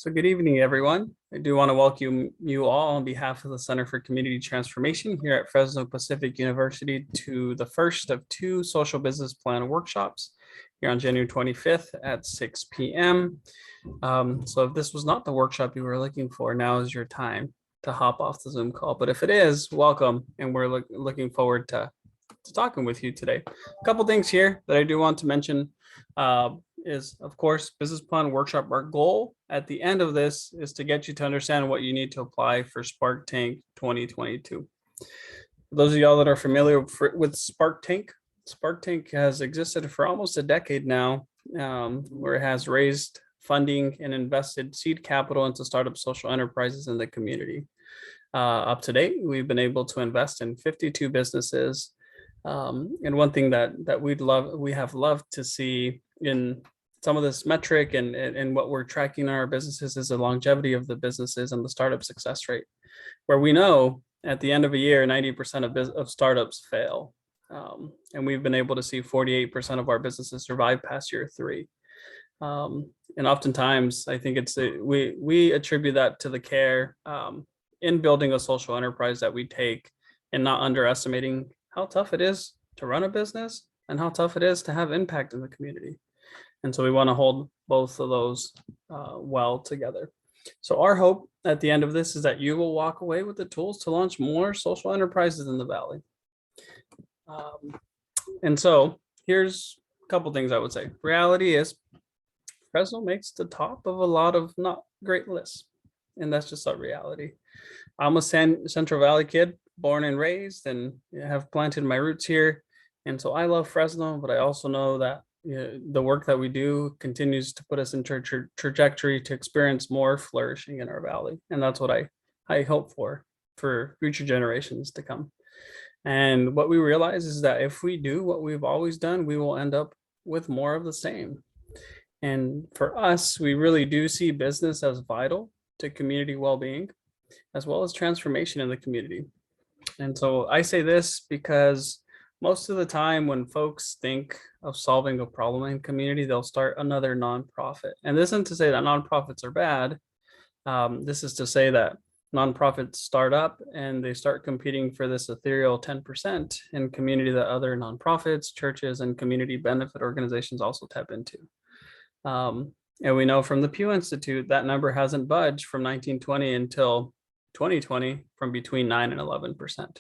So good evening, everyone. I do want to welcome you all on behalf of the Center for Community Transformation here at Fresno Pacific University to the first of two social business plan workshops here on January 25th at 6 p.m. So if this was not the workshop you were looking for, now is your time to hop off the Zoom call. But if it is, welcome, and we're looking forward to talking with you today. A couple things here that I do want to mention. Is of course business plan workshop. Our goal at the end of this is to get you to understand what you need to apply for Spark Tank 2022. For those of y'all that are familiar with Spark Tank has existed for almost a decade now, where it has raised funding and invested seed capital into startup social enterprises in the community. Up to date, we've been able to invest in 52 businesses. And one thing that we have loved to see in some of this metric and what we're tracking in our businesses is the longevity of the businesses and the startup success rate, where we know at the end of a year, 90% of startups fail. And we've been able to see 48% of our businesses survive past year 3. And oftentimes, I think we attribute that to the care in building a social enterprise that we take, and not underestimating how tough it is to run a business and how tough it is to have impact in the community. And so we want to hold both of those well together. So our hope at the end of this is that you will walk away with the tools to launch more social enterprises in the Valley. And so here's a couple things I would say. Reality is Fresno makes the top of a lot of not great lists. And that's just our reality. I'm a Central Valley kid, born and raised, and have planted my roots here. And so I love Fresno, but I also know that the work that we do continues to put us in trajectory to experience more flourishing in our valley. And that's what I hope for future generations to come. And what we realize is that if we do what we've always done, we will end up with more of the same. And for us, we really do see business as vital to community well-being, as well as transformation in the community. And so I say this because most of the time when folks think of solving a problem in community, they'll start another nonprofit. And this isn't to say that nonprofits are bad. This is to say that nonprofits start up and they start competing for this ethereal 10% in community that other nonprofits, churches, and community benefit organizations also tap into. And we know from the Pew Institute that number hasn't budged from 1920 until 2020 from between 9 and 11%.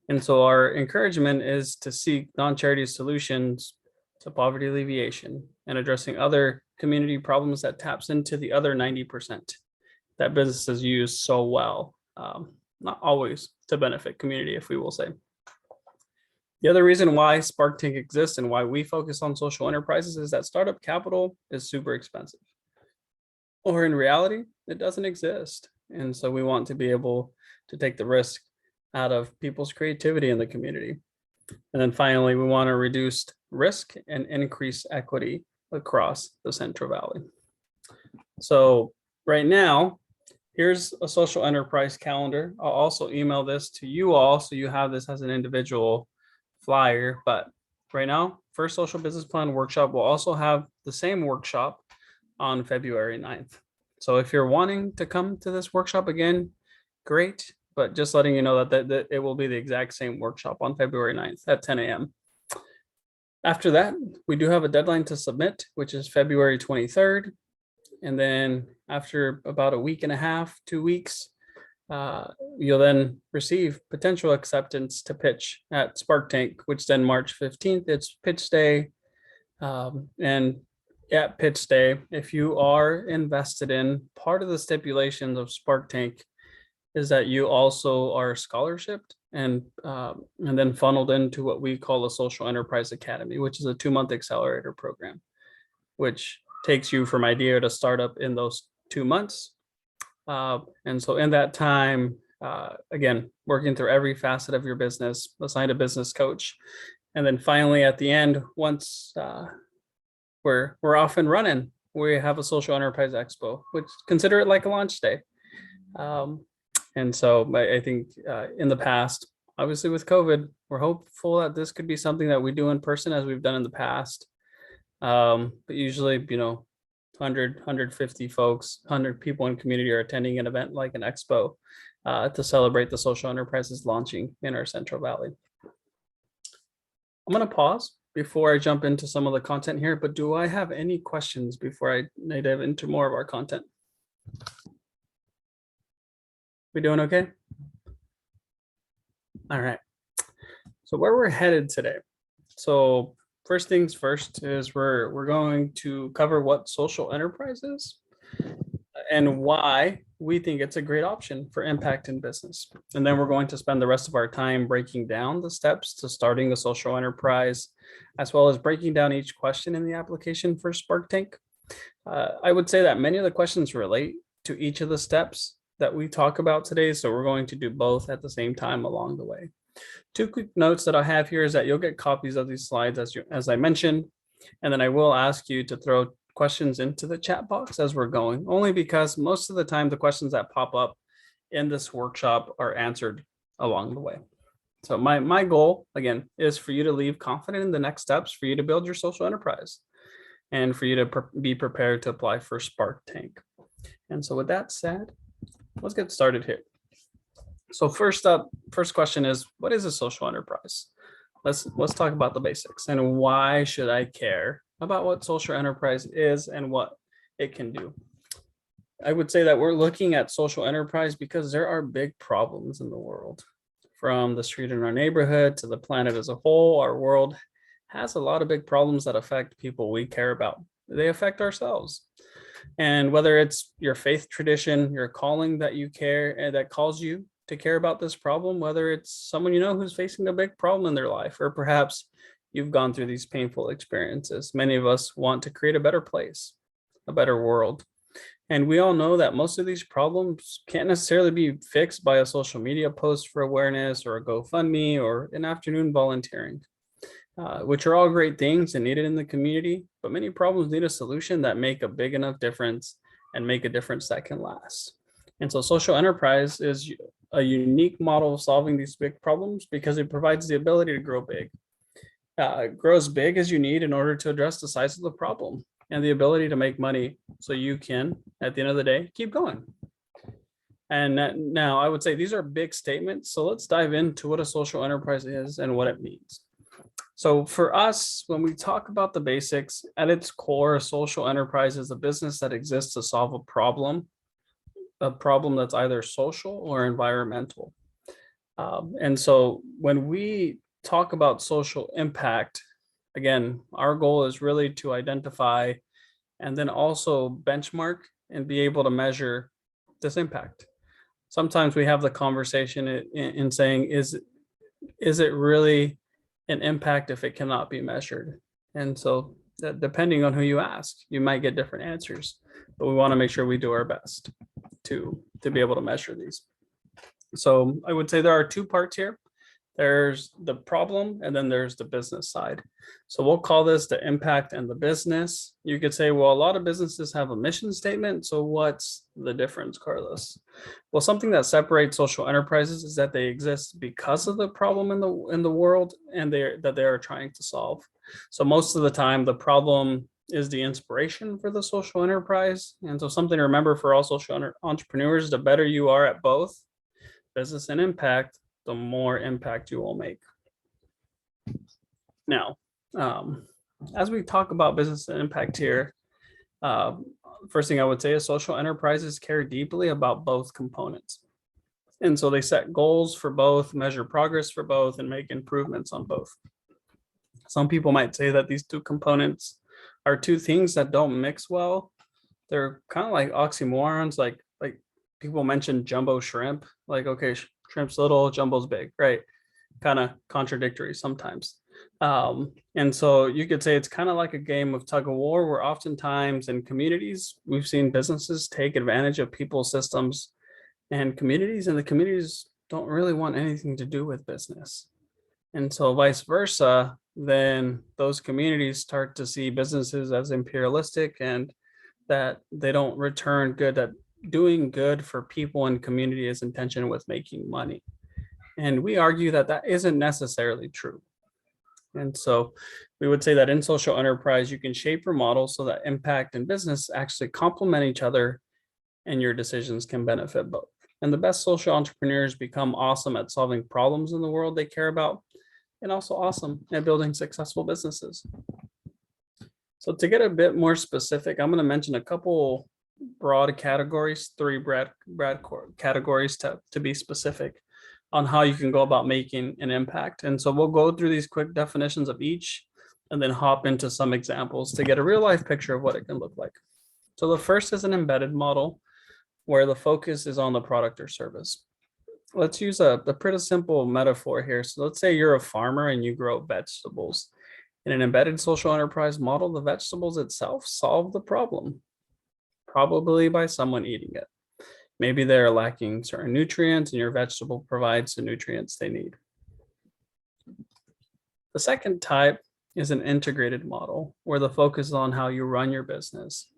And so our encouragement is to seek non-charity solutions to poverty alleviation and addressing other community problems that taps into the other 90% that businesses use so well, not always to benefit community, if we will say. The other reason why Spark Tank exists and why we focus on social enterprises is that startup capital is super expensive. Or in reality, it doesn't exist. And so we want to be able to take the risk out of people's creativity in the community. And then finally, we want to reduce risk and increase equity across the Central Valley. So right now, here's a social enterprise calendar. I'll also email this to you all so you have this as an individual flyer. But right now, first social business plan workshop will also have the same workshop on February 9th. So if you're wanting to come to this workshop again, great. But just letting you know that it will be the exact same workshop on February 9th at 10 a.m. After that, we do have a deadline to submit, which is February 23rd. And then after about a week and a half, 2 weeks, you'll then receive potential acceptance to pitch at Spark Tank, which then March 15th, it's pitch day. And at pitch day, if you are invested in, part of the stipulations of Spark Tank is that you also are scholarshiped and then funneled into what we call a Social Enterprise Academy, which is a 2-month accelerator program, which takes you from idea to startup in those 2 months. And so in that time, again, working through every facet of your business, assigned a business coach. And then finally, at the end, once we're off and running, we have a Social Enterprise Expo, which consider it like a launch day. And so I think in the past, obviously with COVID, we're hopeful that this could be something that we do in person as we've done in the past. But usually, 150 folks, 100 people in community are attending an event like an expo to celebrate the social enterprises launching in our Central Valley. I'm going to pause before I jump into some of the content here, but do I have any questions before I dive into more of our content? We doing okay? All right. So where we're headed today. So first things first is we're going to cover what social enterprise is and why we think it's a great option for impact in business. And then we're going to spend the rest of our time breaking down the steps to starting a social enterprise, as well as breaking down each question in the application for Spark Tank. I would say that many of the questions relate to each of the steps that we talk about today. So we're going to do both at the same time along the way. Two quick notes that I have here is that you'll get copies of these slides as I mentioned, and then I will ask you to throw questions into the chat box as we're going, only because most of the time the questions that pop up in this workshop are answered along the way. So my goal, again, is for you to leave confident in the next steps for you to build your social enterprise and for you to be prepared to apply for Spark Tank. And so with that said, let's get started here. So first question is, what is a social enterprise? Let's talk about the basics and why should I care about what social enterprise is and what it can do. I would say that we're looking at social enterprise because there are big problems in the world. From the street in our neighborhood to the planet as a whole, our world has a lot of big problems that affect people we care about. They affect ourselves. And whether it's your faith tradition, your calling that you care and that calls you to care about this problem, whether it's someone you know who's facing a big problem in their life, or perhaps you've gone through these painful experiences. Many of us want to create a better place, a better world. And we all know that most of these problems can't necessarily be fixed by a social media post for awareness or a GoFundMe or an afternoon volunteering, which are all great things and needed in the community, but many problems need a solution that make a big enough difference and make a difference that can last. And so social enterprise is a unique model of solving these big problems because it provides the ability to grow big. Grow as big as you need in order to address the size of the problem and the ability to make money so you can, at the end of the day, keep going. And now I would say these are big statements. So let's dive into what a social enterprise is and what it means. So for us, when we talk about the basics, at its core, a social enterprise is a business that exists to solve a problem that's either social or environmental. And so when we talk about social impact, again, our goal is really to identify and then also benchmark and be able to measure this impact. Sometimes we have the conversation in saying, is it really an impact if it cannot be measured? And so depending on who you ask, you might get different answers, but we want to make sure we do our best to be able to measure these. So I would say there are two parts here. There's the problem and then there's the business side. So we'll call this the impact and the business. You could say, well, a lot of businesses have a mission statement. So what's the difference, Carlos? Well, something that separates social enterprises is that they exist because of the problem in the world and that they are trying to solve. So most of the time, the problem is the inspiration for the social enterprise. And so something to remember for all social entrepreneurs, the better you are at both business and impact, the more impact you will make. Now, as we talk about business and impact here, first thing I would say is social enterprises care deeply about both components. And so they set goals for both, measure progress for both, and make improvements on both. Some people might say that these two components are two things that don't mix well. They're kind of like oxymorons, like people mention jumbo shrimp, like, okay, shrimp's little, jumbo's big, right? Kind of contradictory sometimes. And so you could say it's kind of like a game of tug of war, where oftentimes in communities, we've seen businesses take advantage of people's systems and the communities don't really want anything to do with business. And so vice versa, then those communities start to see businesses as imperialistic and that they don't return good at doing good for people and community is intention with making money. And we argue that that isn't necessarily true. And so We would say that in social enterprise, you can shape your model so that impact and business actually complement each other and your decisions can benefit both. And the best social entrepreneurs become awesome at solving problems in the world they care about and also awesome at building successful businesses. So to get a bit more specific, I'm going to mention a couple broad categories, three broad categories to be specific on how you can go about making an impact. And so we'll go through these quick definitions of each and then hop into some examples to get a real life picture of what it can look like. So the first is an embedded model where the focus is on the product or service. Let's use a pretty simple metaphor here. So let's say you're a farmer and you grow vegetables. In an embedded social enterprise model, the vegetables itself solve the problem, probably by someone eating it. Maybe they're lacking certain nutrients and your vegetable provides the nutrients they need. The second type is an integrated model where the focus is on how you run your business.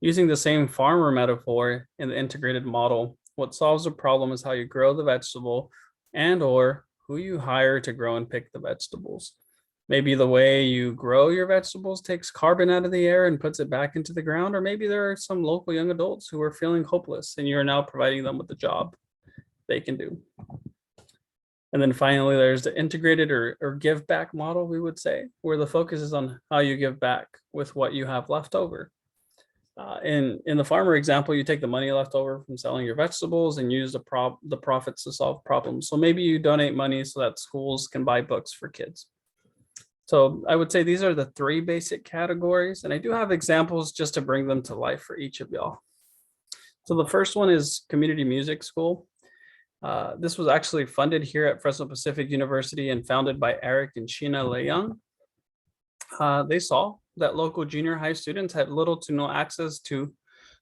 Using the same farmer metaphor in the integrated model, what solves the problem is how you grow the vegetable and or who you hire to grow and pick the vegetables. Maybe the way you grow your vegetables takes carbon out of the air and puts it back into the ground, or maybe there are some local young adults who are feeling hopeless and you're now providing them with a job they can do. And then finally, there's the integrated or give back model, we would say, where the focus is on how you give back with what you have left over. In the farmer example, you take the money left over from selling your vegetables and use the profits to solve problems. So maybe you donate money so that schools can buy books for kids. So I would say these are the three basic categories, and I do have examples just to bring them to life for each of y'all. So the first one is community music school. This was actually funded here at Fresno Pacific University and founded by Eric and Sheena Leung. They saw that local junior high students had little to no access to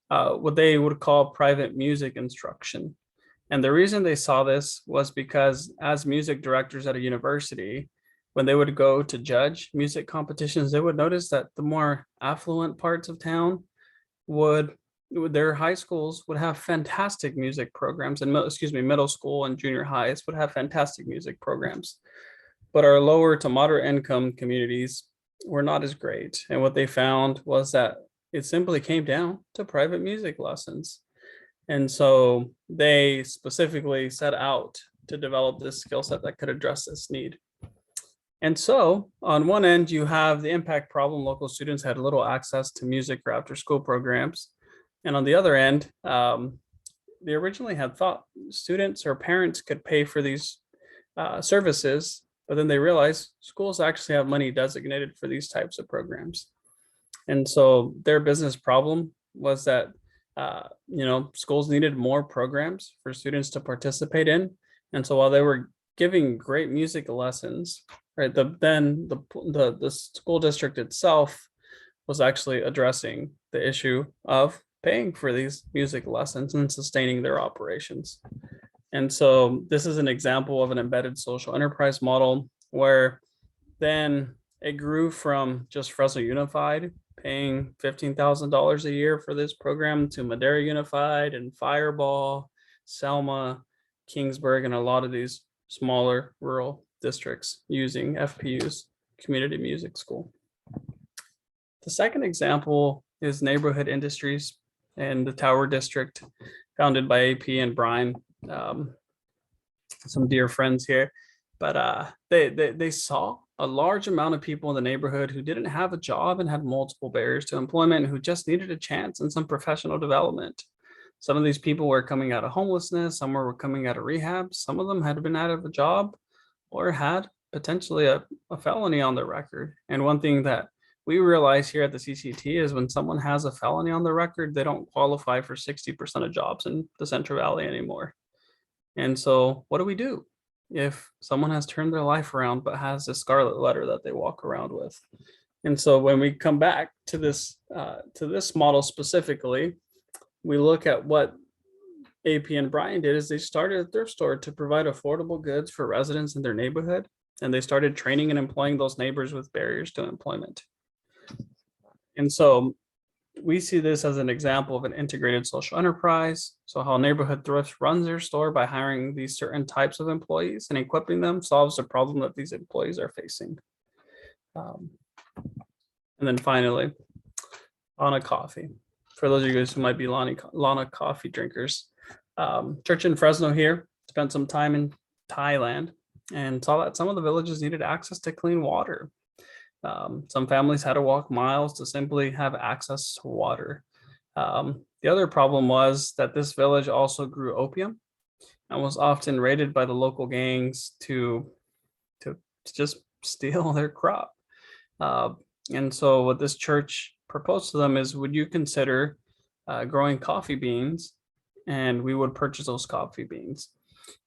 what they would call private music instruction. And the reason they saw this was because as music directors at a university, when they would go to judge music competitions, they would notice that the more affluent parts of town their high schools would have fantastic music programs, and middle school and junior highs would have fantastic music programs. But our lower to moderate income communities were not as great. And what they found was that it simply came down to private music lessons. And so they specifically set out to develop this skill set that could address this need. And so on one end, you have the impact problem. Local students had little access to music or after school programs. And on the other end, they originally had thought students or parents could pay for these services, but then they realized schools actually have money designated for these types of programs. And so their business problem was that, schools needed more programs for students to participate in. And so while they were giving great music lessons, right, the school district itself was actually addressing the issue of paying for these music lessons and sustaining their operations. And so this is an example of an embedded social enterprise model where then it grew from just Fresno Unified paying $15,000 a year for this program to Madera Unified and Fireball, Selma, Kingsburg, and a lot of these smaller rural districts using FPU's community music school. The second example is Neighborhood Industries in the Tower District, founded by AP and Brian, some dear friends here. But they saw a large amount of people in the neighborhood who didn't have a job and had multiple barriers to employment, who just needed a chance and some professional development. Some of these people were coming out of homelessness, some were coming out of rehab, some of them had been out of a job or had potentially a felony on their record. And one thing that we realize here at the CCT is when someone has a felony on their record, they don't qualify for 60% of jobs in the Central Valley anymore. And so what do we do if someone has turned their life around but has a scarlet letter that they walk around with? And so when we come back to this model specifically, we look at what AP and Brian did is they started a thrift store to provide affordable goods for residents in their neighborhood. And they started training and employing those neighbors with barriers to employment. And so we see this as an example of an integrated social enterprise. So how Neighborhood Thrifts runs their store by hiring these certain types of employees and equipping them solves the problem that these employees are facing. And then finally, Lana Coffee. For those of you guys who might be Lana coffee drinkers, church in Fresno here spent some time in Thailand and saw that some of the villages needed access to clean water. Some families had to walk miles to simply have access to water. The other problem was that this village also grew opium and was often raided by the local gangs to just steal their crop. And so what this church proposed to them is, would you consider growing coffee beans? And we would purchase those coffee beans.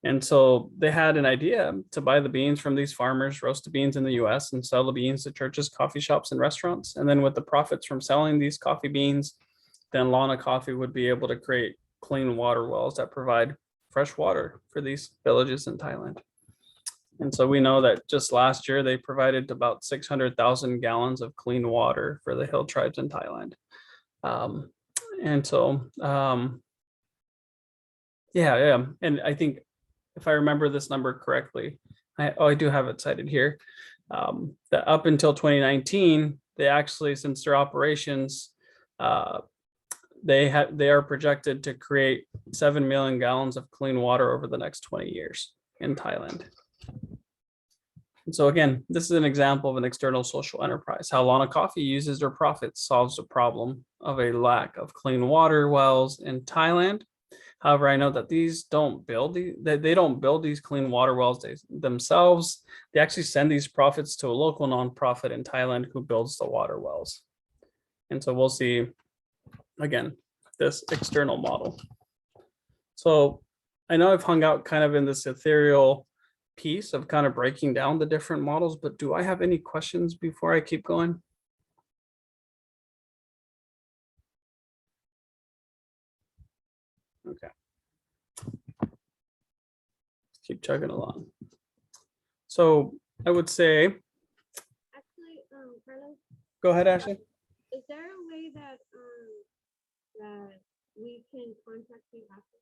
And so they had an idea to buy the beans from these farmers, roast the beans in the US and sell the beans to churches, coffee shops, and restaurants. And then with the profits from selling these coffee beans, then Lana Coffee would be able to create clean water wells that provide fresh water for these villages in Thailand. And so we know that just last year they provided about 600,000 gallons of clean water for the hill tribes in Thailand. And so, yeah. And I think if I remember this number correctly, I do have it cited here, that up until 2019, they actually, since their operations, they are projected to create 7 million gallons of clean water over the next 20 years in Thailand. And so again, this is an example of an external social enterprise. How Lana Coffee uses their profits solves the problem of a lack of clean water wells in Thailand. However, I know that these don't build they don't build these clean water wells themselves. They actually send these profits to a local nonprofit in Thailand who builds the water wells. And so we'll see again this external model. So I know I've hung out kind of in this ethereal piece of kind of breaking down the different models, but do I have any questions before I keep going? Okay. Let's keep chugging along. So I would say, Actually, Carlos, go ahead, Ashley. is there a way that that we can contact you after?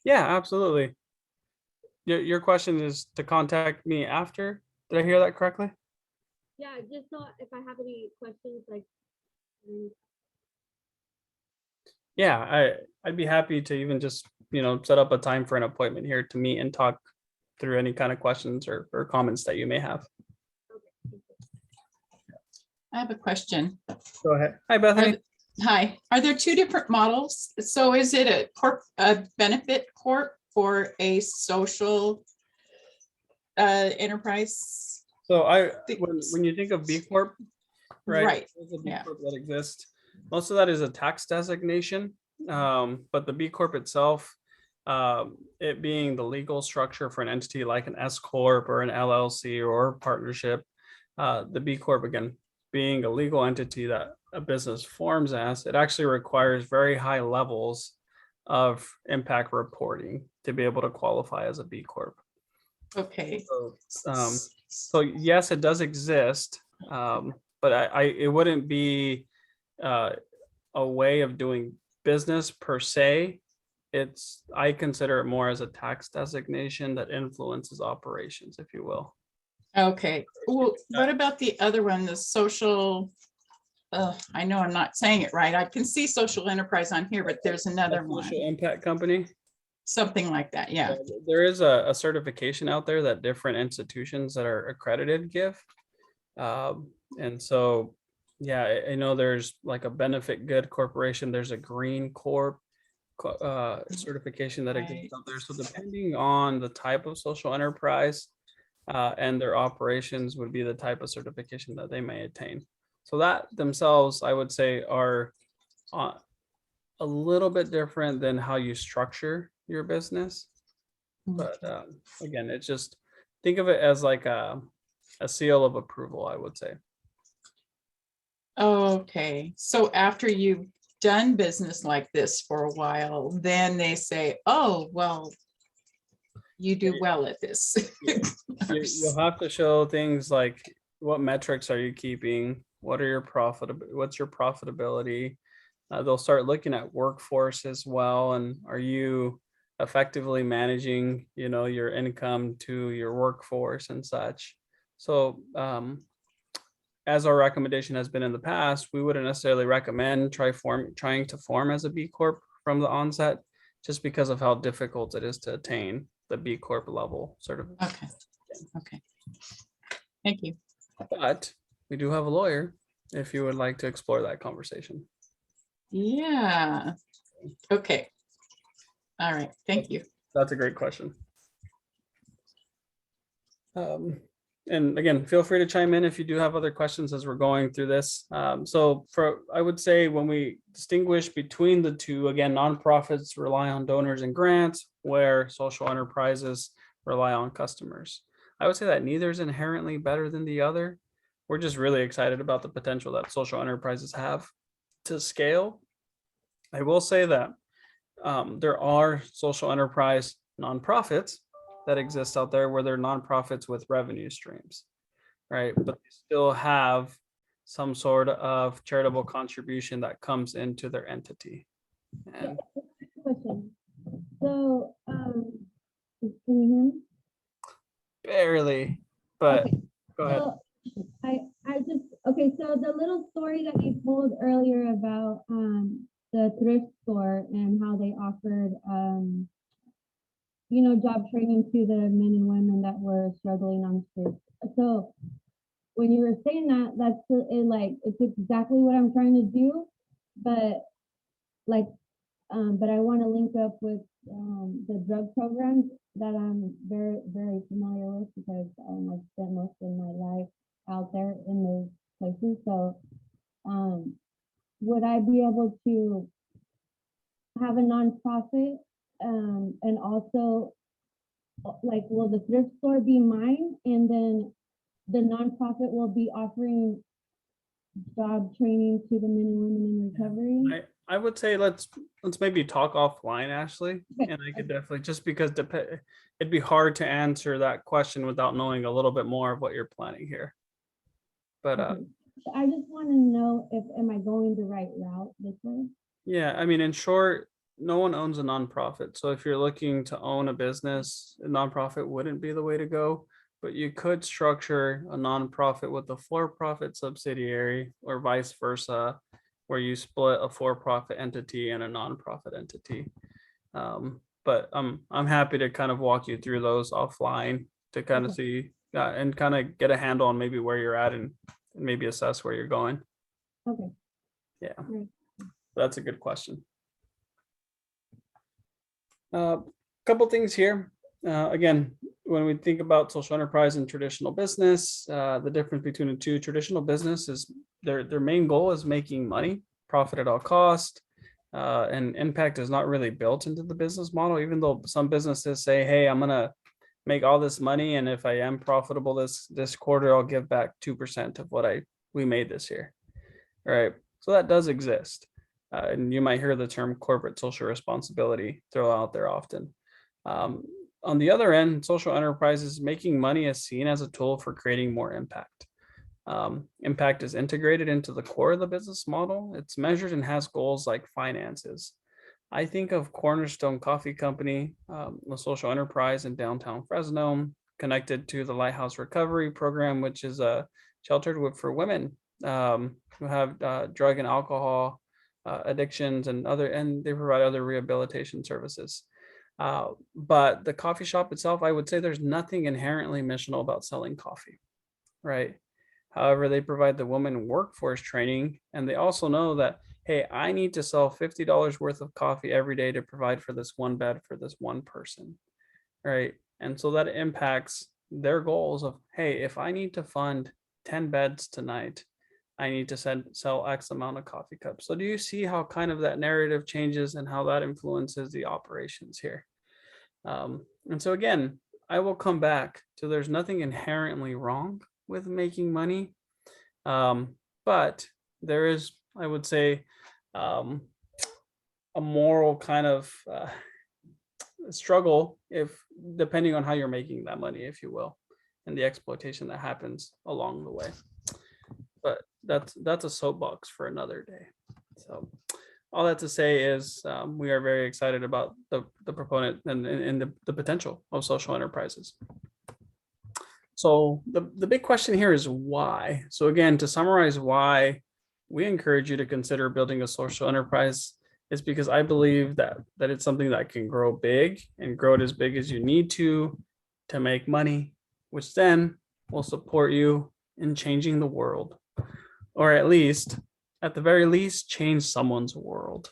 Yeah, absolutely. Your question is to contact me after. Did I hear that correctly? Yeah, just so if I have any questions, like. Yeah, I'd be happy to even just, set up a time for an appointment here to meet and talk through any kind of questions or comments that you may have. I have a question. Go ahead. Hi, Bethany. Hi, are there two different models? So is it a benefit corp for a social enterprise? So when you think of B Corp, right? There's a B yeah. Corp that exists. Most of that is a tax designation, but the B Corp itself, it being the legal structure for an entity like an S Corp or an LLC or partnership, the B Corp, again, being a legal entity that a business forms as, it actually requires very high levels of impact reporting to be able to qualify as a B Corp. Okay. So yes, it does exist, but it wouldn't be a way of doing business per se. I consider it more as a tax designation that influences operations, if you will. Okay. Well, what about the other one, the social? I know I'm not saying it right. I can see social enterprise on here, but there's another one. Social impact company. Something like that. Yeah. There is a certification out there that different institutions that are accredited give. And so, yeah, I know there's like a benefit good corporation. There's a green corp certification that exists out there. So depending on the type of social enterprise and their operations would be the type of certification that they may attain. So that themselves, I would say, are a little bit different than how you structure your business. But again, it's just, think of it as like a seal of approval, I would say. Okay. So after you've done business like this for a while, then they say, oh, well, you do well at this. You'll have to show things like, what metrics are you keeping? What are your what's your profitability? They'll start looking at workforce as well. And are you effectively managing, your income to your workforce and such? So as our recommendation has been in the past, we wouldn't necessarily recommend trying to form as a B Corp from the onset, just because of how difficult it is to attain the B Corp level certification. Okay, okay. Thank you. But we do have a lawyer if you would like to explore that conversation. Yeah, okay. All right, thank you. That's a great question. And again, feel free to chime in if you do have other questions as we're going through this. So I would say when we distinguish between the two, again, nonprofits rely on donors and grants, where social enterprises rely on customers. I would say that neither is inherently better than the other. We're just really excited about the potential that social enterprises have to scale. I will say that there are social enterprise nonprofits that exist out there where they're nonprofits with revenue streams, right? But they still have some sort of charitable contribution that comes into their entity. And Question. So, can you hear me? barely, but Okay. go ahead. So I just, okay, so the little story that you told earlier about the thrift store and how they offered job training to the men and women that were struggling on streets. So when you were saying that, it's exactly what I'm trying to do, but like but I want to link up with the drug programs that I'm very, very familiar with because I've spent most of my life out there in those places. So would I be able to have a nonprofit and also will the thrift store be mine and then the nonprofit will be offering job training to the men and women in recovery? I would say let's maybe talk offline, Ashley, Okay. and I could definitely, just because it'd be hard to answer that question without knowing a little bit more of what you're planning here. But Okay. So I just want to know if am I going the right route this way? yeah, I mean, in short, no one owns a nonprofit. So if you're looking to own a business, a nonprofit wouldn't be the way to go. But you could structure a nonprofit with a for-profit subsidiary or vice versa, where you split a for-profit entity and a nonprofit entity. But I'm happy to kind of walk you through those offline to kind of see and kind of get a handle on maybe where you're at and maybe assess where you're going. Okay. Yeah, Right. that's a good question. Couple things here. Again, when we think about social enterprise and traditional business, the difference between the two, traditional business is their main goal is making money, profit at all cost, and impact is not really built into the business model, even though some businesses say, hey, I'm gonna make all this money, and if I am profitable this quarter, I'll give back 2% of what we made this year. All right, so that does exist. And you might hear the term corporate social responsibility thrown out there often. On the other end, social enterprises making money is seen as a tool for creating more impact. Impact is integrated into the core of the business model. It's measured and has goals like finances. I think of Cornerstone Coffee Company, a social enterprise in downtown Fresno, connected to the Lighthouse Recovery Program, which is a sheltered for women who have drug and alcohol addictions and they provide other rehabilitation services. But the coffee shop itself, I would say there's nothing inherently missional about selling coffee, right? However, they provide the woman workforce training, and they also know that, hey, I need to sell $50 worth of coffee every day to provide for this one bed for this one person, right? And so that impacts their goals of, hey, if I need to fund 10 beds tonight, I need to sell X amount of coffee cups. So do you see how kind of that narrative changes and how that influences the operations here? And so again, I will come back to there's nothing inherently wrong with making money. But there is, I would say, a moral kind of struggle depending on how you're making that money, if you will, and the exploitation that happens along the way. But that's a soapbox for another day. So all that to say is we are very excited about the proponent and the potential of social enterprises. So the big question here is why. So again, to summarize why we encourage you to consider building a social enterprise is because I believe that it's something that can grow big and grow it as big as you need to make money, which then will support you in changing the world, or at the very least, change someone's world.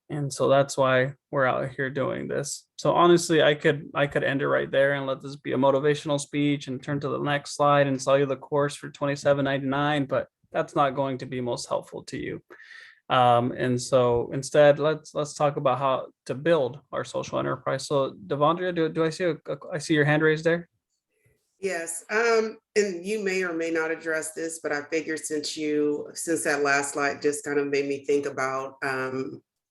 And so that's why we're out here doing this. So honestly, I could end it right there and let this be a motivational speech and turn to the next slide and sell you the course for $27.99, but that's not going to be most helpful to you. And so instead, let's talk about how to build our social enterprise. So Devondria, do I see I see your hand raised there? Yes, and you may or may not address this, but I figured since that last slide just kind of made me think about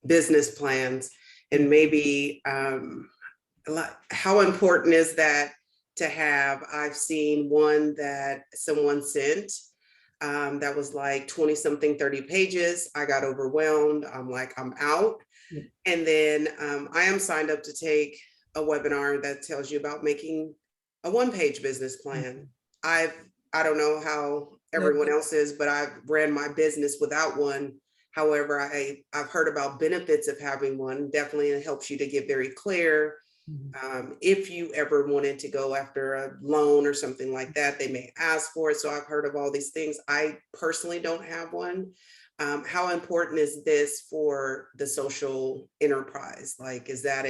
business plans and maybe how important is that to have. I've seen one that someone sent that was like 20 something, 30 pages. I got overwhelmed. I'm like, I'm out. Yeah. And then I am signed up to take a webinar that tells you about making a one-page business plan. I don't know how everyone else is, but I've ran my business without one. However, I've heard about benefits of having one. Definitely, it helps you to get very clear. If you ever wanted to go after a loan or something like that, they may ask for it. So I've heard of all these things. I personally don't have one. How important is this for the social enterprise? Like, is that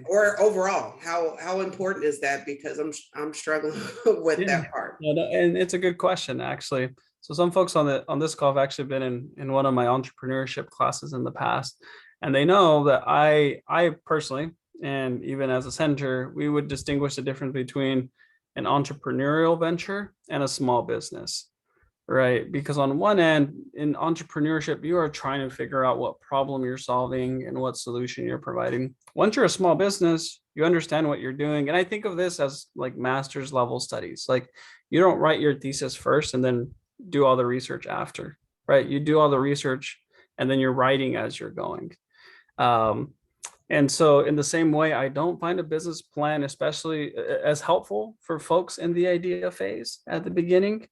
or overall, how important is that? Because I'm struggling with that part. Yeah, and it's a good question, actually. So some folks on this call have actually been in one of my entrepreneurship classes in the past, and they know that I personally, and even as a center, we would distinguish the difference between an entrepreneurial venture and a small business, right? Because on one end, in entrepreneurship, you are trying to figure out what problem you're solving and what solution you're providing. Once you're a small business, you understand what you're doing. And I think of this as like master's level studies. Like, you don't write your thesis first and then do all the research after, right? You do all the research and then you're writing as you're going. And so in the same way, I don't find a business plan especially as helpful for folks in the idea phase at the beginning,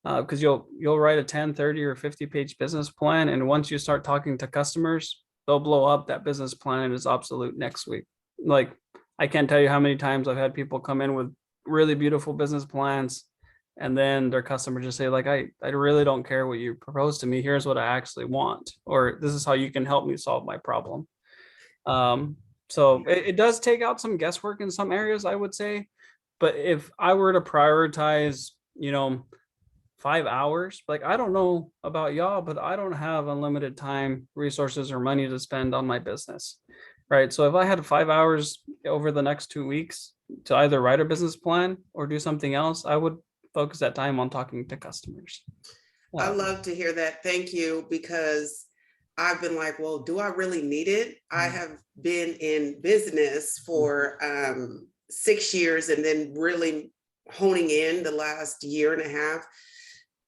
because you'll write a 10, 30 or 50-page business plan. And once you start talking to customers, they'll blow up that business plan and is obsolete next week. Like, I can't tell you how many times I've had people come in with really beautiful business plans, and then their customer just say, like, I really don't care what you propose to me. Here's what I actually want, or this is how you can help me solve my problem. So it does take out some guesswork in some areas, I would say. But if I were to prioritize, 5 hours, like, I don't know about y'all, but I don't have unlimited time, resources, or money to spend on my business, right? So if I had 5 hours over the next 2 weeks to either write a business plan or do something else, I would focus that time on talking to customers. I love to hear that. Thank you, because I've been like, well, do I really need it? I have been in business for 6 years and then really honing in the last year and a half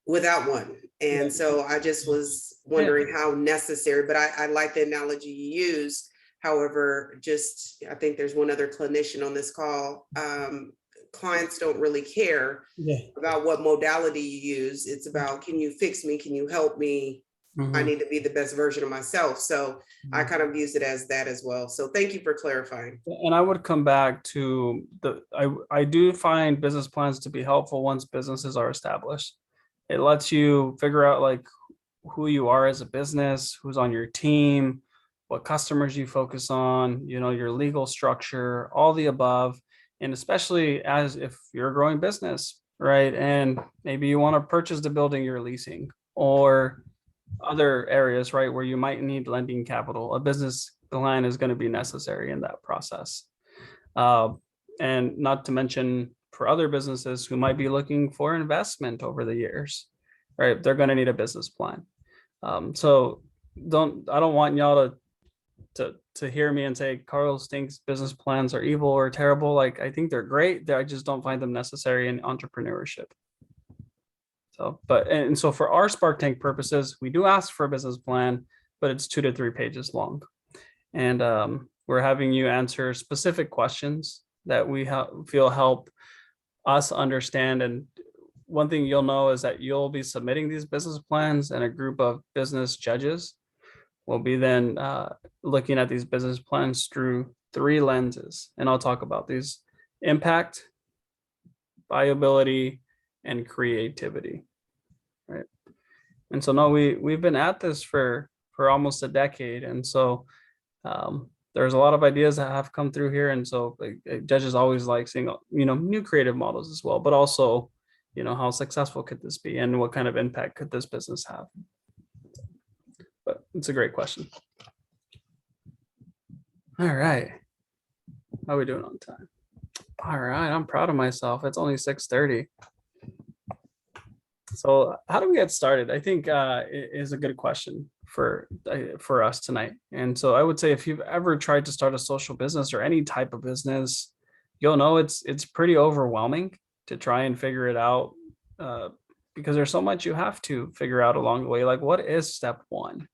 without one. And so I just was wondering how necessary, but I like the analogy you used. However, I think there's one other clinician on this call. Clients don't really care about what modality you use. It's about, can you fix me? Can you help me? I need to be the best version of myself. So I kind of use it as that as well. So thank you for clarifying. And I would come back to I do find business plans to be helpful once businesses are established. It lets you figure out like who you are as a business, who's on your team, what customers you focus on, your legal structure, all the above. And especially as if you're a growing business, right? And maybe you want to purchase the building you're leasing, or other areas, right, where you might need lending capital. A business plan is going to be necessary in that process. And not to mention for other businesses who might be looking for investment over the years, right? They're going to need a business plan. So I don't want y'all to hear me and say Carlos thinks business plans are evil or terrible. Like, I think they're great. I just don't find them necessary in entrepreneurship. So, so for our Spark Tank purposes, we do ask for a business plan, but it's 2 to 3 pages long. And we're having you answer specific questions that we feel help us understand. And one thing you'll know is that you'll be submitting these business plans, and a group of business judges will be then looking at these business plans through 3 lenses. And I'll talk about these: impact, viability, and creativity. Right. And so no, we've been at this for almost a decade. And so there's a lot of ideas that have come through here. And so judges always like seeing, new creative models as well, but also, how successful could this be and what kind of impact could this business have? But it's a great question. All right. How are we doing on time? All right. I'm proud of myself. It's only 6:30. So how do we get started? I think it is a good question for us tonight. And so I would say, if you've ever tried to start a social business or any type of business, you'll know it's pretty overwhelming to try and figure it out, because there's so much you have to figure out along the way. Like, what is step 1?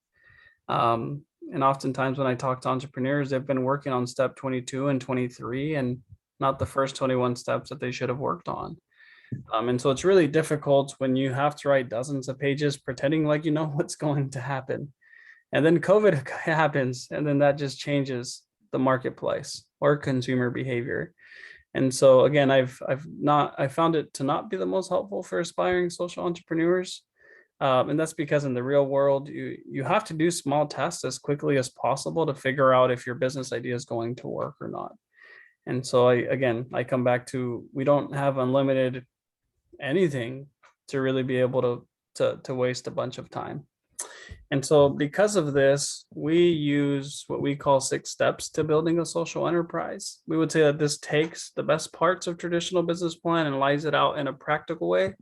And oftentimes when I talk to entrepreneurs, they've been working on step 22 and 23 and not the first 21 steps that they should have worked on. And so it's really difficult when you have to write dozens of pages pretending like you know what's going to happen. And then COVID happens, and then that just changes the marketplace or consumer behavior. And so again, I found it to not be the most helpful for aspiring social entrepreneurs. And that's because in the real world, you have to do small tests as quickly as possible to figure out if your business idea is going to work or not. And so I come back to, we don't have unlimited anything to really be able to waste a bunch of time. And so because of this, we use what we call 6 steps to building a social enterprise. We would say that this takes the best parts of traditional business plan and lays it out in a practical way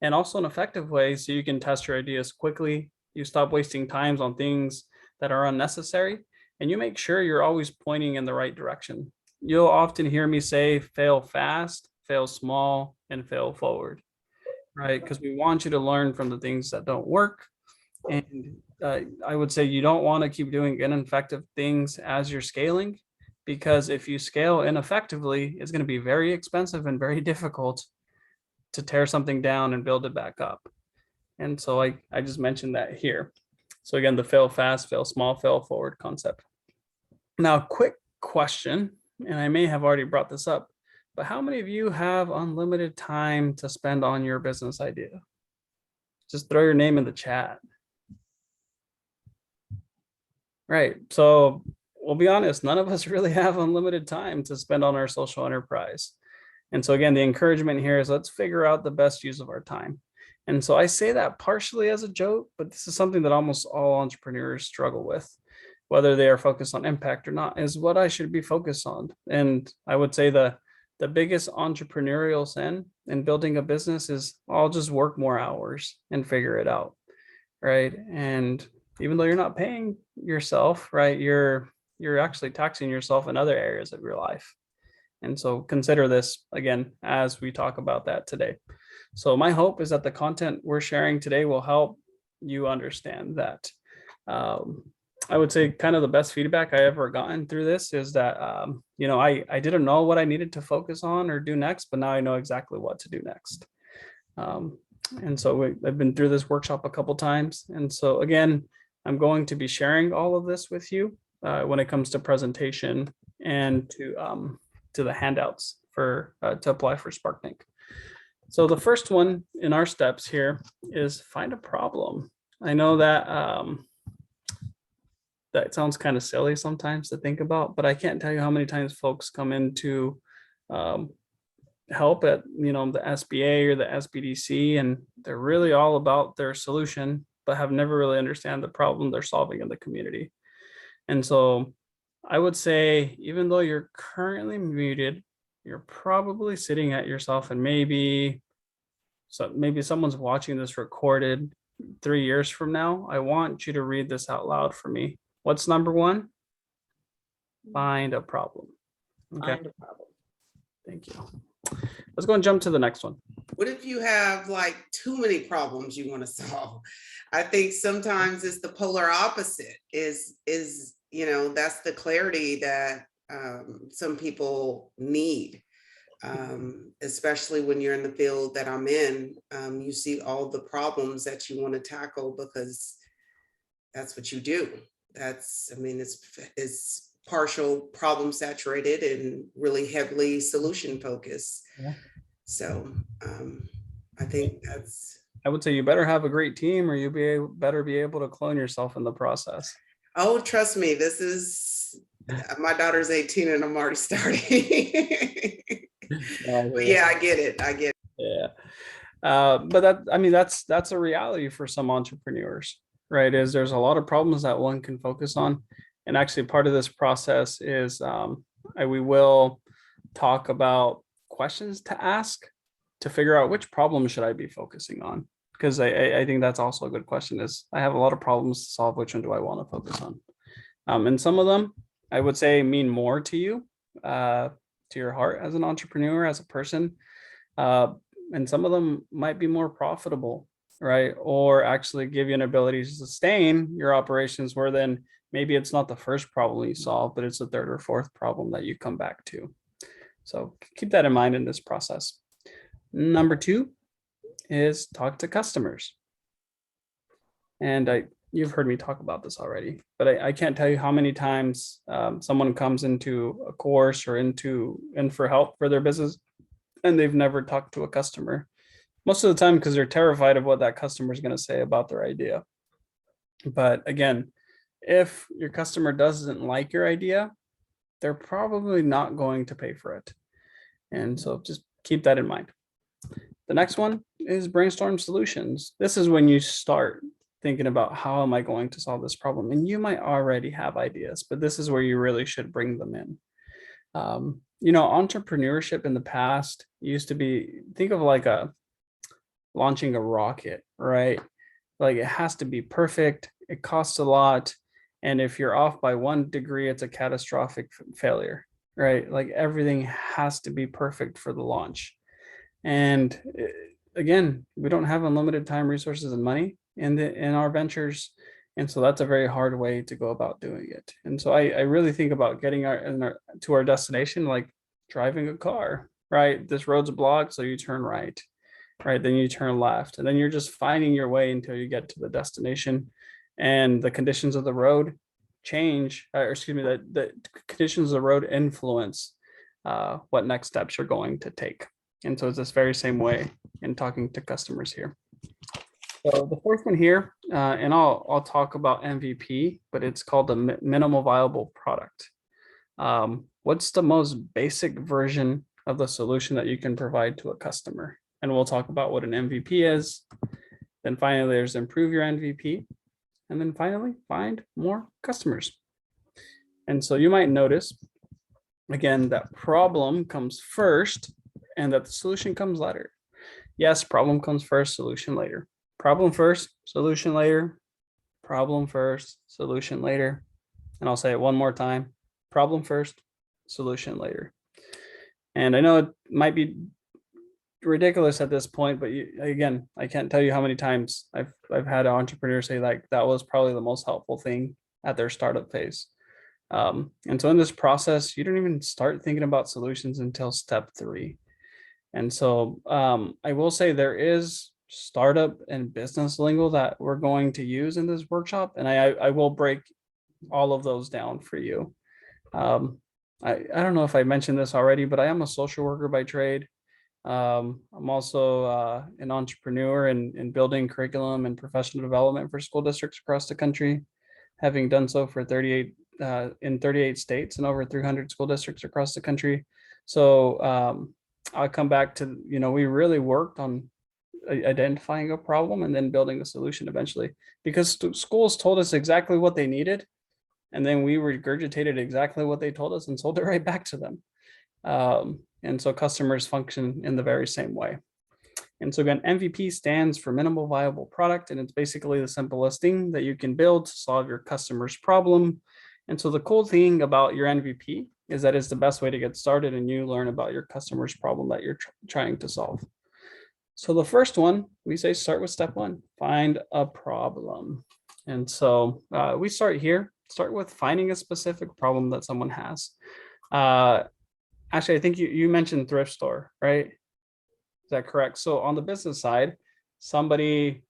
and also an effective way, so you can test your ideas quickly. You stop wasting times on things that are unnecessary, and you make sure you're always pointing in the right direction. You'll often hear me say, fail fast, fail small, and fail forward, right? Because we want you to learn from the things that don't work. And I would say you don't want to keep doing ineffective things as you're scaling, because if you scale ineffectively, it's going to be very expensive and very difficult to tear something down and build it back up. And so I just mentioned that here. So again, the fail fast, fail small, fail forward concept. Now, quick question, and I may have already brought this up, but how many of you have unlimited time to spend on your business idea? Just throw your name in the chat. Right. So we'll be honest, none of us really have unlimited time to spend on our social enterprise. And so again, the encouragement here is, let's figure out the best use of our time. And so I say that partially as a joke, but this is something that almost all entrepreneurs struggle with, whether they are focused on impact or not, is what I should be focused on. And I would say the biggest entrepreneurial sin in building a business is, I'll just work more hours and figure it out. Right. And even though you're not paying yourself, right, you're actually taxing yourself in other areas of your life. And so consider this again as we talk about that today. So my hope is that the content we're sharing today will help you understand that. I would say kind of the best feedback I ever gotten through this is that, I didn't know what I needed to focus on or do next, but now I know exactly what to do next. And so I've been through this workshop a couple times. And so again, I'm going to be sharing all of this with you when it comes to presentation and to the handouts for to apply for SparkNIC. So the first one in our steps here is find a problem. I know that that sounds kind of silly sometimes to think about, but I can't tell you how many times folks come into help at the SBA or the SBDC, and they're really all about their solution, but have never really understand the problem they're solving in the community. And so I would say, even though you're currently muted, you're probably sitting at yourself, and maybe someone's watching this recorded 3 years from now. I want you to read this out loud for me. What's number 1? Find a problem. Okay. Find a problem. Thank you. Let's go and jump to the next one. What if you have like too many problems you want to solve? I think sometimes it's the polar opposite is that's the clarity that some people need. Especially when you're in the field that I'm in, you see all the problems that you want to tackle because that's what you do. That's, I mean, it's partial problem saturated and really heavily solution focused. Yeah. So I think I would say you better have a great team, or better be able to clone yourself in the process. oh, trust me, this is, my daughter's 18 and I'm already starting. But yeah, I get it. Yeah. But that's a reality for some entrepreneurs, right? Is there's a lot of problems that one can focus on. And actually part of this process is we will talk about questions to ask to figure out which problem should I be focusing on. Because I think that's also a good question is I have a lot of problems to solve. Which one do I want to focus on? And some of them I would say mean more to you, to your heart as an entrepreneur, as a person. And some of them might be more profitable, right? Or actually give you an ability to sustain your operations where then maybe it's not the first problem you solve, but it's the third or fourth problem that you come back to. So keep that in mind in this process. Number 2 is talk to customers. And you've heard me talk about this already, but I can't tell you how many times someone comes into a course or in for help for their business and they've never talked to a customer. Most of the time because they're terrified of what that customer is going to say about their idea. But again, if your customer doesn't like your idea, they're probably not going to pay for it. And so just keep that in mind. The next one is brainstorm solutions. This is when you start thinking about how am I going to solve this problem? And you might already have ideas, but this is where you really should bring them in. Entrepreneurship in the past used to be, think of like launching a rocket, right? Like it has to be perfect. It costs a lot. And if you're off by 1 degree, it's a catastrophic failure, right? Like everything has to be perfect for the launch. And again, we don't have unlimited time, resources, and money in our ventures. And so that's a very hard way to go about doing it. And so I really think about getting to our destination, like driving a car, right? This road's blocked, so you turn right, then you turn left, and then you're just finding your way until you get to the destination. And the conditions of the road change, the conditions of the road influence what next steps you're going to take. And so it's this very same way in talking to customers here. So the fourth one here, and I'll talk about MVP, but it's called the minimal viable product. What's the most basic version of the solution that you can provide to a customer? And we'll talk about what an MVP is. Then finally, there's improve your MVP. And then finally, find more customers. And so you might notice, again, that problem comes first and that the solution comes later. Yes, problem comes first, solution later. Problem first, solution later. Problem first, solution later. And I'll say it one more time. Problem first, solution later. And I know it might be ridiculous at this point, but again, I can't tell you how many times I've had entrepreneurs say like that was probably the most helpful thing at their startup phase. And so in this process, you don't even start thinking about solutions until step 3. And so I will say there is startup and business lingo that we're going to use in this workshop, and I will break all of those down for you. I don't know if I mentioned this already, but I am a social worker by trade. I'm also an entrepreneur in building curriculum and professional development for school districts across the country, having done so for 38 states and over 300 school districts across the country. So I'll come back to, we really worked on identifying a problem and then building a solution eventually, because schools told us exactly what they needed. And then we regurgitated exactly what they told us and sold it right back to them. And so customers function in the very same way. And so again, MVP stands for minimal viable product, and it's basically the simplest thing that you can build to solve your customer's problem. And so the cool thing about your MVP is that it's the best way to get started and you learn about your customer's problem that you're trying to solve. So the first one, we say start with step 1, find a problem. And so we start with finding a specific problem that someone has. Uh, actually, I think you mentioned thrift store, right? Is that correct? So on the business side, somebody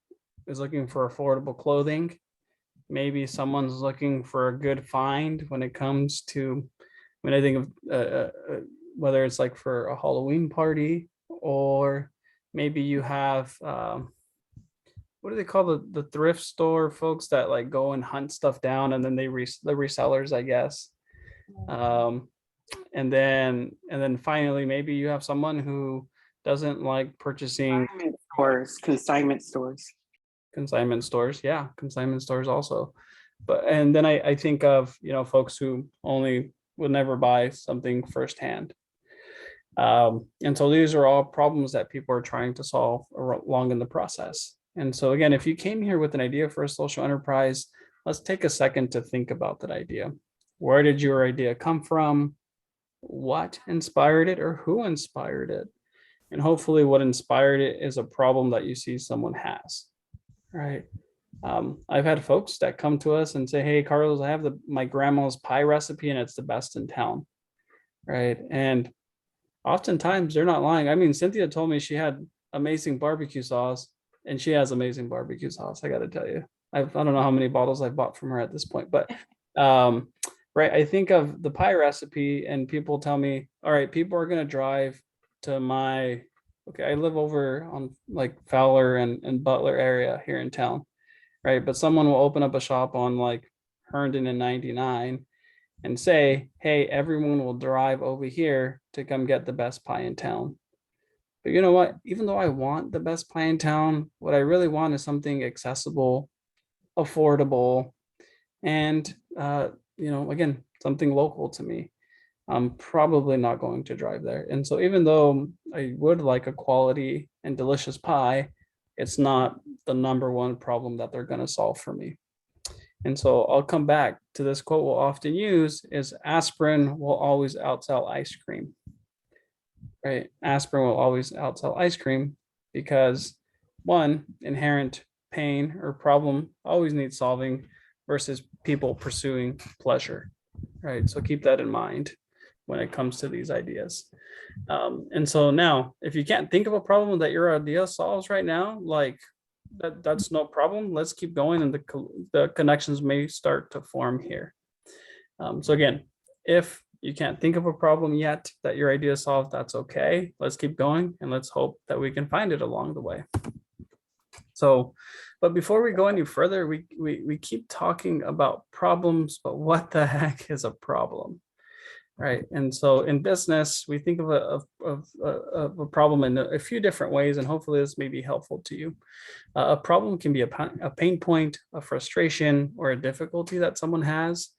is looking for affordable clothing. Maybe someone's looking for a good find when it comes to, when I think of whether it's like for a Halloween party, or maybe you have what do they call the thrift store folks that like go and hunt stuff down and then the resellers, I guess. Um, and then finally, maybe you have someone who doesn't like purchasing Consignment stores. consignment stores. Yeah, consignment stores also. But and then I think of, folks who only would never buy something firsthand. And so these are all problems that people are trying to solve along in the process. And so again, if you came here with an idea for a social enterprise, let's take a second to think about that idea. Where did your idea come from? What inspired it, or who inspired it? And hopefully what inspired it is a problem that you see someone has, right? I've had folks that come to us and say, hey, Carlos, I have my grandma's pie recipe and it's the best in town, right? And oftentimes they're not lying. I mean, Cynthia told me she had amazing barbecue sauce, and she has amazing barbecue sauce, I got to tell you. I don't know how many bottles I've bought from her at this point, but right, I think of the pie recipe and people tell me, all right, people are going to drive to okay, I live over on like Fowler and Butler area here in town, right? But someone will open up a shop on like Herndon and 99 and say, hey, everyone will drive over here to come get the best pie in town. But you know what? Even though I want the best pie in town, what I really want is something accessible, affordable, and again, something local to me. I'm probably not going to drive there. And so even though I would like a quality and delicious pie, it's not the number one problem that they're going to solve for me. And so I'll come back to this quote we'll often use is aspirin will always outsell ice cream, right? Aspirin will always outsell ice cream because one, inherent pain or problem always needs solving versus people pursuing pleasure, right? So keep that in mind when it comes to these ideas. And so now, if you can't think of a problem that your idea solves right now, like that's no problem. Let's keep going, and the connections may start to form here. So again, if you can't think of a problem yet that your idea solved, that's okay. Let's keep going, and let's hope that we can find it along the way. So, but before we go any further, we keep talking about problems, but what the heck is a problem? Right. And so in business, we think of a problem in a few different ways, and hopefully this may be helpful to you. A problem can be a pain point, a frustration, or a difficulty that someone has.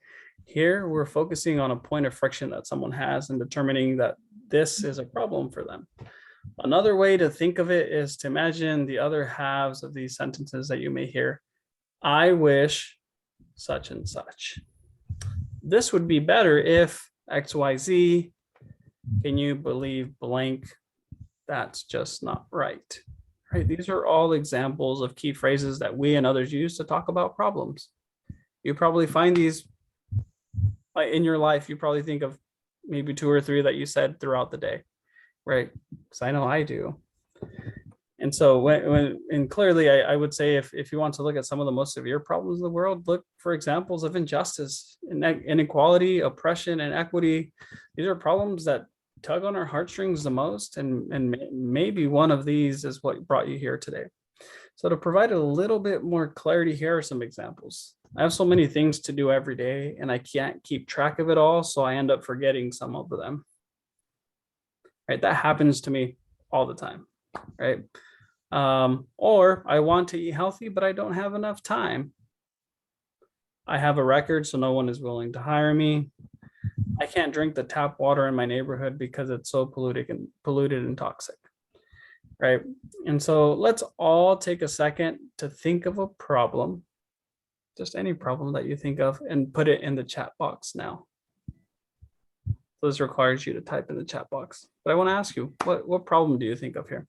Here, we're focusing on a point of friction that someone has and determining that this is a problem for them. Another way to think of it is to imagine the other halves of these sentences that you may hear. I wish such and such. This would be better if XYZ, can you believe blank? That's just not right. Right? These are all examples of key phrases that we and others use to talk about problems. You probably find these in your life. You probably think of maybe 2 or 3 that you said throughout the day, right? Because I know I do. And so and clearly I would say if you want to look at some of the most severe problems in the world, look for examples of injustice, inequality, oppression, and equity. These are problems that tug on our heartstrings the most, and maybe one of these is what brought you here today. So to provide a little bit more clarity, here are some examples. I have so many things to do every day, and I can't keep track of it all, so I end up forgetting some of them. Right? That happens to me all the time, right? Or I want to eat healthy, but I don't have enough time. I have a record, so no one is willing to hire me. I can't drink the tap water in my neighborhood because it's so polluted and toxic, right? And so let's all take a second to think of a problem, just any problem that you think of, and put it in the chat box now. So this requires you to type in the chat box. But I want to ask you, what problem do you think of here?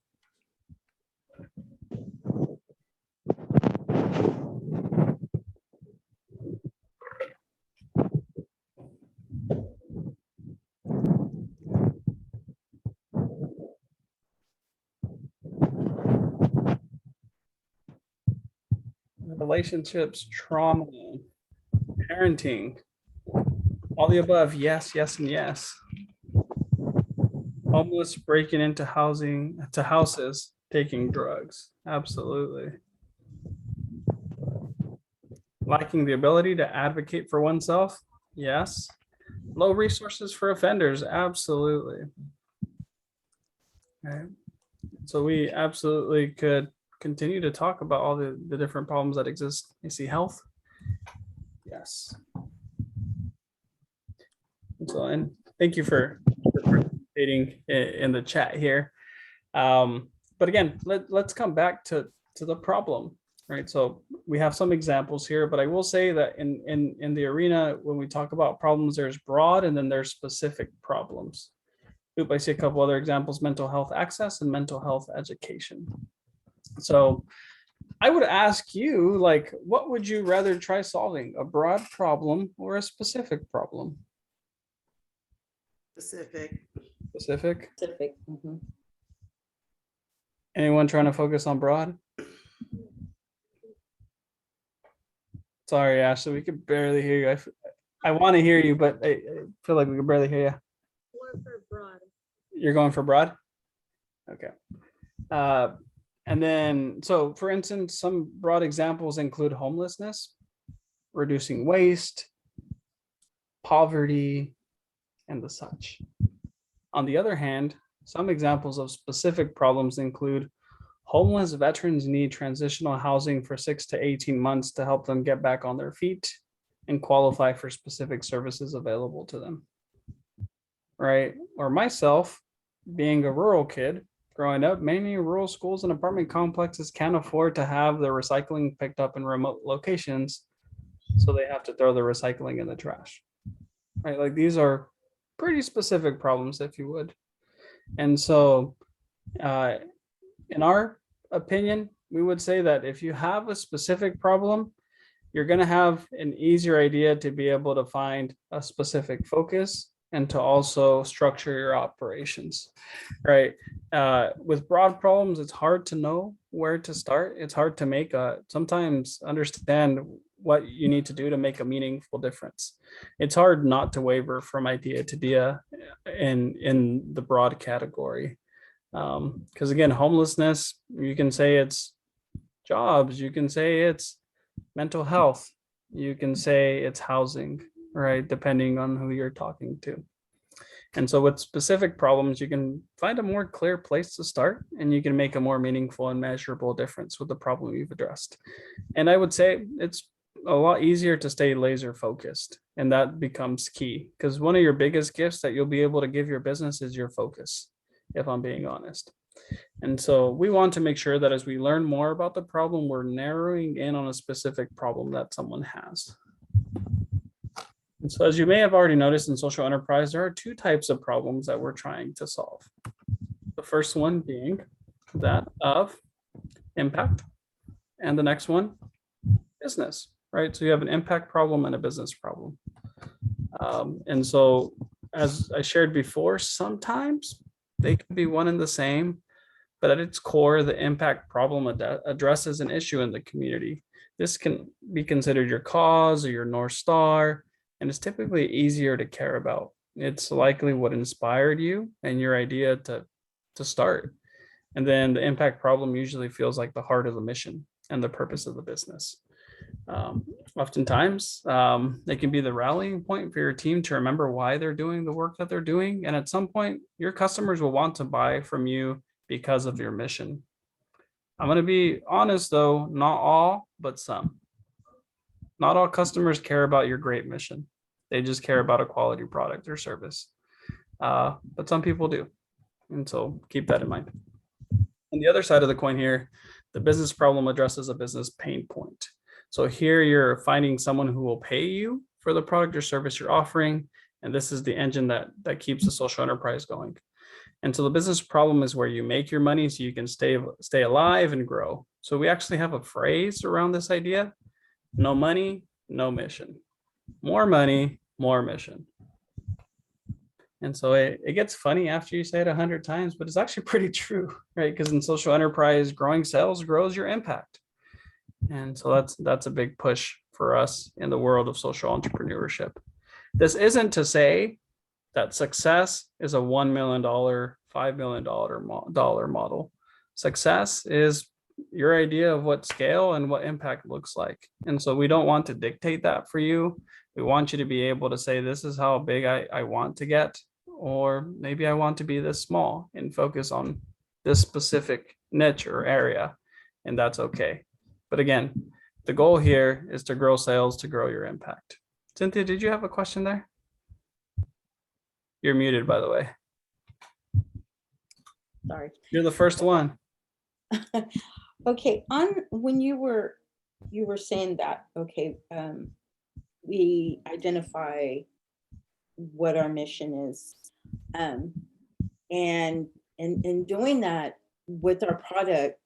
relationships, trauma, parenting, all the above. Yes, yes, and yes. Homeless breaking into houses, taking drugs. Absolutely. Lacking the ability to advocate for oneself. Yes. Low resources for offenders. Absolutely. Right. So we absolutely could continue to talk about all the different problems that exist. You see health. Yes. And thank you for participating in the chat here. But again, let's come back to the problem, right? So we have some examples here, but I will say that in the arena, when we talk about problems, there's broad and then there's specific problems. Oop, I see a couple other examples: mental health access and mental health education. So I would ask you, like, what would you rather try solving, a broad problem or a specific problem? Specific. Specific. Specific. Mhm. Anyone trying to focus on broad? Sorry, Ashley, we could barely hear you. I want to hear you, but I feel like we could barely hear you. You're going for broad? Okay. And then, so for instance, some broad examples include homelessness, reducing waste, poverty, and the such. On the other hand, some examples of specific problems include homeless veterans need transitional housing for 6 to 18 months to help them get back on their feet and qualify for specific services available to them. Right? Or myself, being a rural kid, growing up, many rural schools and apartment complexes can't afford to have their recycling picked up in remote locations, so they have to throw the recycling in the trash. Right? Like, these are pretty specific problems, if you would. And so, in our opinion, we would say that if you have a specific problem, you're going to have an easier idea to be able to find a specific focus and to also structure your operations, right? With broad problems, it's hard to know where to start. It's hard to sometimes understand what you need to do to make a meaningful difference. It's hard not to waver from idea to idea in the broad category. Because again, homelessness, you can say it's jobs, you can say it's mental health, you can say it's housing, right? Depending on who you're talking to. And so with specific problems, you can find a more clear place to start, and you can make a more meaningful and measurable difference with the problem you've addressed. And I would say it's a lot easier to stay laser focused, and that becomes key, because one of your biggest gifts that you'll be able to give your business is your focus, if I'm being honest. And so we want to make sure that as we learn more about the problem, we're narrowing in on a specific problem that someone has. And so as you may have already noticed in social enterprise, there are two types of problems that we're trying to solve. The first one being that of impact, and the next one, business, right? So you have an impact problem and a business problem. And so as I shared before, sometimes they can be one and the same, but at its core, the impact problem addresses an issue in the community. This can be considered your cause or your North Star, and it's typically easier to care about. It's likely what inspired you and your idea to start. And then the impact problem usually feels like the heart of the mission and the purpose of the business. Oftentimes, it can be the rallying point for your team to remember why they're doing the work that they're doing. And at some point, your customers will want to buy from you because of your mission. I'm going to be honest, though, not all, but some. Not all customers care about your great mission. They just care about a quality product or service. But some people do. And so keep that in mind. On the other side of the coin here, the business problem addresses a business pain point. So here you're finding someone who will pay you for the product or service you're offering. And this is the engine that keeps the social enterprise going. And so the business problem is where you make your money so you can stay alive and grow. So we actually have a phrase around this idea: no money, no mission. More money, more mission. And so it gets funny after you say it 100 times, but it's actually pretty true, right? Because in social enterprise, growing sales grows your impact. And so that's a big push for us in the world of social entrepreneurship. This isn't to say that success is a $1 million, $5 million dollar model. Success is your idea of what scale and what impact looks like. And so we don't want to dictate that for you. We want you to be able to say, this is how big I want to get, or maybe I want to be this small and focus on this specific niche or area. And that's okay. But again, the goal here is to grow sales, to grow your impact. Cynthia, did you have a question there? You're muted, by the way. Sorry. You're the first one. Okay, on when you were saying that, okay, we identify what our mission is. And in doing that with our product,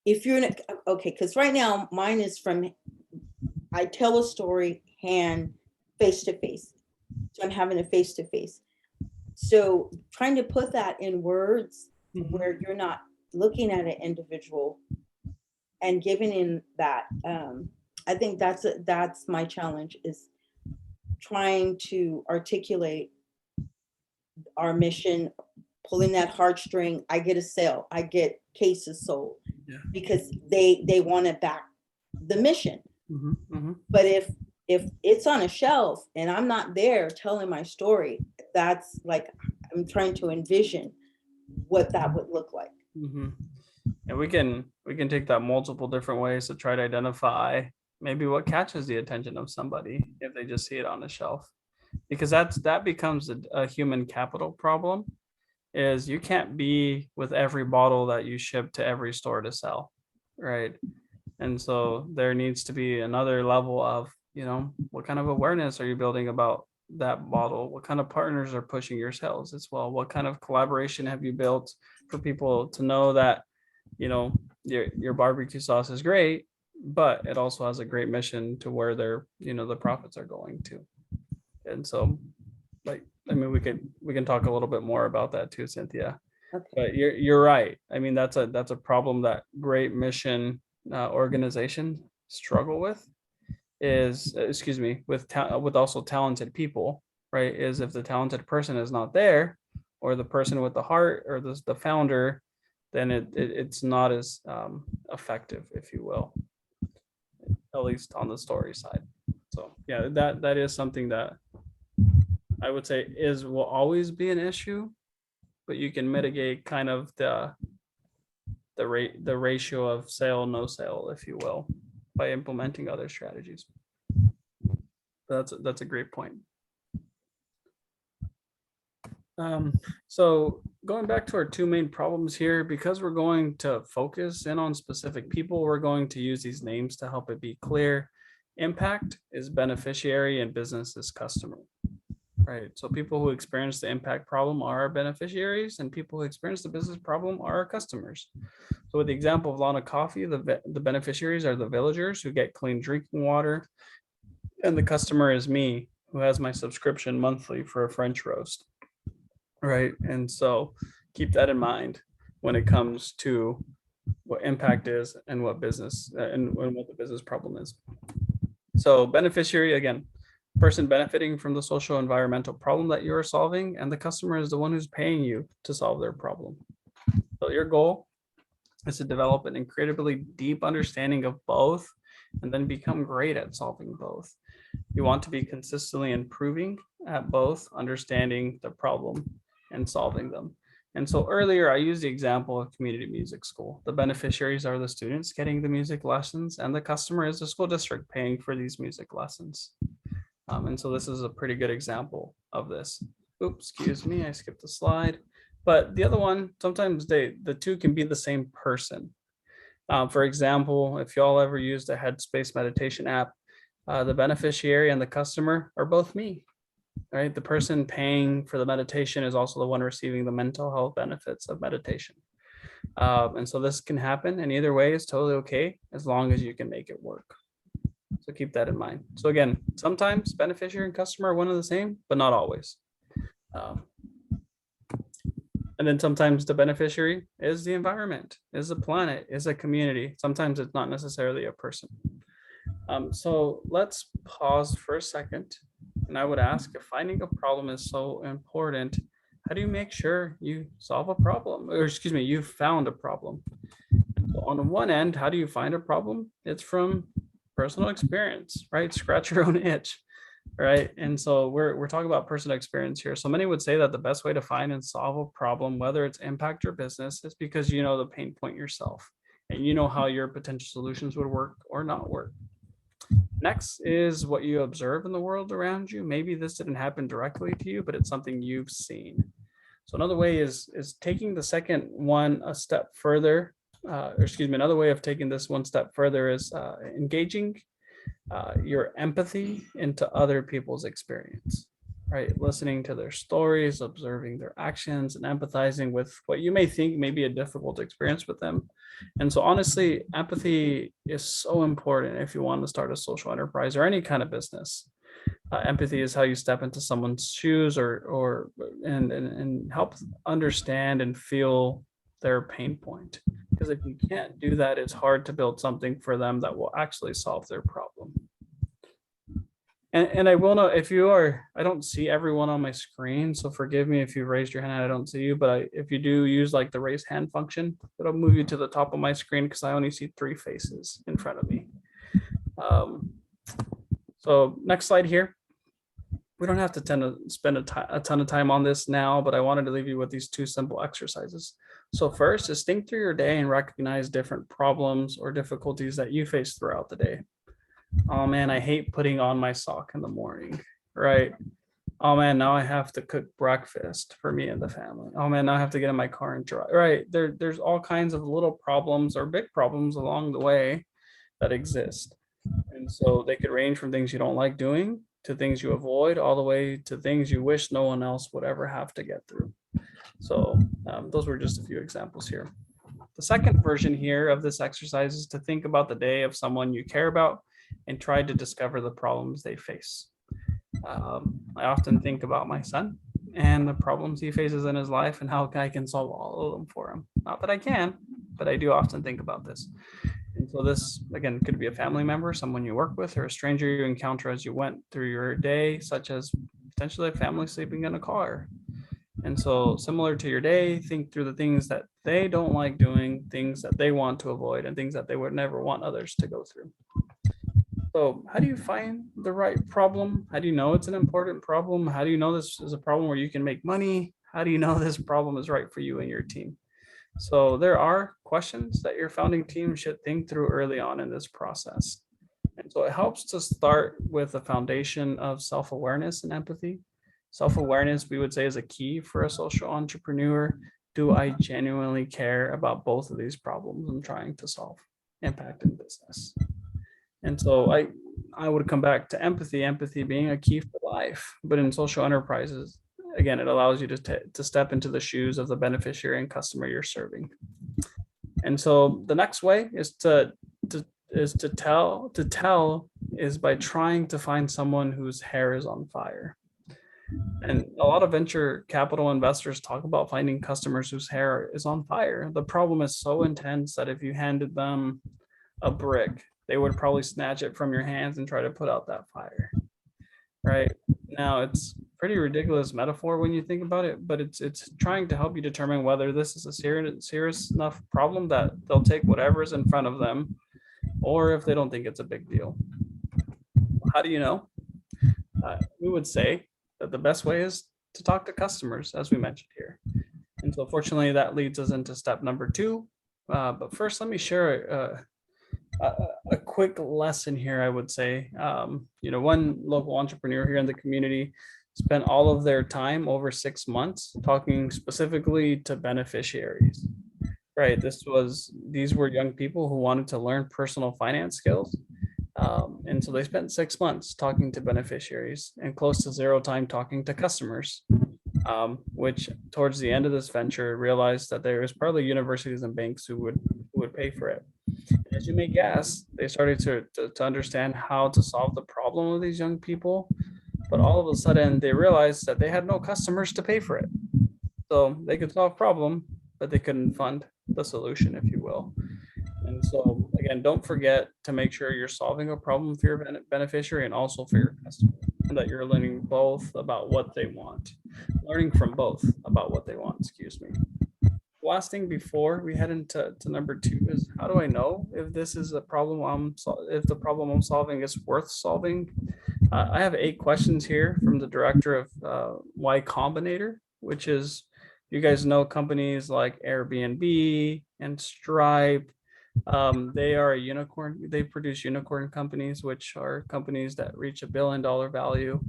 if you're in a, okay, because right now mine is from, I tell a story hand face to face. So I'm having a face to face. So trying to put that in words where you're not looking at an individual and giving in that, I think that's my challenge, is trying to articulate our mission, pulling that heartstring. I get a sale, I get cases sold, because they want to back the mission. But if it's on a shelf and I'm not there telling my story, that's like, I'm trying to envision what that would look like. And we can take that multiple different ways to try to identify maybe what catches the attention of somebody if they just see it on the shelf, because that becomes a human capital problem. Is you can't be with every bottle that you ship to every store to sell, right? And so there needs to be another level of, what kind of awareness are you building about that bottle? What kind of partners are pushing your sales as well? What kind of collaboration have you built for people to know that, your barbecue sauce is great, but it also has a great mission to where their, the profits are going to. And so, we can talk a little bit more about that too, Cynthia. Okay. But you're right. I mean, that's a problem that great mission organizations struggle with. With also talented people, right? Is if the talented person is not there, or the person with the heart, or the founder, then it's not as effective, if you will, at least on the story side. So yeah, that is something that I would say will always be an issue, but you can mitigate kind of the ratio of sale, no sale, if you will, by implementing other strategies. That's a great point. So going back to our two main problems here, because we're going to focus in on specific people, we're going to use these names to help it be clear. Impact is beneficiary and business is customer, right? So people who experience the impact problem are our beneficiaries, and people who experience the business problem are our customers. So with the example of Lana Coffee, the beneficiaries are the villagers who get clean drinking water, and the customer is me, who has my subscription monthly for a French roast, right? And so keep that in mind when it comes to what impact is and what business and what the business problem is. So beneficiary, again, person benefiting from the social environmental problem that you are solving, and the customer is the one who's paying you to solve their problem. So your goal is to develop an incredibly deep understanding of both, and then become great at solving both. You want to be consistently improving at both, understanding the problem and solving them. And so earlier I used the example of community music school. The beneficiaries are the students getting the music lessons, and the customer is the school district paying for these music lessons. And so this is a pretty good example of this. Oops, excuse me, I skipped a slide. But the other one, sometimes the two can be the same person. For example, if y'all ever used a Headspace meditation app, the beneficiary and the customer are both me, right? The person paying for the meditation is also the one receiving the mental health benefits of meditation. And so this can happen, and either way is totally okay, as long as you can make it work. So keep that in mind. So again, sometimes beneficiary and customer are one and the same, but not always. And then sometimes the beneficiary is the environment, is the planet, is a community. Sometimes it's not necessarily a person. So let's pause for a second. And I would ask, if finding a problem is so important, how do you make sure you solve a problem? Or excuse me, you found a problem. So on one end, how do you find a problem? It's from personal experience, right? Scratch your own itch, right? And so we're talking about personal experience here. So many would say that the best way to find and solve a problem, whether it's impact your business, is because you know the pain point yourself and you know how your potential solutions would work or not work. Next is what you observe in the world around you. Maybe this didn't happen directly to you, but it's something you've seen. So another way is taking the second one a step further, or excuse me, another way of taking this one step further is engaging your empathy into other people's experience, right? Listening to their stories, observing their actions, and empathizing with what you may think may be a difficult experience with them. And so honestly, empathy is so important if you want to start a social enterprise or any kind of business. Empathy is how you step into someone's shoes and help understand and feel their pain point. Because if you can't do that, it's hard to build something for them that will actually solve their problem. And I will know if you are, I don't see everyone on my screen, so forgive me if you raised your hand and I don't see you, but if you do use like the raise hand function, it'll move you to the top of my screen because I only see 3 faces in front of me. So next slide here. We don't have to tend to spend a ton of time on this now, but I wanted to leave you with these 2 simple exercises. So first is think through your day and recognize different problems or difficulties that you face throughout the day. Oh man, I hate putting on my sock in the morning, right? Oh man, now I have to cook breakfast for me and the family. Oh man, now I have to get in my car and drive, right? There's all kinds of little problems or big problems along the way that exist. And so they could range from things you don't like doing to things you avoid, all the way to things you wish no one else would ever have to get through. So those were just a few examples here. The second version here of this exercise is to think about the day of someone you care about and try to discover the problems they face. I often think about my son and the problems he faces in his life and how I can solve all of them for him. Not that I can, but I do often think about this. And so this, again, could be a family member, someone you work with, or a stranger you encounter as you went through your day, such as potentially a family sleeping in a car. And so similar to your day, think through the things that they don't like doing, things that they want to avoid, and things that they would never want others to go through. So how do you find the right problem? How do you know it's an important problem? How do you know this is a problem where you can make money? How do you know this problem is right for you and your team? So there are questions that your founding team should think through early on in this process. And so it helps to start with a foundation of self-awareness and empathy. Self-awareness, we would say, is a key for a social entrepreneur. Do I genuinely care about both of these problems I'm trying to solve? Impact in business. And so I would come back to empathy being a key for life. But in social enterprises, again, it allows you to step into the shoes of the beneficiary and customer you're serving. And so the next way is to tell is by trying to find someone whose hair is on fire. And a lot of venture capital investors talk about finding customers whose hair is on fire. The problem is so intense that if you handed them a brick, they would probably snatch it from your hands and try to put out that fire. Right now, it's pretty ridiculous metaphor when you think about it, but it's trying to help you determine whether this is a serious enough problem that they'll take whatever is in front of them, or if they don't think it's a big deal. How do you know? We would say that the best way is to talk to customers, as we mentioned here. And so fortunately, that leads us into step number 2. But first, let me share a quick lesson here. I would say, one local entrepreneur here in the community spent all of their time over 6 months talking specifically to beneficiaries. Right. These were young people who wanted to learn personal finance skills. And so they spent 6 months talking to beneficiaries and close to 0 time talking to customers, which towards the end of this venture realized that there was probably universities and banks who would pay for it. And as you may guess, they started to understand how to solve the problem of these young people. But all of a sudden they realized that they had no customers to pay for it. So they could solve problem, but they couldn't fund the solution, if you will. And so again, don't forget to make sure you're solving a problem for your beneficiary and also for your customer, and that you're learning both about what they want, learning from both about what they want, excuse me. Last thing before we head into number 2 is, how do I know if this is a problem if the problem I'm solving is worth solving? I have 8 questions here from the director of Y Combinator, which is, you guys know companies like Airbnb and Stripe. They are a unicorn. They produce unicorn companies, which are companies that reach $1 billion value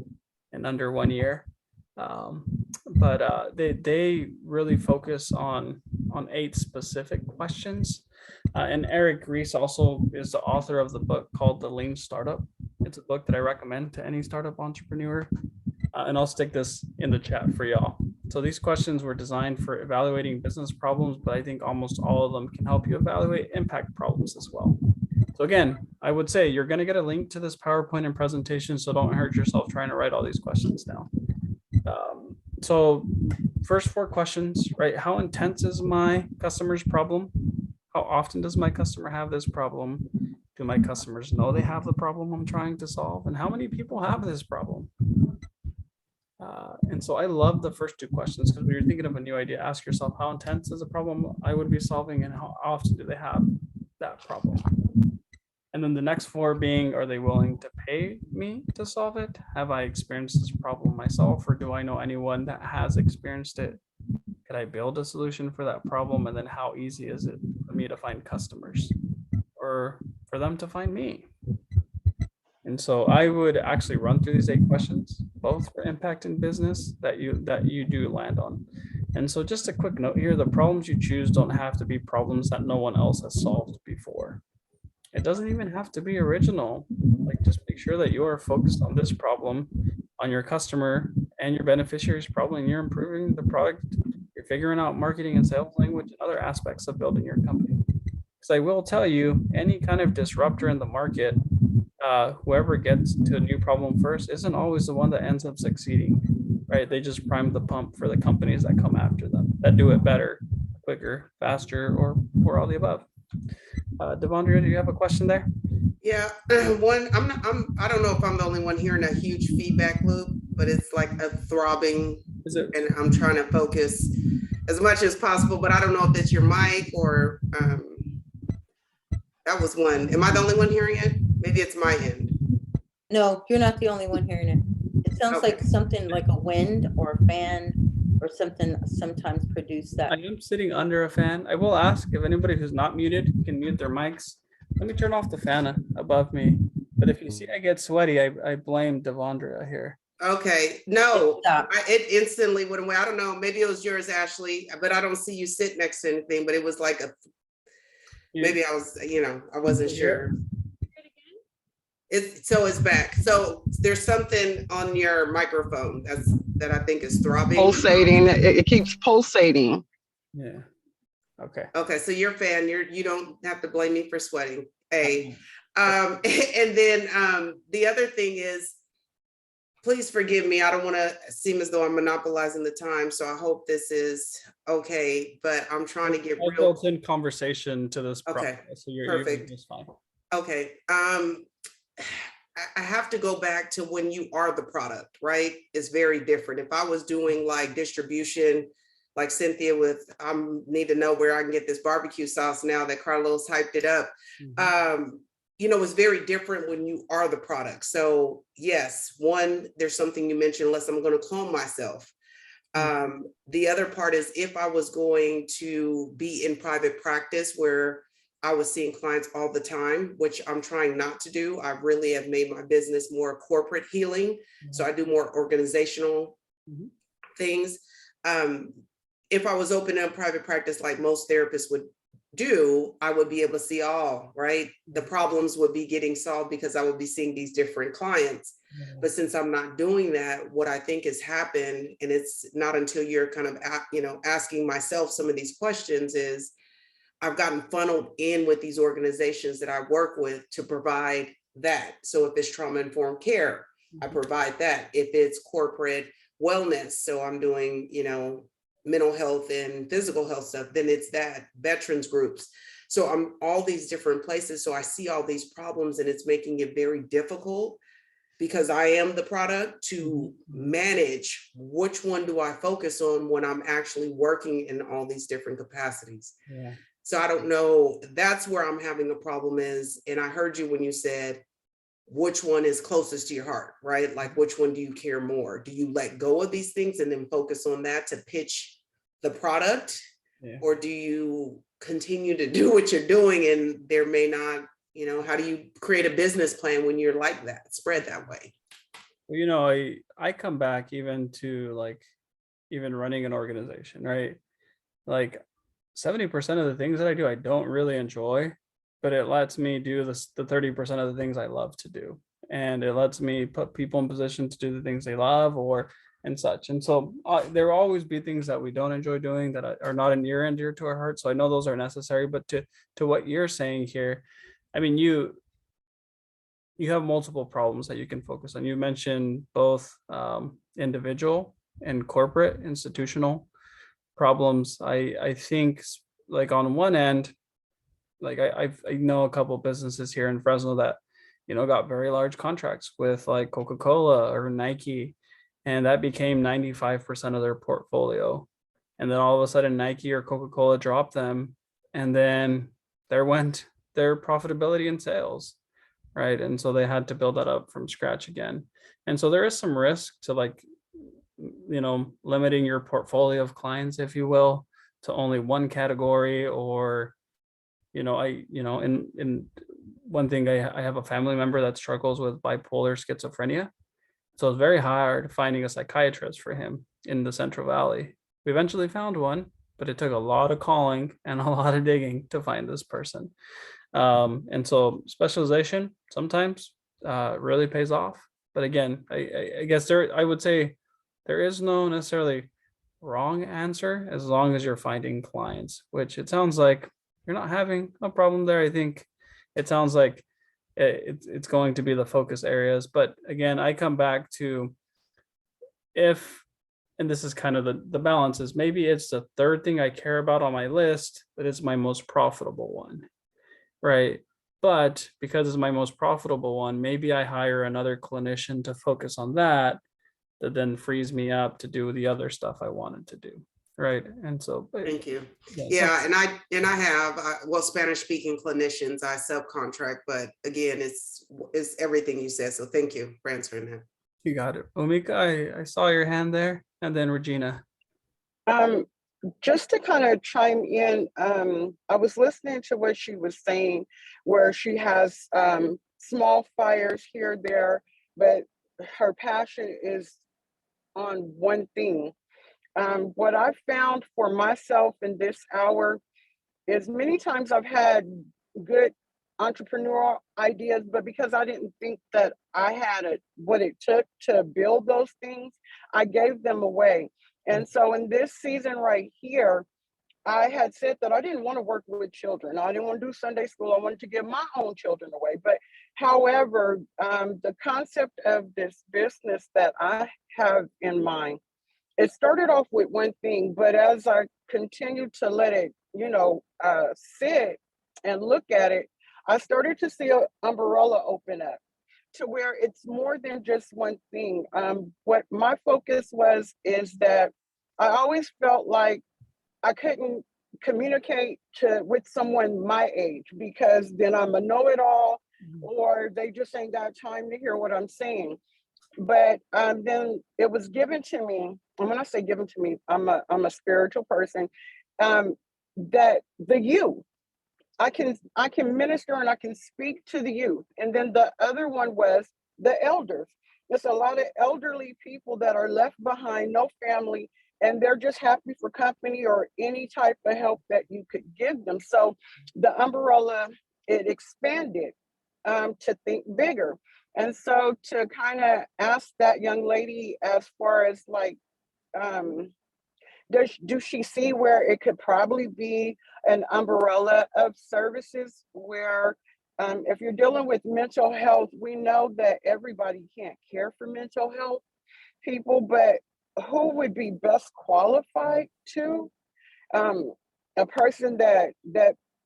in under 1 year. But they really focus on 8 specific questions. And Eric Ries also is the author of the book called The Lean Startup. It's a book that I recommend to any startup entrepreneur. And I'll stick this in the chat for y'all. So these questions were designed for evaluating business problems, but I think almost all of them can help you evaluate impact problems as well. So again, I would say you're going to get a link to this PowerPoint and presentation, so don't hurt yourself trying to write all these questions down. So first 4 questions, right? How intense is my customer's problem? How often does my customer have this problem? Do my customers know they have the problem I'm trying to solve? And how many people have this problem? And so I love the first 2 questions, because when you're thinking of a new idea, ask yourself, how intense is the problem I would be solving, and how often do they have that problem? And then the next 4 being, are they willing to pay me to solve it? Have I experienced this problem myself, or do I know anyone that has experienced it? Could I build a solution for that problem? And then how easy is it for me to find customers, or for them to find me? And so I would actually run through these 8 questions, both for impact and business, that you do land on. And so just a quick note here, the problems you choose don't have to be problems that no one else has solved before. It doesn't even have to be original. Like, just make sure that you are focused on this problem, on your customer and your beneficiaries problem, and you're improving the product. You're figuring out marketing and sales language and other aspects of building your company. Because I will tell you, any kind of disruptor in the market, whoever gets to a new problem first isn't always the one that ends up succeeding, right? They just prime the pump for the companies that come after them, that do it better, quicker, faster, or all the above. Devondria, do you have a question there? Yeah, one, I don't know if I'm the only one hearing a huge feedback loop, but it's like a throbbing, Is it? and I'm trying to focus as much as possible, but I don't know if it's your mic or, that was one. Am I the only one hearing it? Maybe it's my end. No, you're not the only one hearing it. It sounds Okay. like something like a wind or a fan or something sometimes produce that. I am sitting under a fan. I will ask if anybody who's not muted can mute their mics. Let me turn off the fan above me. But if you see I get sweaty, I blame Devondria here. Okay, no, Stop. it instantly went away. I don't know, maybe it was yours, Ashley, but I don't see you sit next to anything, but it was like maybe I was, I wasn't sure. So it's back. So there's something on your microphone that I think is throbbing. Pulsating. It keeps pulsating. Yeah. Okay. Okay, so you're a fan. You don't have to blame me for sweating. And then the other thing is, please forgive me. I don't want to seem as though I'm monopolizing the time. So I hope this is okay, but I'm trying to get real. Built-in conversation to this Okay, process, so you're perfect. just fine. Okay. I have to go back to when you are the product, right? It's very different. If I was doing like distribution, like Cynthia with, I need to know where I can get this barbecue sauce now that Carlos hyped it up. Mhm. It's very different when you are the product. So yes, one, there's something you mentioned, unless I'm going to clone myself. The other part is, if I was going to be in private practice where I was seeing clients all the time, which I'm trying not to do. I really have made my business more corporate healing. So I do more organizational things. If I was open in private practice, like most therapists would do, I would be able to see all, right? The problems would be getting solved because I would be seeing these different clients. But since I'm not doing that, what I think has happened, and it's not until you're kind of, asking myself some of these questions, is I've gotten funneled in with these organizations that I work with to provide that. So if it's trauma-informed care, I provide that. If it's corporate wellness, so I'm doing, mental health and physical health stuff, then it's that veterans groups. So I'm all these different places. So I see all these problems and it's making it very difficult because I am the product to manage which one do I focus on when I'm actually working in all these different capacities. Yeah. So I don't know, that's where I'm having a problem is, and I heard you when you said, which one is closest to your heart, right? Like, which one do you care more? Do you let go of these things and then focus on that to pitch the product? Yeah. Or do you continue to do what you're doing and there may not, you know, how do you create a business plan when you're like that, spread that way? Well, you know, I come back even to like even running an organization, right? Like 70% of the things that I do, I don't really enjoy, but it lets me do the 30% of the things I love to do. And it lets me put people in position to do the things they love or and such. And so there will always be things that we don't enjoy doing that are not near and dear to our heart. So I know those are necessary, but to what you're saying here, I mean, you have multiple problems that you can focus on. You mentioned both individual and corporate institutional problems. I think like on one end, like I know a couple of businesses here in Fresno that, you know, got very large contracts with like Coca-Cola or Nike, and that became 95% of their portfolio. And then all of a sudden Nike or Coca-Cola dropped them, and then there went their profitability and sales, right? And so they had to build that up from scratch again. And so there is some risk to like, you know, limiting your portfolio of clients, if you will, to only one category. Or, you know, in one thing, I have a family member that struggles with bipolar schizophrenia. So it's very hard finding a psychiatrist for him in the Central Valley. We eventually found one, but it took a lot of calling and a lot of digging to find this person. And so specialization sometimes really pays off. But again, I guess I would say there is no necessarily wrong answer as long as you're finding clients, which it sounds like you're not having a problem there. I think it sounds like it's going to be the focus areas. But again, I come back to if, and this is kind of the balance is maybe it's the third thing I care about on my list, but it's my most profitable one, right? But because it's my most profitable one, maybe I hire another clinician to focus on that then frees me up to do the other stuff I wanted to do, right? And so Thank you. so- Yeah, and I have well, Spanish speaking clinicians I subcontract, but again, it's everything you said. So thank you for answering that. You got it. Omika, I saw your hand there, and then Regina. Just to kind of chime in, I was listening to what she was saying, where she has small fires here, there, but her passion is on one thing. What I found for myself in this hour is many times I've had good entrepreneurial ideas, but because I didn't think that I had what it took to build those things, I gave them away. And so in this season right here, I had said that I didn't want to work with children. I didn't want to do Sunday school. I wanted to give my own children away. But however, the concept of this business that I have in mind, it started off with one thing, but as I continued to let it, sit and look at it, I started to see an umbrella open up to where it's more than just one thing. What my focus is that I always felt like I couldn't communicate with someone my age because then I'm a know-it-all, or they just ain't got time to hear what I'm saying. But then it was given to me, and when I say given to me, I'm a spiritual person, that the youth, I can minister and I can speak to the youth. And then the other one was the elders. There's a lot of elderly people that are left behind, no family, and they're just happy for company or any type of help that you could give them. So the umbrella, it expanded to think bigger. And so to kind of ask that young lady as far as like, do she see where it could probably be an umbrella of services where if you're dealing with mental health, we know that everybody can't care for mental health people, but who would be best qualified to, a person that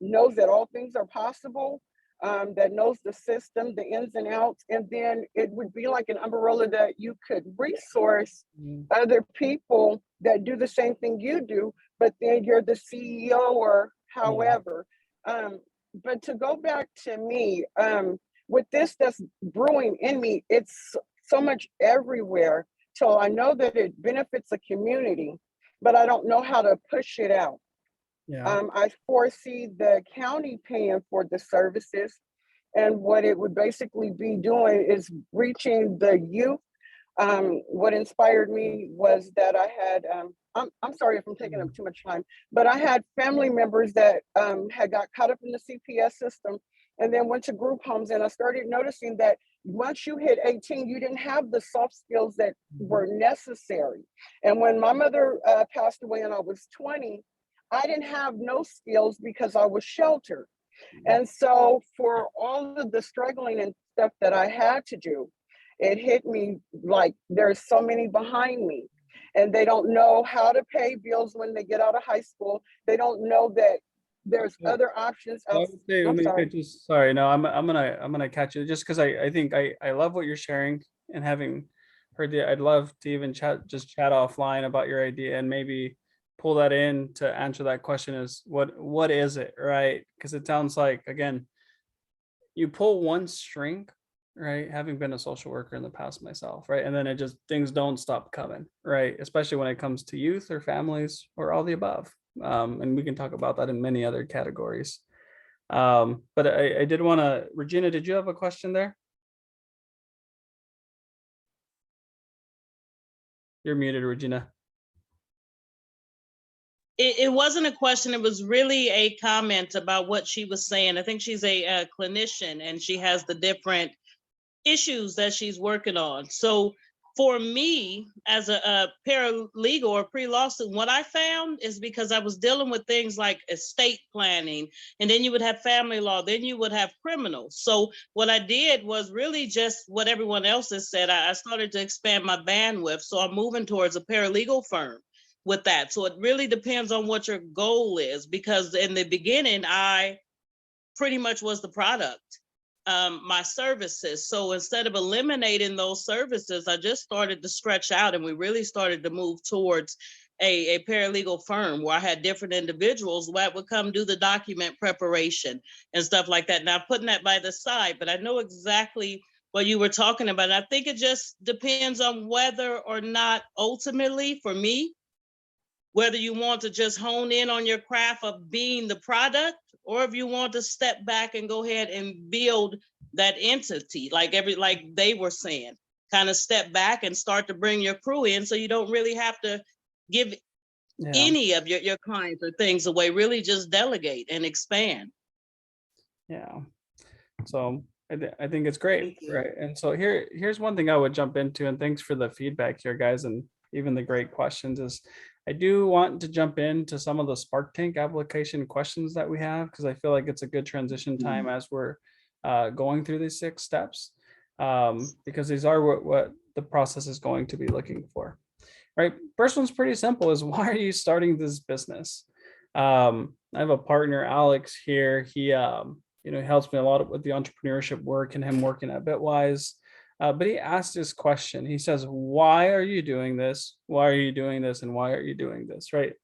knows that all things are possible, that knows the system, the ins and outs, and then it would be like an umbrella that you could resource Mm, other people that do the same thing you do, but then you're the CEO or yeah. however. But to go back to me, with this that's brewing in me, it's so much everywhere. So I know that it benefits the community, but I don't know how to push it out. Yeah. I foresee the county paying for the services. And what it would basically be doing is reaching the youth. What inspired me was that I had, I'm sorry if I'm taking up too much time, but I had family members that had got caught up in the CPS system and then went to group homes. And I started noticing that once you hit 18, you didn't have the soft skills that were necessary. And when my mother passed away and I was 20, I didn't have no skills because I was sheltered. And so for all of the struggling and stuff that I had to do, it hit me like there's so many behind me and they don't know how to pay bills when they get out of high school. They don't know that there's Yeah. other options. I would say, let I'm me sorry. just, sorry, no, I'm gonna catch you just because I think I love what you're sharing and having heard the, I'd love to even chat offline about your idea and maybe pull that in to answer that question is what is it, right? Because it sounds like, again, you pull one string, right? Having been a social worker in the past myself, right? And then it just, things don't stop coming, right? Especially when it comes to youth or families or all the above. And we can talk about that in many other categories. But I did want to, Regina, did you have a question there? You're muted, Regina. It wasn't a question. It was really a comment about what she was saying. I think she's a clinician and she has the different issues that she's working on. So for me, as a paralegal or pre-law student, what I found is because I was dealing with things like estate planning, and then you would have family law, then you would have criminal. So what I did was really just what everyone else has said. I started to expand my bandwidth. So I'm moving towards a paralegal firm with that. So it really depends on what your goal is, because in the beginning, I pretty much was the product, my services. So instead of eliminating those services, I just started to stretch out, and we really started to move towards a paralegal firm where I had different individuals that would come do the document preparation and stuff like that. Now, putting that by the side, but I know exactly what you were talking about. I think it just depends on whether or not ultimately, for me, whether you want to just hone in on your craft of being the product, or if you want to step back and go ahead and build that entity, like they were saying, kind of step back and start to bring your crew in, so you don't really have to give Yeah. any of your clients or things away. Really just delegate and expand. Yeah. So I think it's great, Thank you. right? And so here's one thing I would jump into, and thanks for the feedback here, guys, and even the great questions. Is I do want to jump into some of the Spark Tank application questions that we have, because I feel like it's a good transition time as we're going through these 6 steps, because these are what the process is going to be looking for. Right. First one's pretty simple, is why are you starting this business? I have a partner, Alex, here. He helps me a lot with the entrepreneurship work and him working at Bitwise. But he asked this question. He says, why are you doing this? Why are you doing this? And why are you doing this? Right.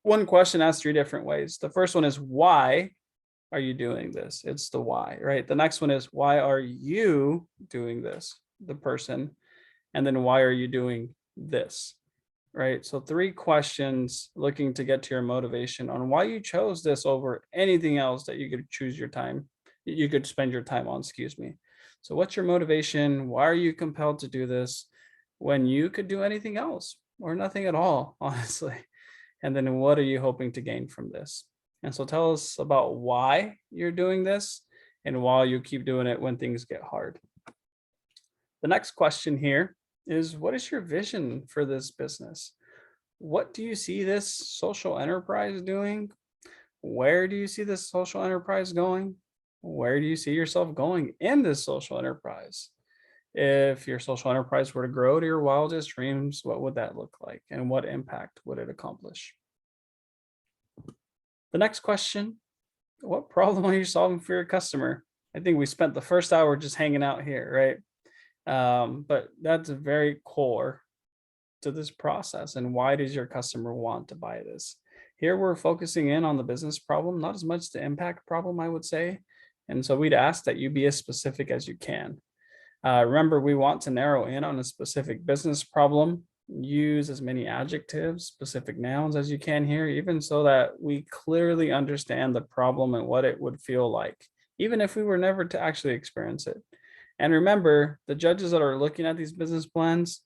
One question asked 3 different ways. The first one is, why are you doing this? It's the why, right? The next one is, why are you doing this? The person. And then, why are you doing this? Right. So 3 questions looking to get to your motivation on why you chose this over anything else that you could choose your time. You could spend your time on, excuse me. So what's your motivation? Why are you compelled to do this when you could do anything else or nothing at all, honestly? And then what are you hoping to gain from this? And so tell us about why you're doing this and why you keep doing it when things get hard. The next question here is, what is your vision for this business? What do you see this social enterprise doing? Where do you see this social enterprise going? Where do you see yourself going in this social enterprise? If your social enterprise were to grow to your wildest dreams, what would that look like? And what impact would it accomplish? The next question, what problem are you solving for your customer? I think we spent the first hour just hanging out here, right? But that's very core to this process. And why does your customer want to buy this? Here we're focusing in on the business problem, not as much the impact problem, I would say. And so we'd ask that you be as specific as you can. Remember, we want to narrow in on a specific business problem. Use as many adjectives, specific nouns as you can here, even so that we clearly understand the problem and what it would feel like, even if we were never to actually experience it. And remember, the judges that are looking at these business plans,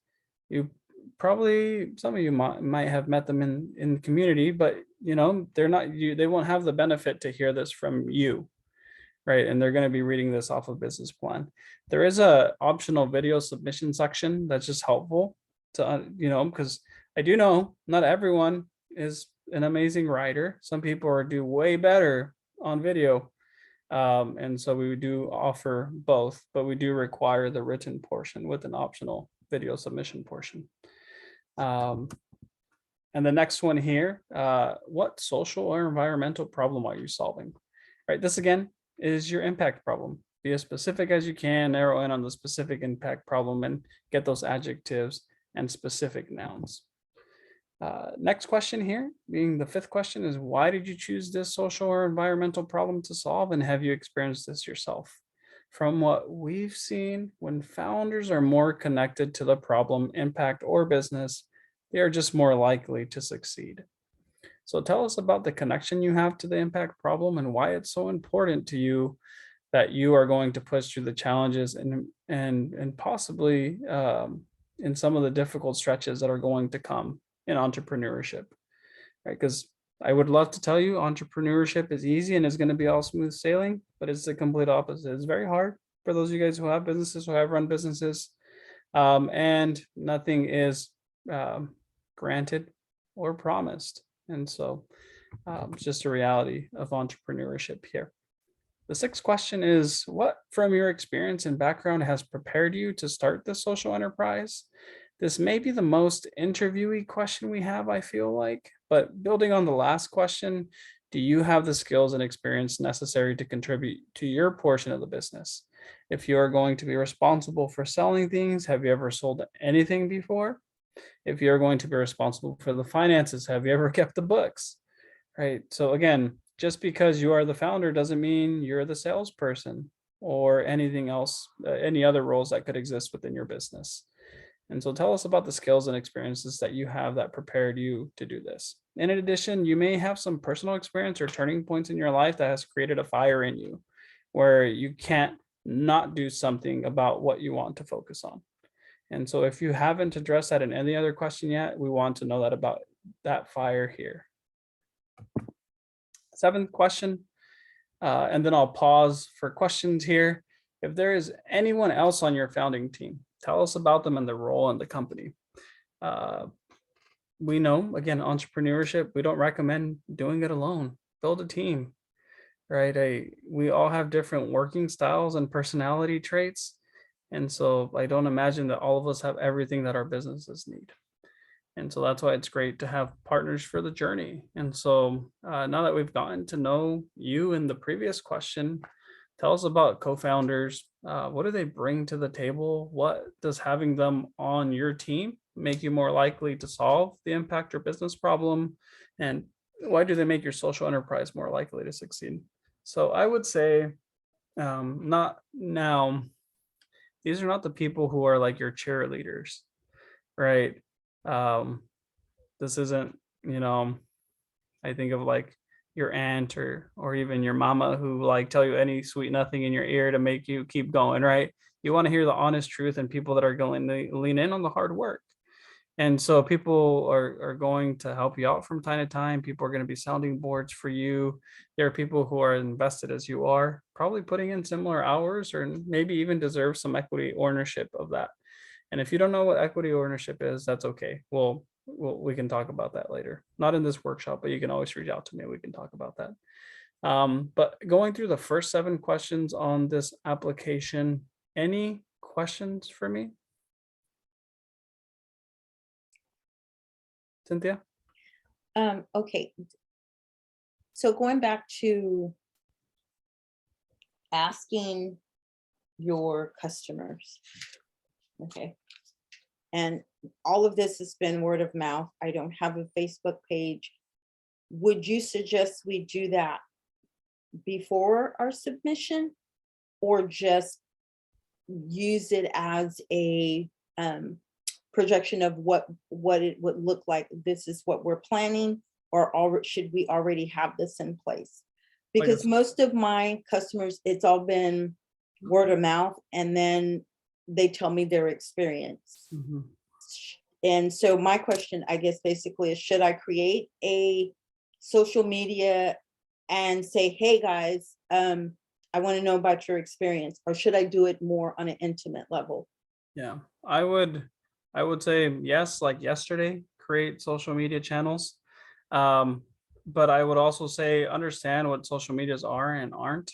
you probably, some of you might have met them in the community, but you know, they won't have the benefit to hear this from you, right? And they're going to be reading this off of business plan. There is a optional video submission section that's just helpful to, you know, because I do know not everyone is an amazing writer. Some people do way better on video. And so we do offer both, but we do require the written portion with an optional video submission portion. And the next one here, what social or environmental problem are you solving? Right, this again is your impact problem. Be as specific as you can, narrow in on the specific impact problem and get those adjectives and specific nouns. Next question here, being the fifth question, is why did you choose this social or environmental problem to solve, and have you experienced this yourself? From what we've seen, when founders are more connected to the problem, impact, or business, they are just more likely to succeed. So tell us about the connection you have to the impact problem and why it's so important to you that you are going to push through the challenges and possibly in some of the difficult stretches that are going to come in entrepreneurship, right? Because I would love to tell you entrepreneurship is easy and is going to be all smooth sailing, but it's the complete opposite. It's very hard for those of you guys who have businesses, who have run businesses, and nothing is granted or promised. And so it's just a reality of entrepreneurship here. The sixth question is, what from your experience and background has prepared you to start this social enterprise? This may be the most interviewee question we have, I feel like, but building on the last question, do you have the skills and experience necessary to contribute to your portion of the business? If you are going to be responsible for selling things, have you ever sold anything before? If you're going to be responsible for the finances, have you ever kept the books? Right. So again, just because you are the founder doesn't mean you're the salesperson or anything else, any other roles that could exist within your business. And so tell us about the skills and experiences that you have that prepared you to do this. And in addition, you may have some personal experience or turning points in your life that has created a fire in you where you can't not do something about what you want to focus on. And so if you haven't addressed that in any other question yet, we want to know that about that fire here. Seventh question, and then I'll pause for questions here. If there is anyone else on your founding team, tell us about them and their role in the company. We know, again, entrepreneurship, we don't recommend doing it alone. Build a team, right? We all have different working styles and personality traits. And so I don't imagine that all of us have everything that our businesses need. And so that's why it's great to have partners for the journey. And so now that we've gotten to know you in the previous question, tell us about co-founders. What do they bring to the table? What does having them on your team make you more likely to solve the impact or business problem? And why do they make your social enterprise more likely to succeed? So I would say not now. These are not the people who are like your cheerleaders, right? This isn't, you know, I think of like your aunt or even your mama who like tell you any sweet nothing in your ear to make you keep going, right? You want to hear the honest truth and people that are going to lean in on the hard work. And so people are going to help you out from time to time. People are going to be sounding boards for you. There are people who are invested as you are, probably putting in similar hours or maybe even deserve some equity ownership of that. And if you don't know what equity ownership is, that's okay. We can talk about that later. Not in this workshop, but you can always reach out to me. We can talk about that. But going through the first 7 questions on this application, any questions for me? Cynthia? Okay. So going back to asking your customers. Okay. And all of this has been word of mouth. I don't have a Facebook page. Would you suggest we do that before our submission, or just use it as a projection of what it would look like? This is what we're planning, or should we already have this in place? Because most of my customers, it's all been word of mouth, and then they tell me their experience. Mhm. And so my question, I guess, basically is, should I create a social media and say, hey guys, I want to know about your experience, or should I do it more on an intimate level? Yeah, I would say yes, like yesterday, create social media channels. But I would also say understand what social medias are and aren't,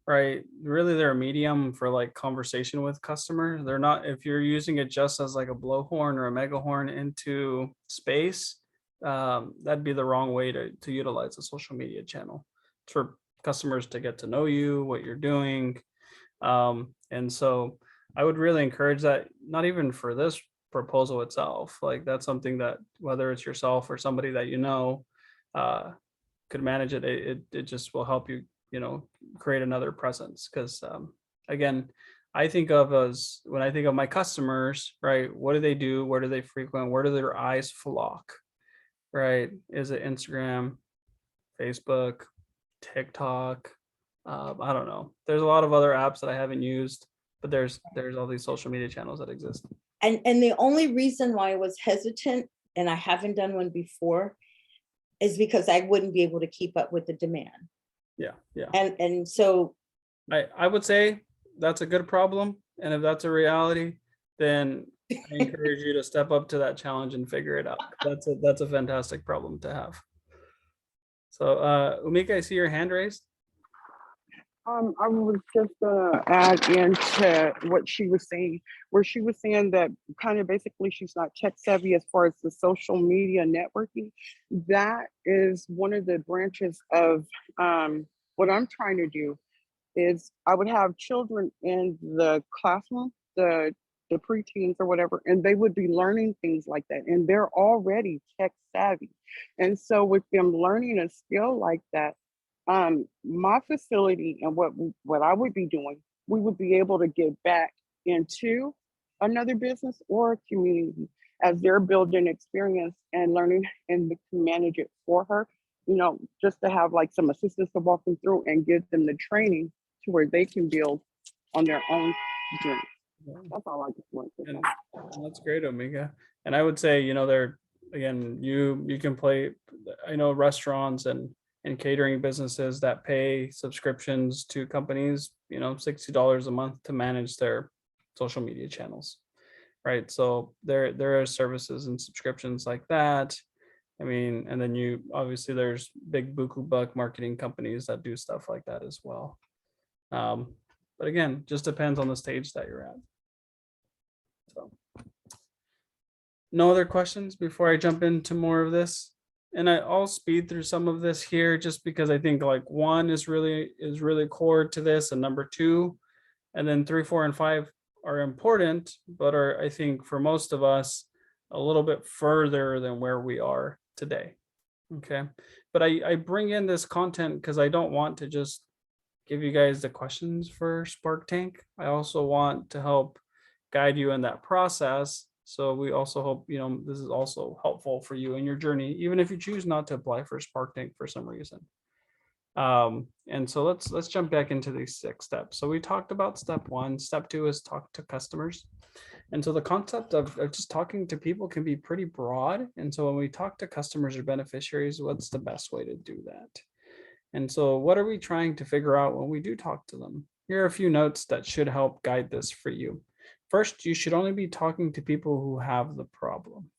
right? Really, they're a medium for like conversation with customers. They're not, if you're using it just as like a blowhorn or a megahorn into space, that'd be the wrong way to utilize a social media channel. It's for customers to get to know you, what you're doing. And so I would really encourage that, not even for this proposal itself, like that's something that whether it's yourself or somebody that you know could manage it, it just will help you, create another presence. Because again, I think of as when I think of my customers, right? What do they do? Where do they frequent? Where do their eyes flock? Right? Is it Instagram, Facebook, TikTok? I don't know. There's a lot of other apps that I haven't used, but there's all these social media channels that exist. And the only reason why I was hesitant, and I haven't done one before, is because I wouldn't be able to keep up with the demand. Yeah. And so I would say that's a good problem. And if that's a reality, then I encourage you to step up to that challenge and figure it out. That's a fantastic problem to have. So Umika, I see your hand raised. I was just gonna add into what she was saying, where she was saying that kind of basically she's not tech savvy as far as the social media networking. That is one of the branches of what I'm trying to do. Is I would have children in the classroom, the preteens or whatever, and they would be learning things like that, and they're already tech savvy. And so with them learning a skill like that, my facility and what I would be doing, we would be able to get back into another business or a community as they're building experience and learning, and we can manage it for her, just to have like some assistance to walk them through and give them the training to where they can build on their own journey. That's all I just want to say. And that's great, Omega. And I would say, there again, you can play. I know restaurants and catering businesses that pay subscriptions to companies, $60 a month to manage their social media channels, right? So there are services and subscriptions like that. I mean, and then obviously there's big buku buck marketing companies that do stuff like that as well. But again, just depends on the stage that you're at. So no other questions before I jump into more of this? And I'll speed through some of this here just because I think like 1 is really core to this, and number 2, and then 3, 4, and 5 are important, but are, I think, for most of us a little bit further than where we are today. Okay. But I bring in this content because I don't want to just give you guys the questions for Spark Tank. I also want to help guide you in that process. So we also hope, this is also helpful for you in your journey, even if you choose not to apply for Spark Tank for some reason. And so let's jump back into these 6 steps. So we talked about step 1. Step 2 is talk to customers. And so the concept of just talking to people can be pretty broad. And so when we talk to customers or beneficiaries, what's the best way to do that? And so what are we trying to figure out when we do talk to them? Here are a few notes that should help guide this for you. First, you should only be talking to people who have the problem,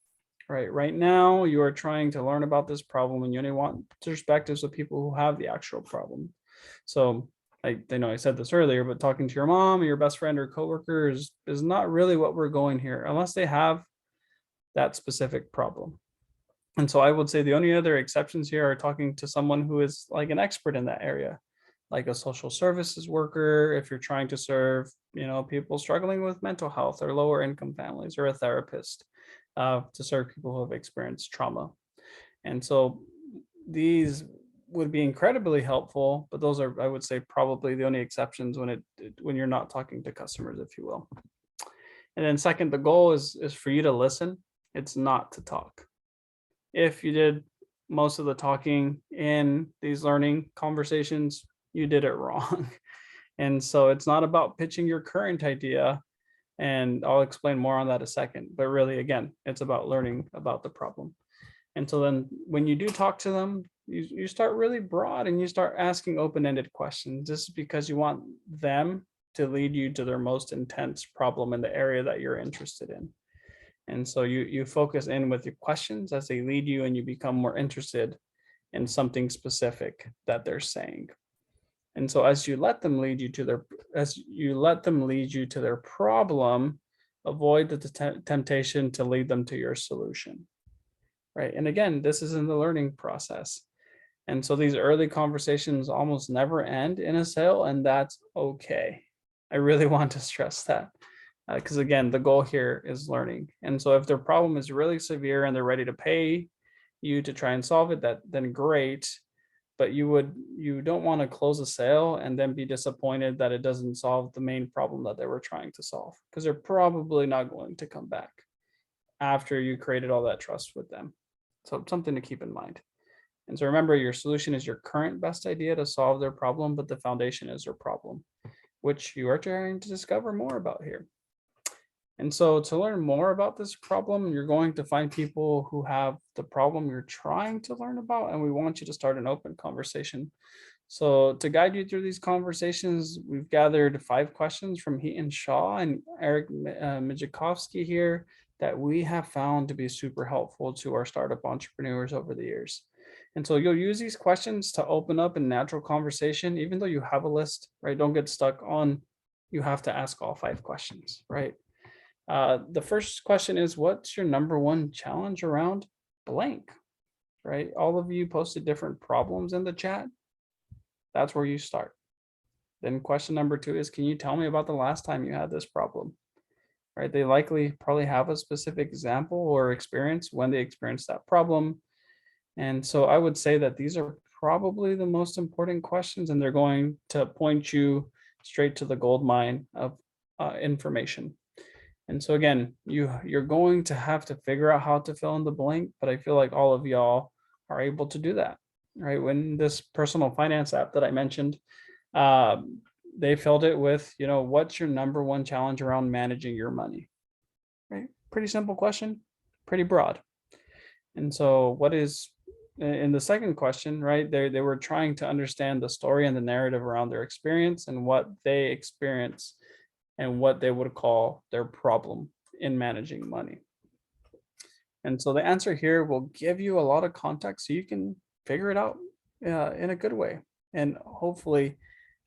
right? Right now, you are trying to learn about this problem and you only want perspectives of people who have the actual problem. So I know I said this earlier, but talking to your mom or your best friend or coworker is not really what we're going here unless they have that specific problem. And so I would say the only other exceptions here are talking to someone who is like an expert in that area, like a social services worker, if you're trying to serve, people struggling with mental health or lower income families, or a therapist to serve people who have experienced trauma. And so these would be incredibly helpful, but those are, I would say, probably the only exceptions when you're not talking to customers, if you will. And then second, the goal is for you to listen. It's not to talk. If you did most of the talking in these learning conversations, you did it wrong. And so it's not about pitching your current idea, and I'll explain more on that a second, but really, again, it's about learning about the problem. And so then when you do talk to them, you start really broad and you start asking open-ended questions. This is because you want them to lead you to their most intense problem in the area that you're interested in. And so you focus in with your questions as they lead you, and you become more interested in something specific that they're saying. And so as you let them lead you to their problem, avoid the temptation to lead them to your solution. Right. And again, this is in the learning process. And so these early conversations almost never end in a sale, and that's okay. I really want to stress that. Because again, the goal here is learning. And so if their problem is really severe and they're ready to pay you to try and solve it, then great. But you don't want to close a sale and then be disappointed that it doesn't solve the main problem that they were trying to solve, because they're probably not going to come back after you created all that trust with them. So something to keep in mind. And so remember, your solution is your current best idea to solve their problem, but the foundation is their problem, which you are trying to discover more about here. And so to learn more about this problem, you're going to find people who have the problem you're trying to learn about, and we want you to start an open conversation. So to guide you through these conversations, we've gathered 5 questions from Heaton Shaw and Eric Mijakovsky here that we have found to be super helpful to our startup entrepreneurs over the years. And so you'll use these questions to open up a natural conversation, even though you have a list, right? Don't get stuck on, you have to ask all 5 questions, right? The first question is, what's your number one challenge around blank, right? All of you posted different problems in the chat. That's where you start. Then question number 2 is, can you tell me about the last time you had this problem, right? They probably have a specific example or experience when they experienced that problem. And so I would say that these are probably the most important questions, and they're going to point you straight to the gold mine of information. And so again, you're going to have to figure out how to fill in the blank, but I feel like all of y'all are able to do that, right? When this personal finance app that I mentioned, they filled it with, what's your number one challenge around managing your money, right? Pretty simple question, pretty broad. And so what is in the second question, right? They were trying to understand the story and the narrative around their experience and what they experience and what they would call their problem in managing money. And so the answer here will give you a lot of context so you can figure it out in a good way. And hopefully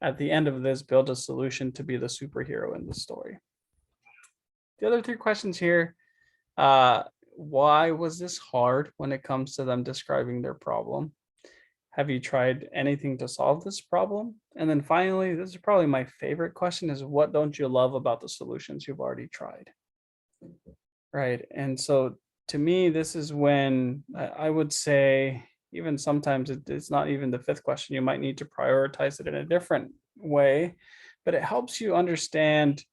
at the end of this, build a solution to be the superhero in the story. The other 3 questions here, why was this hard when it comes to them describing their problem? Have you tried anything to solve this problem? And then finally, this is probably my favorite question, is what don't you love about the solutions you've already tried? Right. And so to me, this is when I would say, even sometimes it's not even the 5th question. You might need to prioritize it in a different way, but it helps you understand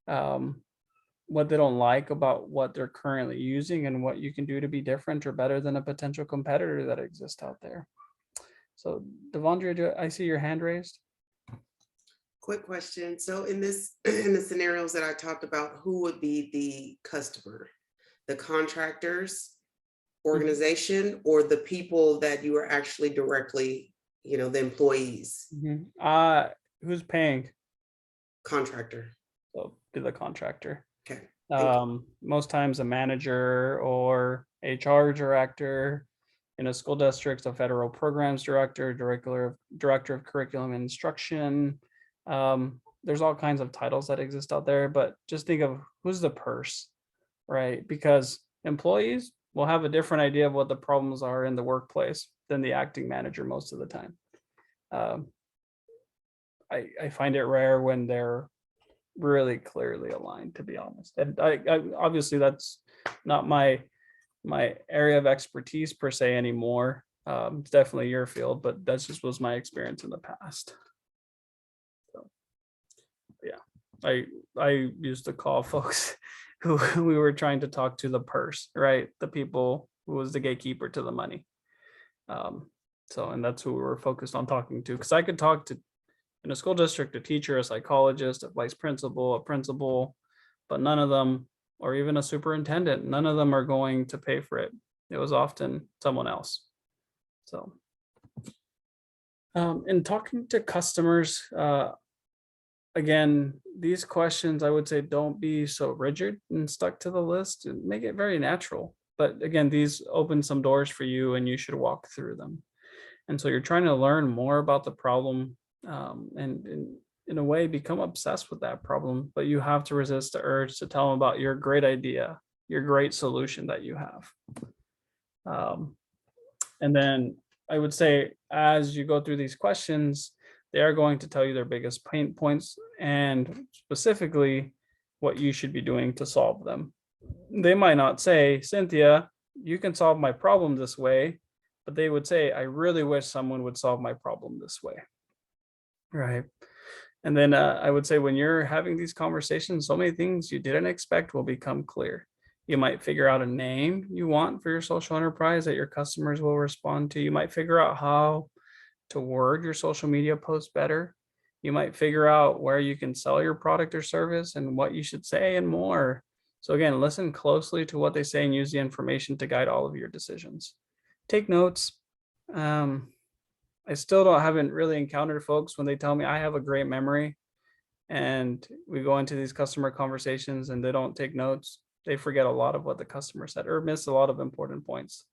what they don't like about what they're currently using and what you can do to be different or better than a potential competitor that exists out there. So Devondria, I see your hand raised. Quick question. So in the scenarios that I talked about, who would be the customer? The contractors, organization, or the people that you are actually directly, the employees? Who's paying? Contractor. So be the contractor. Okay. Most times a manager or HR director. In a school district, a federal programs director, director of curriculum and instruction, There's all kinds of titles that exist out there, but just think of who's the purse, right? Because employees will have a different idea of what the problems are in the workplace than the acting manager most of the time. I find it rare when they're really clearly aligned, to be honest. And I obviously that's not my area of expertise per se anymore. It's definitely your field, but that's just was my experience in the past. So yeah, I used to call folks who we were trying to talk to the purse, right? The people who was the gatekeeper to the money. So, and that's who we were focused on talking to, because I could talk to in a school district, a teacher, a psychologist, a vice principal, a principal, but none of them, or even a superintendent, none of them are going to pay for it. It was often someone else. So, in talking to customers, again, these questions, I would say, don't be so rigid and stuck to the list, and make it very natural. But again, these open some doors for you and you should walk through them. And so you're trying to learn more about the problem, and in a way become obsessed with that problem, but you have to resist the urge to tell them about your great idea, your great solution that you have. And then I would say, as you go through these questions, they are going to tell you their biggest pain points and specifically what you should be doing to solve them. They might not say, Cynthia, you can solve my problem this way, but they would say, I really wish someone would solve my problem this way. Right. And then I would say, when you're having these conversations, so many things you didn't expect will become clear. You might figure out a name you want for your social enterprise that your customers will respond to. You might figure out how to word your social media posts better. You might figure out where you can sell your product or service and what you should say and more. So again, listen closely to what they say and use the information to guide all of your decisions. Take notes. I still haven't really encountered folks when they tell me I have a great memory and we go into these customer conversations and they don't take notes. They forget a lot of what the customer said or miss a lot of important points.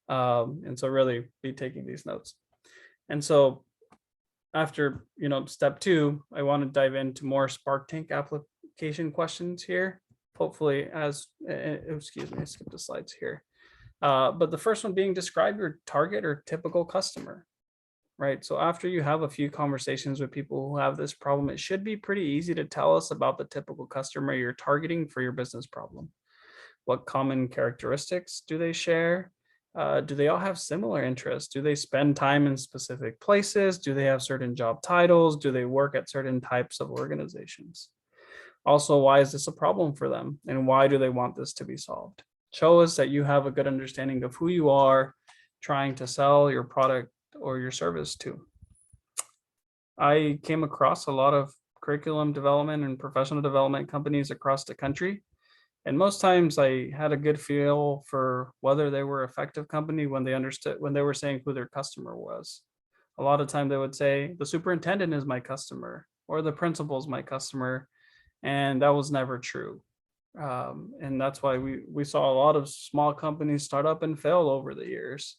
And so really be taking these notes. And so after, step 2, I want to dive into more Spark Tank application questions here. Hopefully excuse me, I skipped the slides here. But the first one being, describe your target or typical customer, right? So after you have a few conversations with people who have this problem, it should be pretty easy to tell us about the typical customer you're targeting for your business problem. What common characteristics do they share? Do they all have similar interests? Do they spend time in specific places? Do they have certain job titles? Do they work at certain types of organizations? Also, why is this a problem for them? And why do they want this to be solved? Show us that you have a good understanding of who you are trying to sell your product or your service to. I came across a lot of curriculum development and professional development companies across the country. And most times I had a good feel for whether they were an effective company when they were saying who their customer was. A lot of time they would say, the superintendent is my customer or the principal is my customer. And that was never true. And that's why we saw a lot of small companies start up and fail over the years,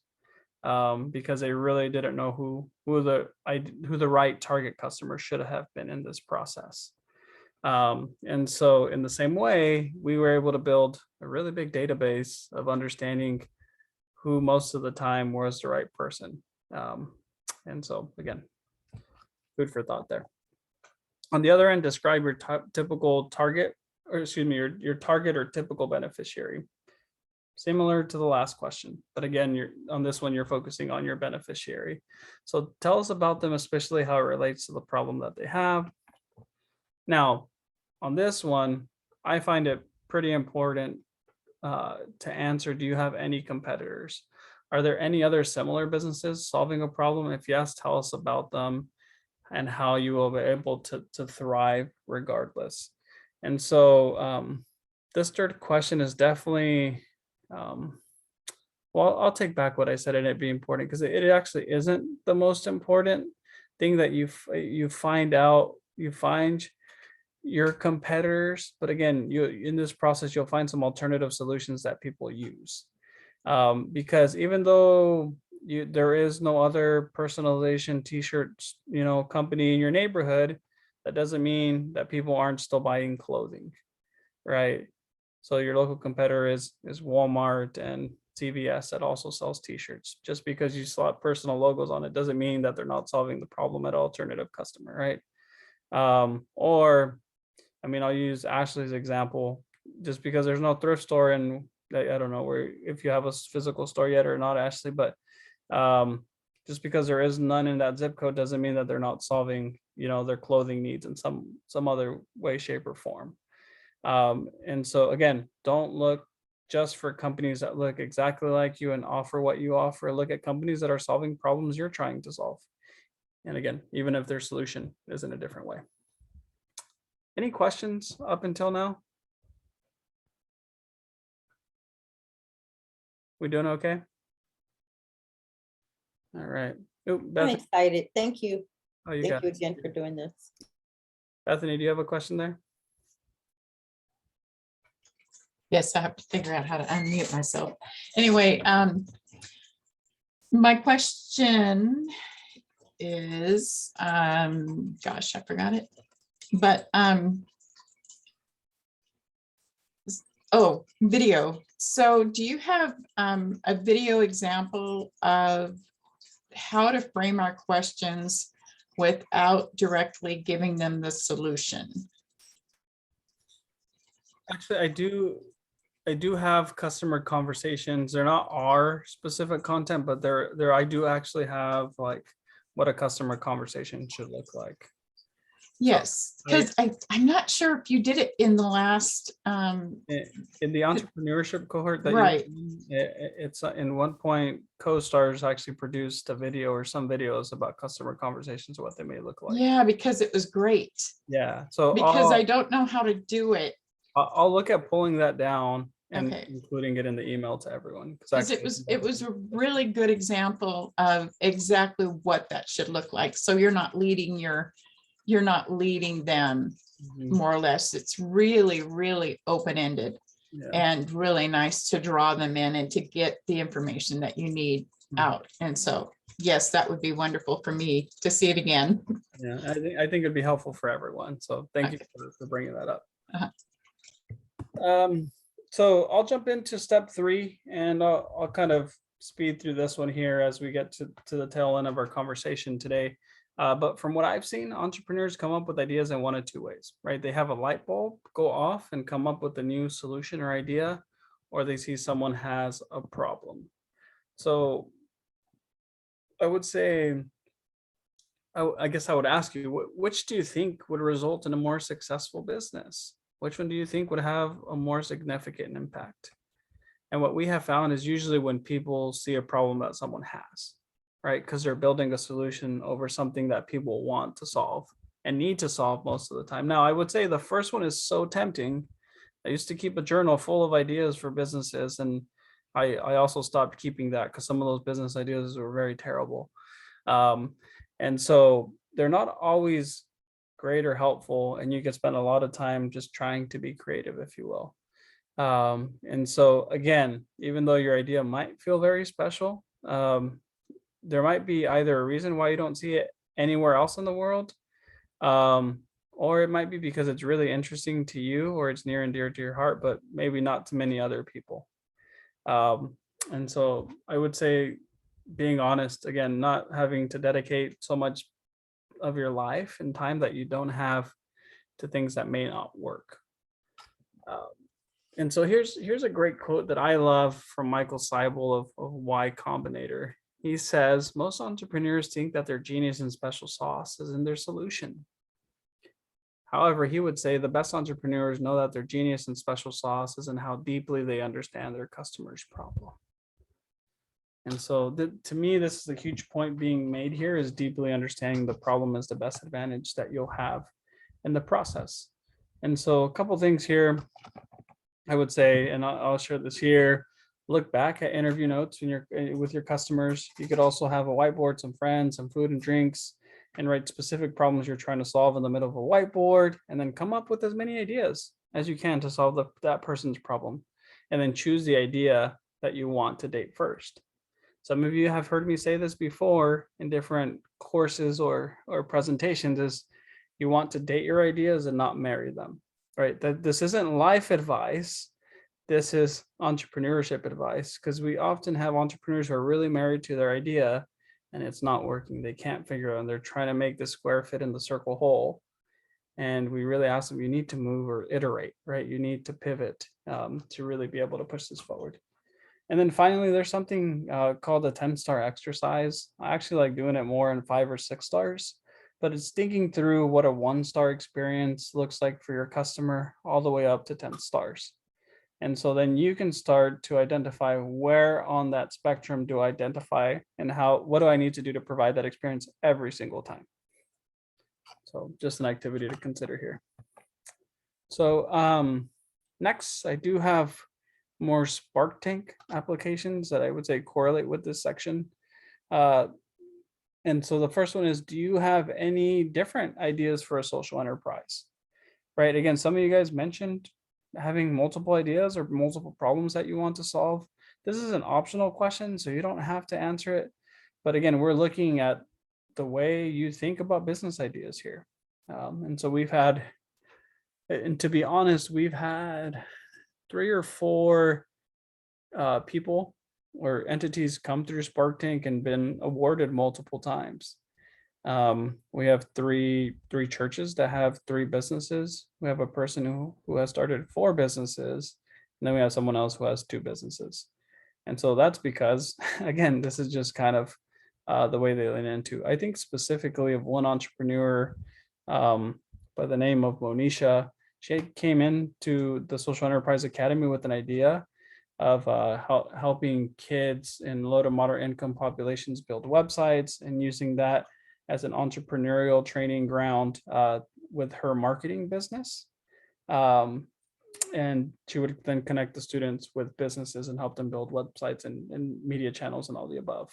because they really didn't know who the right target customer should have been in this process. And so in the same way, we were able to build a really big database of understanding who most of the time was the right person. And so again, food for thought there. On the other end, describe your typical target, or excuse me, your target or typical beneficiary. Similar to the last question, but again, on this one, you're focusing on your beneficiary. So tell us about them, especially how it relates to the problem that they have. Now, on this one, I find it pretty important to answer, do you have any competitors? Are there any other similar businesses solving a problem? If yes, tell us about them and how you will be able to thrive regardless. And so this third question is definitely, well, I'll take back what I said and it be important, because it actually isn't the most important thing that you find your competitors, but again, in this process, you'll find some alternative solutions that people use. Because even though there is no other personalization t-shirts, company in your neighborhood, that doesn't mean that people aren't still buying clothing, right? So your local competitor is Walmart and CVS that also sells t-shirts. Just because you slot personal logos on it doesn't mean that they're not solving the problem at alternative customer, right? Or I mean, I'll use Ashley's example. Just because there's no thrift store and I don't know where if you have a physical store yet or not, Ashley, but just because there is none in that zip code doesn't mean that they're not solving, their clothing needs in some other way, shape, or form. And so again, don't look just for companies that look exactly like you and offer what you offer. Look at companies that are solving problems you're trying to solve. And again, even if their solution is in a different way. Any questions up until now? We doing okay? All right. Oh, I'm Beth, excited. Thank you. oh, you Thank got you again for doing this. Bethany, do you have a question there? Yes, I have to figure out how to unmute myself. Anyway, my question is, gosh, I forgot it. But, oh, video. So do you have a video example of how to frame our questions without directly giving them the solution? Actually, I do have customer conversations. They're not our specific content, but I do actually have like what a customer conversation should look like. Yes, because I'm not sure if you did it in the last, In the entrepreneurship cohort that Right. it's in one point, Co-Stars actually produced a video or some videos about customer conversations, what they may look like. yeah, because it was great. Yeah. So Because I don't know how to do it. I'll look at pulling that down and Okay. including it in the email to everyone. Because it was a really good example of exactly what that should look like. So you're not leading them, Mhm. more or less. It's really, really open-ended Yeah. and really nice to draw them in and to get the information that you need Mhm. out. And so, yes, that would be wonderful for me to see it again. Yeah, I think it'd be helpful for everyone. So thank you Okay. for bringing that up. Uh-huh. So I'll jump into step 3 and I'll kind of speed through this one here as we get to the tail end of our conversation today. But from what I've seen, entrepreneurs come up with ideas in one of two ways, right? They have a light bulb go off and come up with a new solution or idea, or they see someone has a problem. So I would say, I guess I would ask you, which do you think would result in a more successful business? Which one do you think would have a more significant impact? And what we have found is usually when people see a problem that someone has, right? Because they're building a solution over something that people want to solve and need to solve most of the time. Now, I would say the first one is so tempting. I used to keep a journal full of ideas for businesses, and I also stopped keeping that because some of those business ideas were very terrible. And so they're not always great or helpful, and you can spend a lot of time just trying to be creative, if you will. And so again, even though your idea might feel very special, there might be either a reason why you don't see it anywhere else in the world, or it might be because it's really interesting to you or it's near and dear to your heart, but maybe not to many other people. And so I would say being honest, again, not having to dedicate so much of your life and time that you don't have to things that may not work. And so here's a great quote that I love from Michael Seibel of Y Combinator. He says, most entrepreneurs think that their genius and special sauce is in their solution. However, he would say the best entrepreneurs know that their genius and special sauce is in how deeply they understand their customer's problem. And so to me, this is a huge point being made here, is deeply understanding the problem is the best advantage that you'll have in the process. And so a couple things here I would say, and I'll share this here, look back at interview notes with your customers. You could also have a whiteboard, some friends, some food and drinks, and write specific problems you're trying to solve in the middle of a whiteboard, and then come up with as many ideas as you can to solve that person's problem, and then choose the idea that you want to date first. Some of you have heard me say this before in different courses or presentations, is You want to date your ideas and not marry them, right? That this isn't life advice. This is entrepreneurship advice, because we often have entrepreneurs who are really married to their idea and it's not working. They can't figure out, and they're trying to make the square fit in the circle hole. And we really ask them, you need to move or iterate, right? You need to pivot to really be able to push this forward. And then finally, there's something called a 10-star exercise. I actually like doing it more in 5 or 6 stars, but it's thinking through what a 1-star experience looks like for your customer all the way up to 10 stars. And so then you can start to identify where on that spectrum do I identify, and what do I need to do to provide that experience every single time. So just an activity to consider here. So next, I do have more Spark Tank applications that I would say correlate with this section. And so the first one is, do you have any different ideas for a social enterprise? Right, again, some of you guys mentioned having multiple ideas or multiple problems that you want to solve. This is an optional question, so you don't have to answer it. But again, we're looking at the way you think about business ideas here. And so we've had, and to be honest, we've had 3 or 4 people or entities come through Spark Tank and been awarded multiple times. We have three churches that have 3 businesses. We have a person who has started 4 businesses, and then we have someone else who has 2 businesses. And so that's because, again, this is just kind of the way they lean into. I think specifically of one entrepreneur by the name of Monisha. She came into the Social Enterprise Academy with an idea of helping kids in low to moderate income populations build websites, and using that as an entrepreneurial training ground with her marketing business. And she would then connect the students with businesses and help them build websites and media channels and all the above.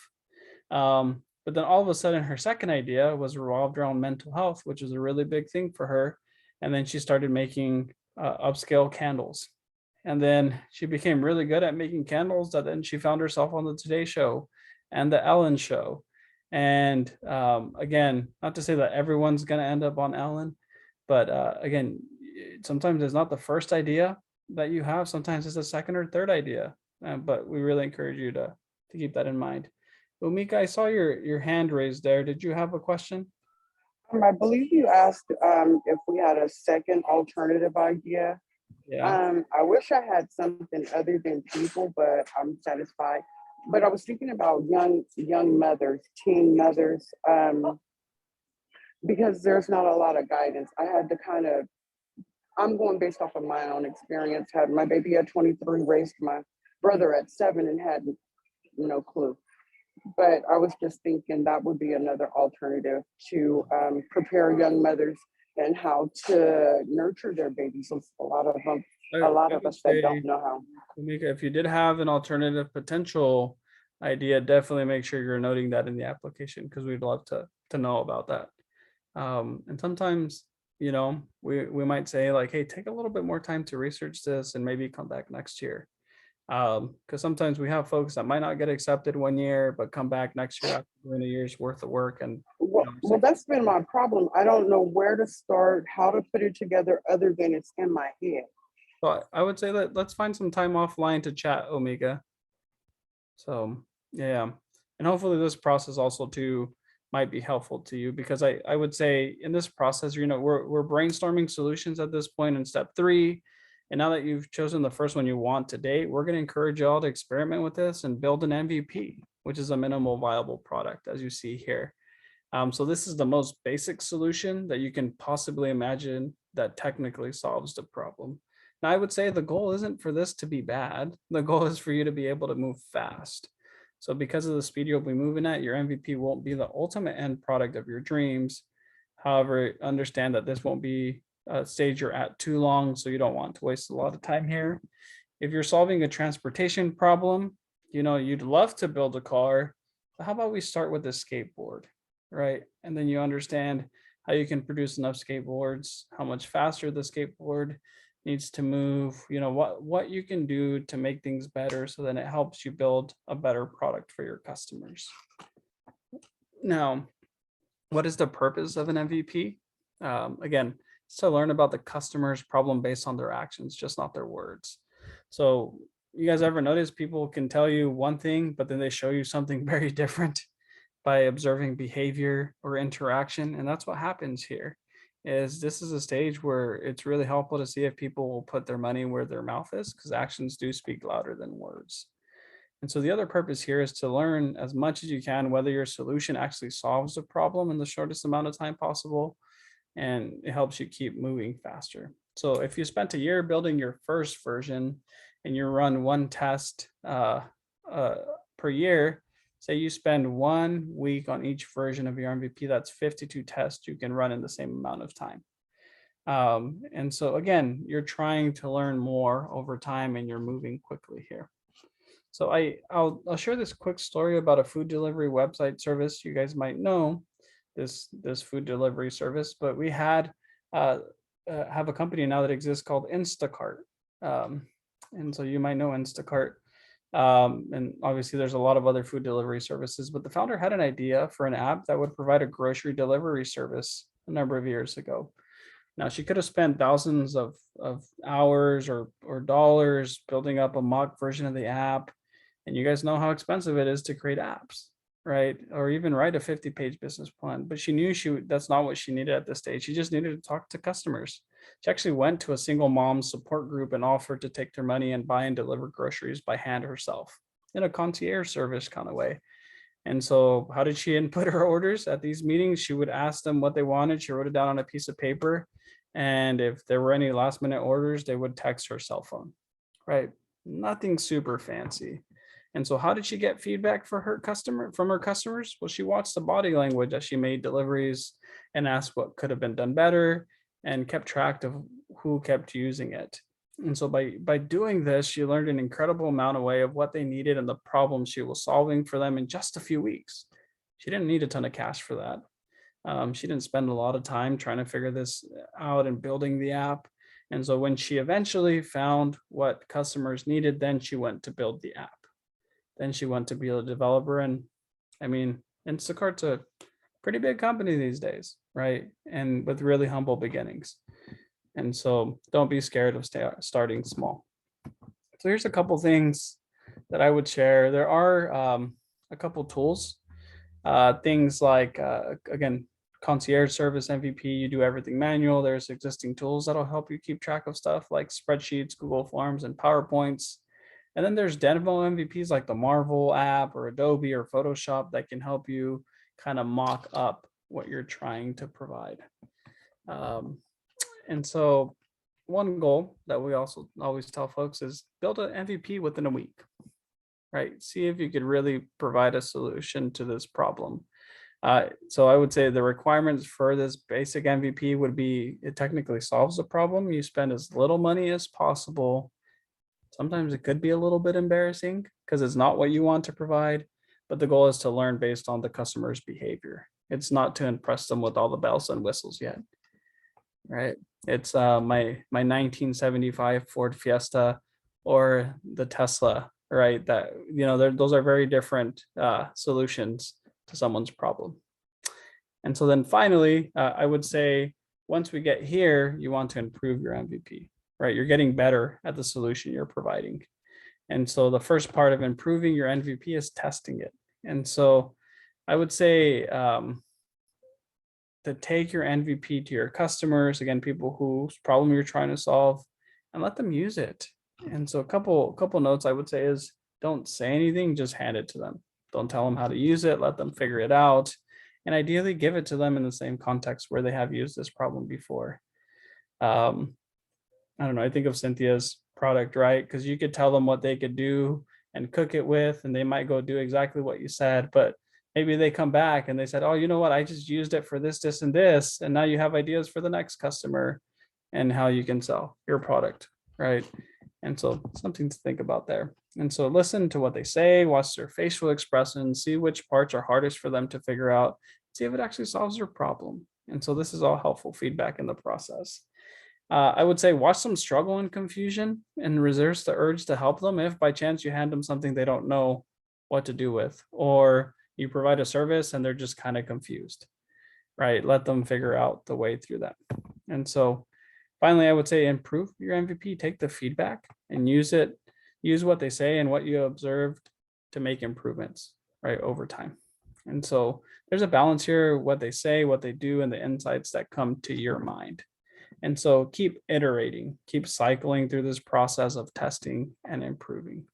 But then all of a sudden, her second idea was revolved around mental health, which is a really big thing for her. And then she started making upscale candles. And then she became really good at making candles, that then she found herself on the Today Show and the Ellen Show. And again, not to say that everyone's going to end up on Ellen, but again, sometimes it's not the first idea that you have. Sometimes it's the second or third idea. But we really encourage you to keep that in mind. Umika, I saw your hand raised there. Did you have a question? I believe you asked if we had a second alternative idea. Yeah. I wish I had something other than people, but I'm satisfied. But I was thinking about young mothers, teen mothers, because there's not a lot of guidance. I had to I'm going based off of my own experience. Had my baby at 23, raised my brother at 7, and had no clue. But I was just thinking that would be another alternative to prepare young mothers and how to nurture their babies. A lot of us that don't know how. Umika, if you did have an alternative potential idea, definitely make sure you're noting that in the application, because we'd love to know about that. And sometimes, we might say like, hey, take a little bit more time to research this and maybe come back next year. Because sometimes we have folks that might not get accepted one year, but come back next year after doing a year's worth of work. And well, that's been my problem. I don't know where to start, how to put it together, other than it's in my head. So I would say that let's find some time offline to chat, Omega. So yeah, and hopefully this process also too might be helpful to you, because I would say in this process, we're brainstorming solutions at this point in step 3. And now that you've chosen the first one you want to date, we're going to encourage you all to experiment with this and build an MVP, which is a minimal viable product, as you see here. So this is the most basic solution that you can possibly imagine that technically solves the problem. Now, I would say the goal isn't for this to be bad. The goal is for you to be able to move fast. So because of the speed you'll be moving at, your MVP won't be the ultimate end product of your dreams. However, understand that this won't be a stage you're at too long, so you don't want to waste a lot of time here. If you're solving a transportation problem, you'd love to build a car, but how about we start with a skateboard, right? And then you understand how you can produce enough skateboards, how much faster the skateboard needs to move, what you can do to make things better, so then it helps you build a better product for your customers. Now, what is the purpose of an MVP? Again, it's to learn about the customer's problem based on their actions, just not their words. So you guys ever notice people can tell you one thing, but then they show you something very different by observing behavior or interaction? And that's what happens here. Is this is a stage where it's really helpful to see if people will put their money where their mouth is, because actions do speak louder than words. And so the other purpose here is to learn as much as you can whether your solution actually solves the problem in the shortest amount of time possible, and it helps you keep moving faster. So if you spent a year building your first version and you run one test per year, say you spend 1 week on each version of your MVP, that's 52 tests you can run in the same amount of time. And so again, you're trying to learn more over time and you're moving quickly here. So I'll share this quick story about a food delivery website service. You guys might know this food delivery service, but we have a company now that exists called Instacart. And so you might know Instacart. And obviously there's a lot of other food delivery services, but the founder had an idea for an app that would provide a grocery delivery service a number of years ago. Now she could have spent thousands of hours or dollars building up a mock version of the app. And you guys know how expensive it is to create apps, right? Or even write a 50-page business plan. But she knew that's not what she needed at this stage. She just needed to talk to customers. She actually went to a single mom support group and offered to take their money and buy and deliver groceries by hand herself in a concierge service kind of way. And so how did she input her orders at these meetings? She would ask them what they wanted. She wrote it down on a piece of paper. And if there were any last minute orders, they would text her cell phone, right? Nothing super fancy. And so how did she get feedback from her customers? Well, she watched the body language as she made deliveries and asked what could have been done better and kept track of who kept using it. And so by doing this, she learned an incredible amount of what they needed and the problems she was solving for them in just a few weeks. She didn't need a ton of cash for that. She didn't spend a lot of time trying to figure this out and building the app. And so when she eventually found what customers needed, then she went to build the app. Then she went to be a developer. And I mean, Instacart's a pretty big company these days, right? And with really humble beginnings. And so don't be scared of starting small. So here's a couple things that I would share. There are a couple tools, things like, again, concierge service MVP, you do everything manual. There's existing tools that'll help you keep track of stuff like spreadsheets, Google Forms, and PowerPoints. And then there's demo MVPs like the Marvel app or Adobe or Photoshop that can help you kind of mock up what you're trying to provide. And so one goal that we also always tell folks is build an MVP within a week, right? See if you could really provide a solution to this problem. So I would say the requirements for this basic MVP would be it technically solves the problem. You spend as little money as possible. Sometimes it could be a little bit embarrassing because it's not what you want to provide, but the goal is to learn based on the customer's behavior. It's not to impress them with all the bells and whistles yet, right? It's my 1975 Ford Fiesta or the Tesla, right? That, you know, those are very different solutions to someone's problem. And so then finally, I would say once we get here, you want to improve your MVP. Right, you're getting better at the solution you're providing. And so the first part of improving your MVP is testing it. And so I would say to take your MVP to your customers, again, people whose problem you're trying to solve, and let them use it. And so a couple notes I would say is don't say anything, just hand it to them. Don't tell them how to use it, let them figure it out. And ideally give it to them in the same context where they have used this problem before. I don't know, I think of Cynthia's product, right? Because you could tell them what they could do and cook it with, and they might go do exactly what you said, but maybe they come back and they said, oh, you know what, I just used it for this, this, and this. And now you have ideas for the next customer and how you can sell your product, right? And so something to think about there. And so listen to what they say, watch their facial expressions, see which parts are hardest for them to figure out, see if it actually solves your problem. And so this is all helpful feedback in the process. I would say watch them struggle and confusion and resist the urge to help them if by chance you hand them something they don't know what to do with, or you provide a service and they're just kind of confused. right? Let them figure out the way through that. And so finally, I would say improve your MVP, take the feedback and use it, use what they say and what you observed to make improvements, right, over time. And so there's a balance here, what they say, what they do, and the insights that come to your mind. And so keep iterating, keep cycling through this process of testing and improving.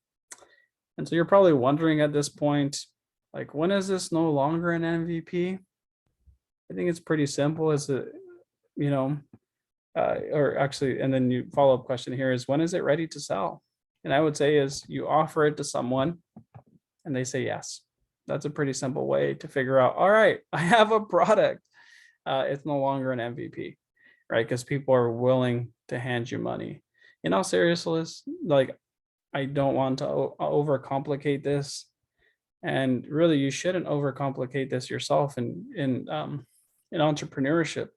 And so you're probably wondering at this point, like, when is this no longer an MVP? I think it's pretty simple. Is it, you know, or actually, and then you follow up question here is, when is it ready to sell? And I would say is you offer it to someone and they say yes. That's a pretty simple way to figure out, all right, I have a product. It's no longer an MVP, right? Because people are willing to hand you money. In all seriousness, like, I don't want to overcomplicate this. And really, you shouldn't overcomplicate this yourself in entrepreneurship.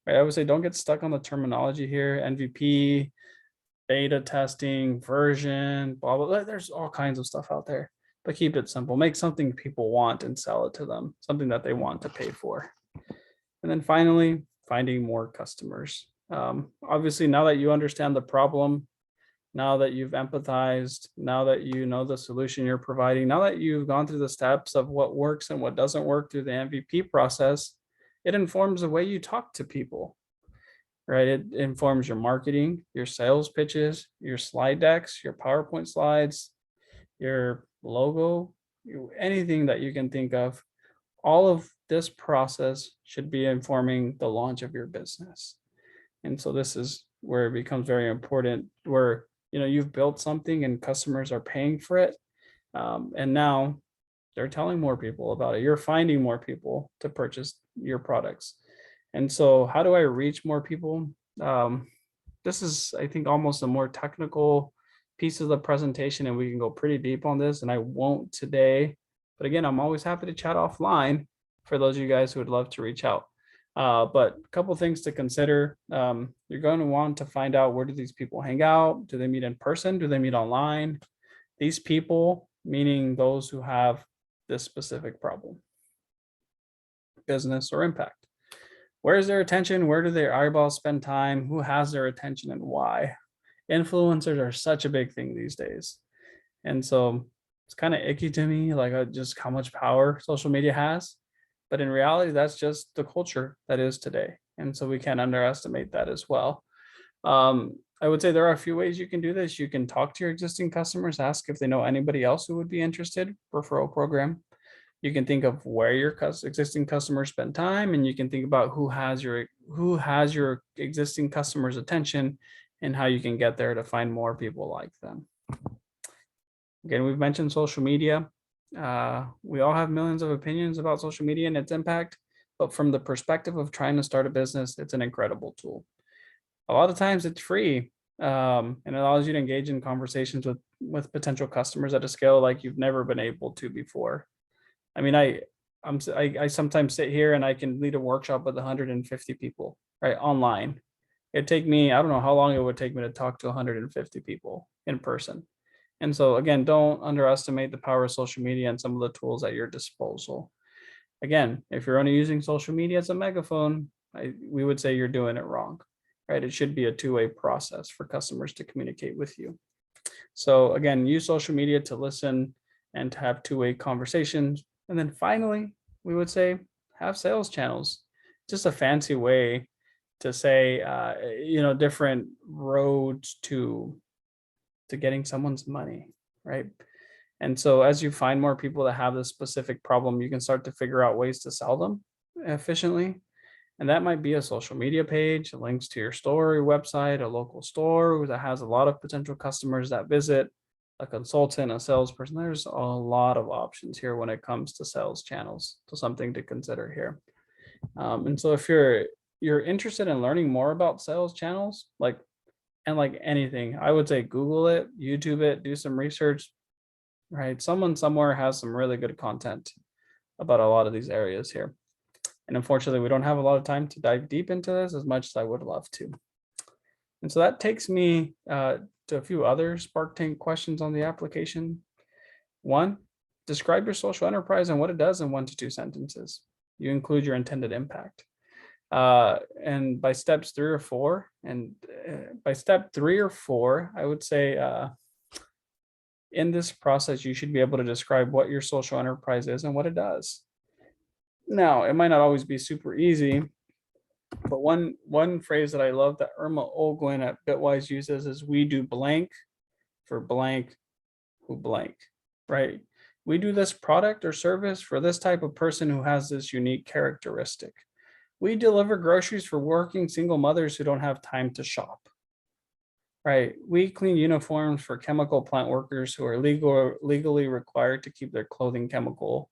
Right? I would say don't get stuck on the terminology here, MVP, beta testing, version, blah, blah, blah. There's all kinds of stuff out there, but keep it simple. Make something people want and sell it to them, something that they want to pay for. And then finally, finding more customers. Obviously, now that you understand the problem, now that you've empathized, now that you know the solution you're providing, now that you've gone through the steps of what works and what doesn't work through the MVP process, it informs the way you talk to people, right? It informs your marketing, your sales pitches, your slide decks, your PowerPoint slides, your logo, anything that you can think of. All of this process should be informing the launch of your business. And so this is where it becomes very important, where you've built something and customers are paying for it. And now they're telling more people about it. You're finding more people to purchase your products. And so how do I reach more people? This is, I think, almost a more technical piece of the presentation, and we can go pretty deep on this, and I won't today. But again, I'm always happy to chat offline for those of you guys who would love to reach out. But a couple things to consider. You're going to want to find out, where do these people hang out? Do they meet in person? Do they meet online? These people, meaning those who have this specific problem, business or impact. Where is their attention? Where do their eyeballs spend time? Who has their attention and why? Influencers are such a big thing these days. And so it's kind of icky to me, like just how much power social media has. But in reality, that's just the culture that is today. And so we can't underestimate that as well. I would say there are a few ways you can do this. You can talk to your existing customers, ask if they know anybody else who would be interested, referral program. You can think of where your existing customers spend time, and you can think about who has your existing customers' attention and how you can get there to find more people like them. Again, we've mentioned social media. We all have millions of opinions about social media and its impact, but from the perspective of trying to start a business, it's an incredible tool. A lot of times it's free, and it allows you to engage in conversations with potential customers at a scale like you've never been able to before. I mean, I sometimes sit here and I can lead a workshop with 150 people, right, online. It'd take me, I don't know how long it would take me to talk to 150 people in person. And so again, don't underestimate the power of social media and some of the tools at your disposal. Again, if you're only using social media as a megaphone, we would say you're doing it wrong, right? It should be a two-way process for customers to communicate with you. So again, use social media to listen and to have two-way conversations. And then finally, we would say have sales channels. Just a fancy way to say, different roads to getting someone's money, right? And so as you find more people that have this specific problem, you can start to figure out ways to sell them efficiently. And that might be a social media page, links to your store, your website, a local store that has a lot of potential customers that visit, a consultant, a salesperson. There's a lot of options here when it comes to sales channels. So something to consider here. And so if you're interested in learning more about sales channels, like anything, I would say Google it, YouTube it, do some research, right? Someone somewhere has some really good content about a lot of these areas here. And unfortunately, we don't have a lot of time to dive deep into this as much as I would love to. And so that takes me to a few other Spark Tank questions on the application. One, describe your social enterprise and what it does in 1 to 2 sentences. you include your intended impact. And by steps 3 or 4, and by step 3 or 4, I would say in this process, you should be able to describe what your social enterprise is and what it does. Now, it might not always be super easy, but one phrase that I love that Irma Olguin at Bitwise uses is we do blank for blank who blank, right? We do this product or service for this type of person who has this unique characteristic. We deliver groceries for working single mothers who don't have time to shop, right? We clean uniforms for chemical plant workers who are legally required to keep their clothing chemical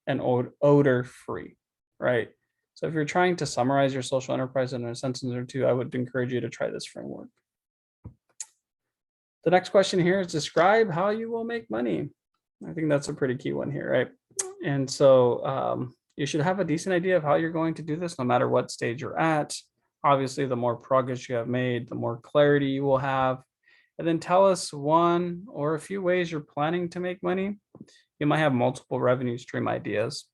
and odor free, right? So if you're trying to summarize your social enterprise in a sentence or two, I would encourage you to try this framework. The next question here is describe how you will make money. I think that's a pretty key one here, right? And so you should have a decent idea of how you're going to do this, no matter what stage you're at. Obviously, the more progress you have made, the more clarity you will have. And then tell us one or a few ways you're planning to make money. You might have multiple revenue stream ideas.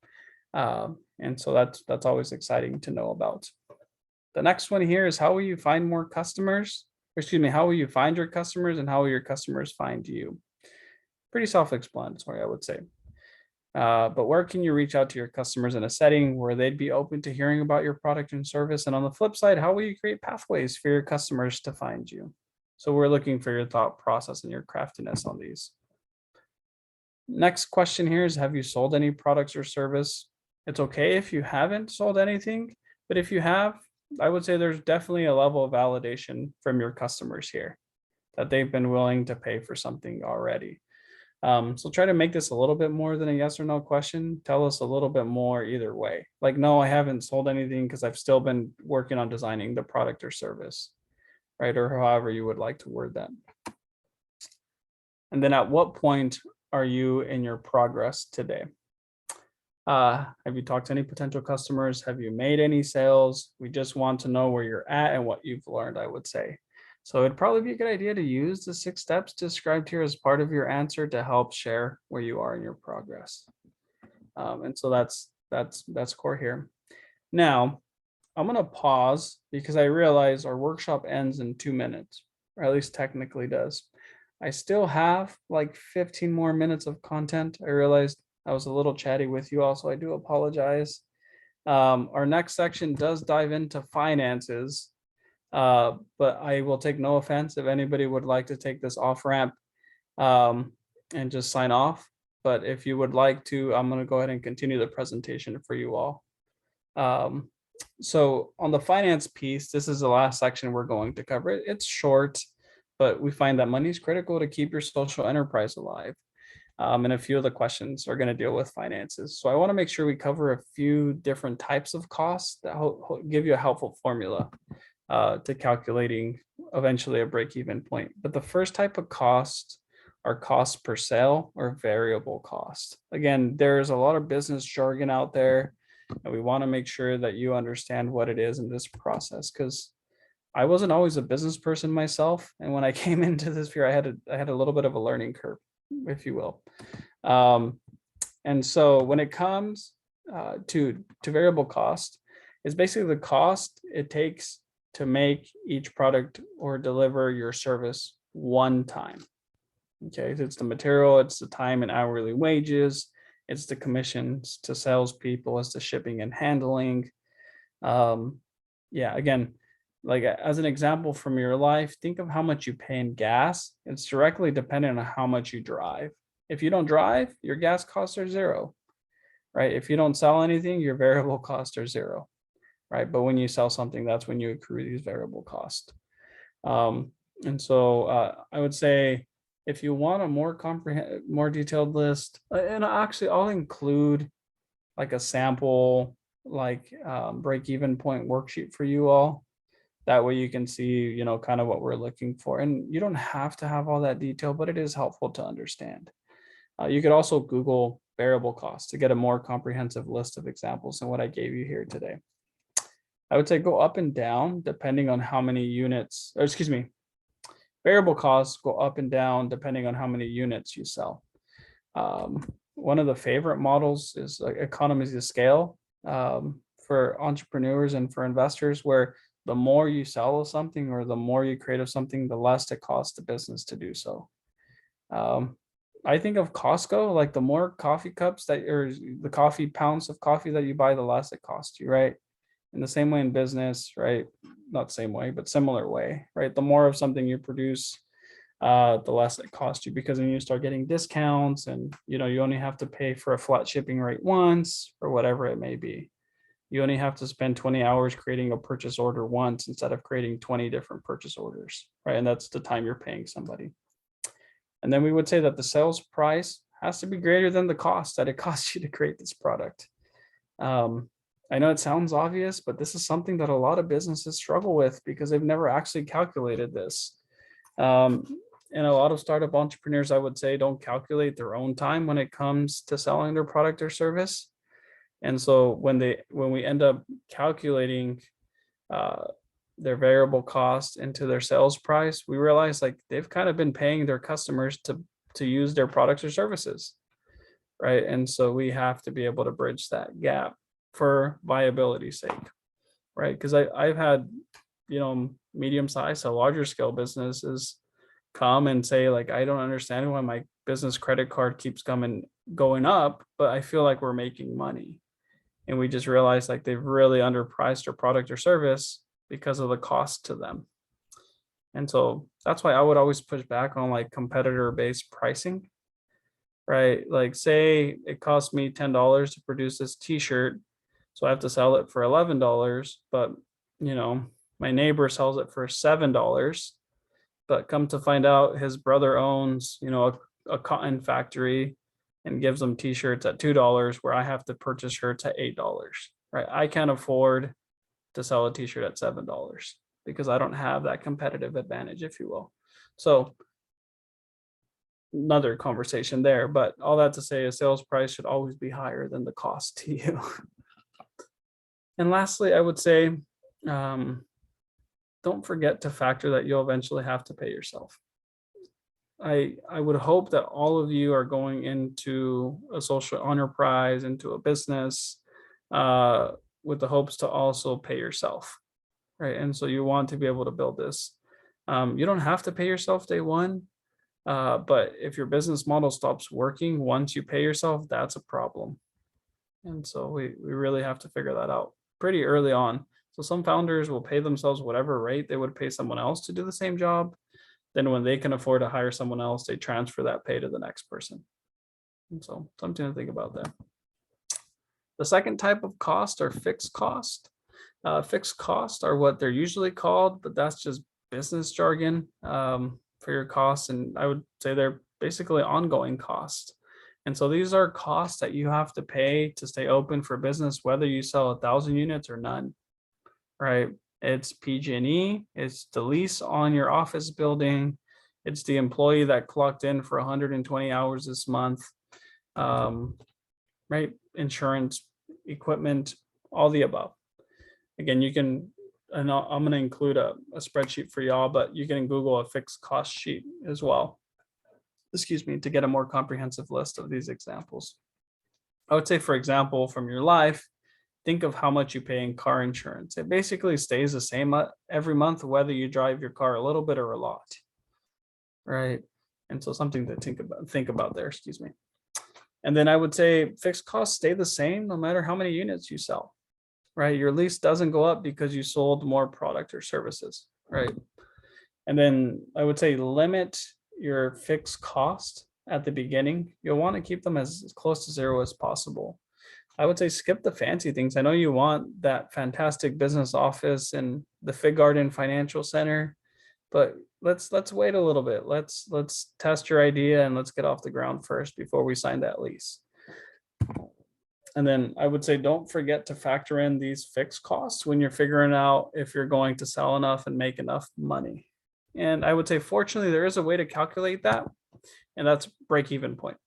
And so that's always exciting to know about. The next one here is how will you find more customers? Excuse me, how will you find your customers and how will your customers find you? Pretty self-explanatory, I would say. But where can you reach out to your customers in a setting where they'd be open to hearing about your product and service? And on the flip side, how will you create pathways for your customers to find you? So we're looking for your thought process and your craftiness on these. Next question here is, have you sold any products or service? It's okay if you haven't sold anything, but if you have, I would say there's definitely a level of validation from your customers here that they've been willing to pay for something already. So try to make this a little bit more than a yes or no question. Tell us a little bit more either way. Like, no, I haven't sold anything because I've still been working on designing the product or service, right? Or however you would like to word that. And then at what point are you in your progress today? Have you talked to any potential customers? Have you made any sales? We just want to know where you're at and what you've learned, I would say. So it'd probably be a good idea to use the 6 steps described here as part of your answer to help share where you are in your progress. And so that's core here. Now, I'm going to pause because I realize our workshop ends in 2 minutes, or at least technically does. I still have like 15 more minutes of content. I realized I was a little chatty with you all, so I do apologize. Our next section does dive into finances, but I will take no offense if anybody would like to take this off ramp and just sign off. But if you would like to, I'm going to go ahead and continue the presentation for you all. So on the finance piece, this is the last section we're going to cover. It's short, but we find that money is critical to keep your social enterprise alive. And a few of the questions are going to deal with finances. So I want to make sure we cover a few different types of costs that give you a helpful formula to calculating eventually a break-even point. But the first type of cost are costs per sale or variable cost. Again, there's a lot of business jargon out there, and we want to make sure that you understand what it is in this process, because I wasn't always a business person myself. And when I came into this field, I had a little bit of a learning curve, if you will. And so when it comes to variable cost, it's basically the cost it takes to make each product or deliver your service one time. Okay, it's the material, it's the time and hourly wages, it's the commissions to salespeople, it's the shipping and handling. Yeah, again, like as an example from your life, think of how much you pay in gas. It's directly dependent on how much you drive. If you don't drive, your gas costs are zero, right? If you don't sell anything, your variable costs are zero, right? But when you sell something, that's when you accrue these variable costs. And so I would say if you want a more detailed list, and actually I'll include like a sample, like break-even point worksheet for you all. That way you can see, kind of what we're looking for. And you don't have to have all that detail, but it is helpful to understand. You could also Google variable costs to get a more comprehensive list of examples than what I gave you here today. I would say go up and down depending on how many units, or excuse me, variable costs go up and down depending on how many units you sell. One of the favorite models is economies of scale. for entrepreneurs and for investors, where the more you sell of something or the more you create of something, the less it costs the business to do so. I think of Costco, like the more coffee cups that, or the coffee pounds of coffee that you buy, the less it costs you, right? In the same way in business, right? Not same way, but similar way, right? The more of something you produce, the less it costs you, because then you start getting discounts, and you only have to pay for a flat shipping rate once, or whatever it may be. You only have to spend 20 hours creating a purchase order once instead of creating 20 different purchase orders, right? And that's the time you're paying somebody. And then we would say that the sales price has to be greater than the cost that it costs you to create this product. I know it sounds obvious, but this is something that a lot of businesses struggle with because they've never actually calculated this. And a lot of startup entrepreneurs, I would say, don't calculate their own time when it comes to selling their product or service. And so when we end up calculating their variable cost into their sales price, we realize like they've kind of been paying their customers to use their products or services, right? And so we have to be able to bridge that gap for viability's sake, right? Because I've had, medium-sized to larger scale businesses come and say like, I don't understand why my business credit card keeps going up, but I feel like we're making money. And we just realized like they've really underpriced their product or service because of the cost to them. And so that's why I would always push back on like competitor-based pricing, right? Like say it costs me $10 to produce this t-shirt, so I have to sell it for $11, but my neighbor sells it for $7, but come to find out his brother owns, a cotton factory and gives them t-shirts at $2 where I have to purchase shirts at $8, right? I can't afford to sell a t-shirt at $7 because I don't have that competitive advantage, if you will. So another conversation there, but all that to say, a sales price should always be higher than the cost to you. And lastly, I would say, don't forget to factor that you'll eventually have to pay yourself. I would hope that all of you are going into a social enterprise, into a business, with the hopes to also pay yourself, right? And so you want to be able to build this. You don't have to pay yourself day one, but if your business model stops working once you pay yourself, that's a problem. And so we really have to figure that out pretty early on. So some founders will pay themselves whatever rate they would pay someone else to do the same job. Then when they can afford to hire someone else, they transfer that pay to the next person. And so something to think about there. The second type of cost are fixed cost. Fixed costs are what they're usually called, but that's just business jargon for your costs. And I would say they're basically ongoing costs. And so these are costs that you have to pay to stay open for business, whether you sell 1,000 units or none, right? It's PG&E, it's the lease on your office building, it's the employee that clocked in for 120 hours this month, right? Insurance, equipment, all the above. Again, you can, and I'm going to include a spreadsheet for y'all, but you can Google a fixed cost sheet as well, excuse me, to get a more comprehensive list of these examples. I would say, for example, from your life, think of how much you pay in car insurance. It basically stays the same every month, whether you drive your car a little bit or a lot, right? And so something to think about there, excuse me. And then I would say fixed costs stay the same no matter how many units you sell, right? Your lease doesn't go up because you sold more product or services, right? And then I would say limit your fixed cost at the beginning. You'll want to keep them as close to zero as possible. I would say skip the fancy things. I know you want that fantastic business office and the Fig Garden Financial Center, but let's wait a little bit. Let's test your idea and let's get off the ground first before we sign that lease. And then I would say don't forget to factor in these fixed costs when you're figuring out if you're going to sell enough and make enough money. And I would say, fortunately, there is a way to calculate that, and that's break-even point.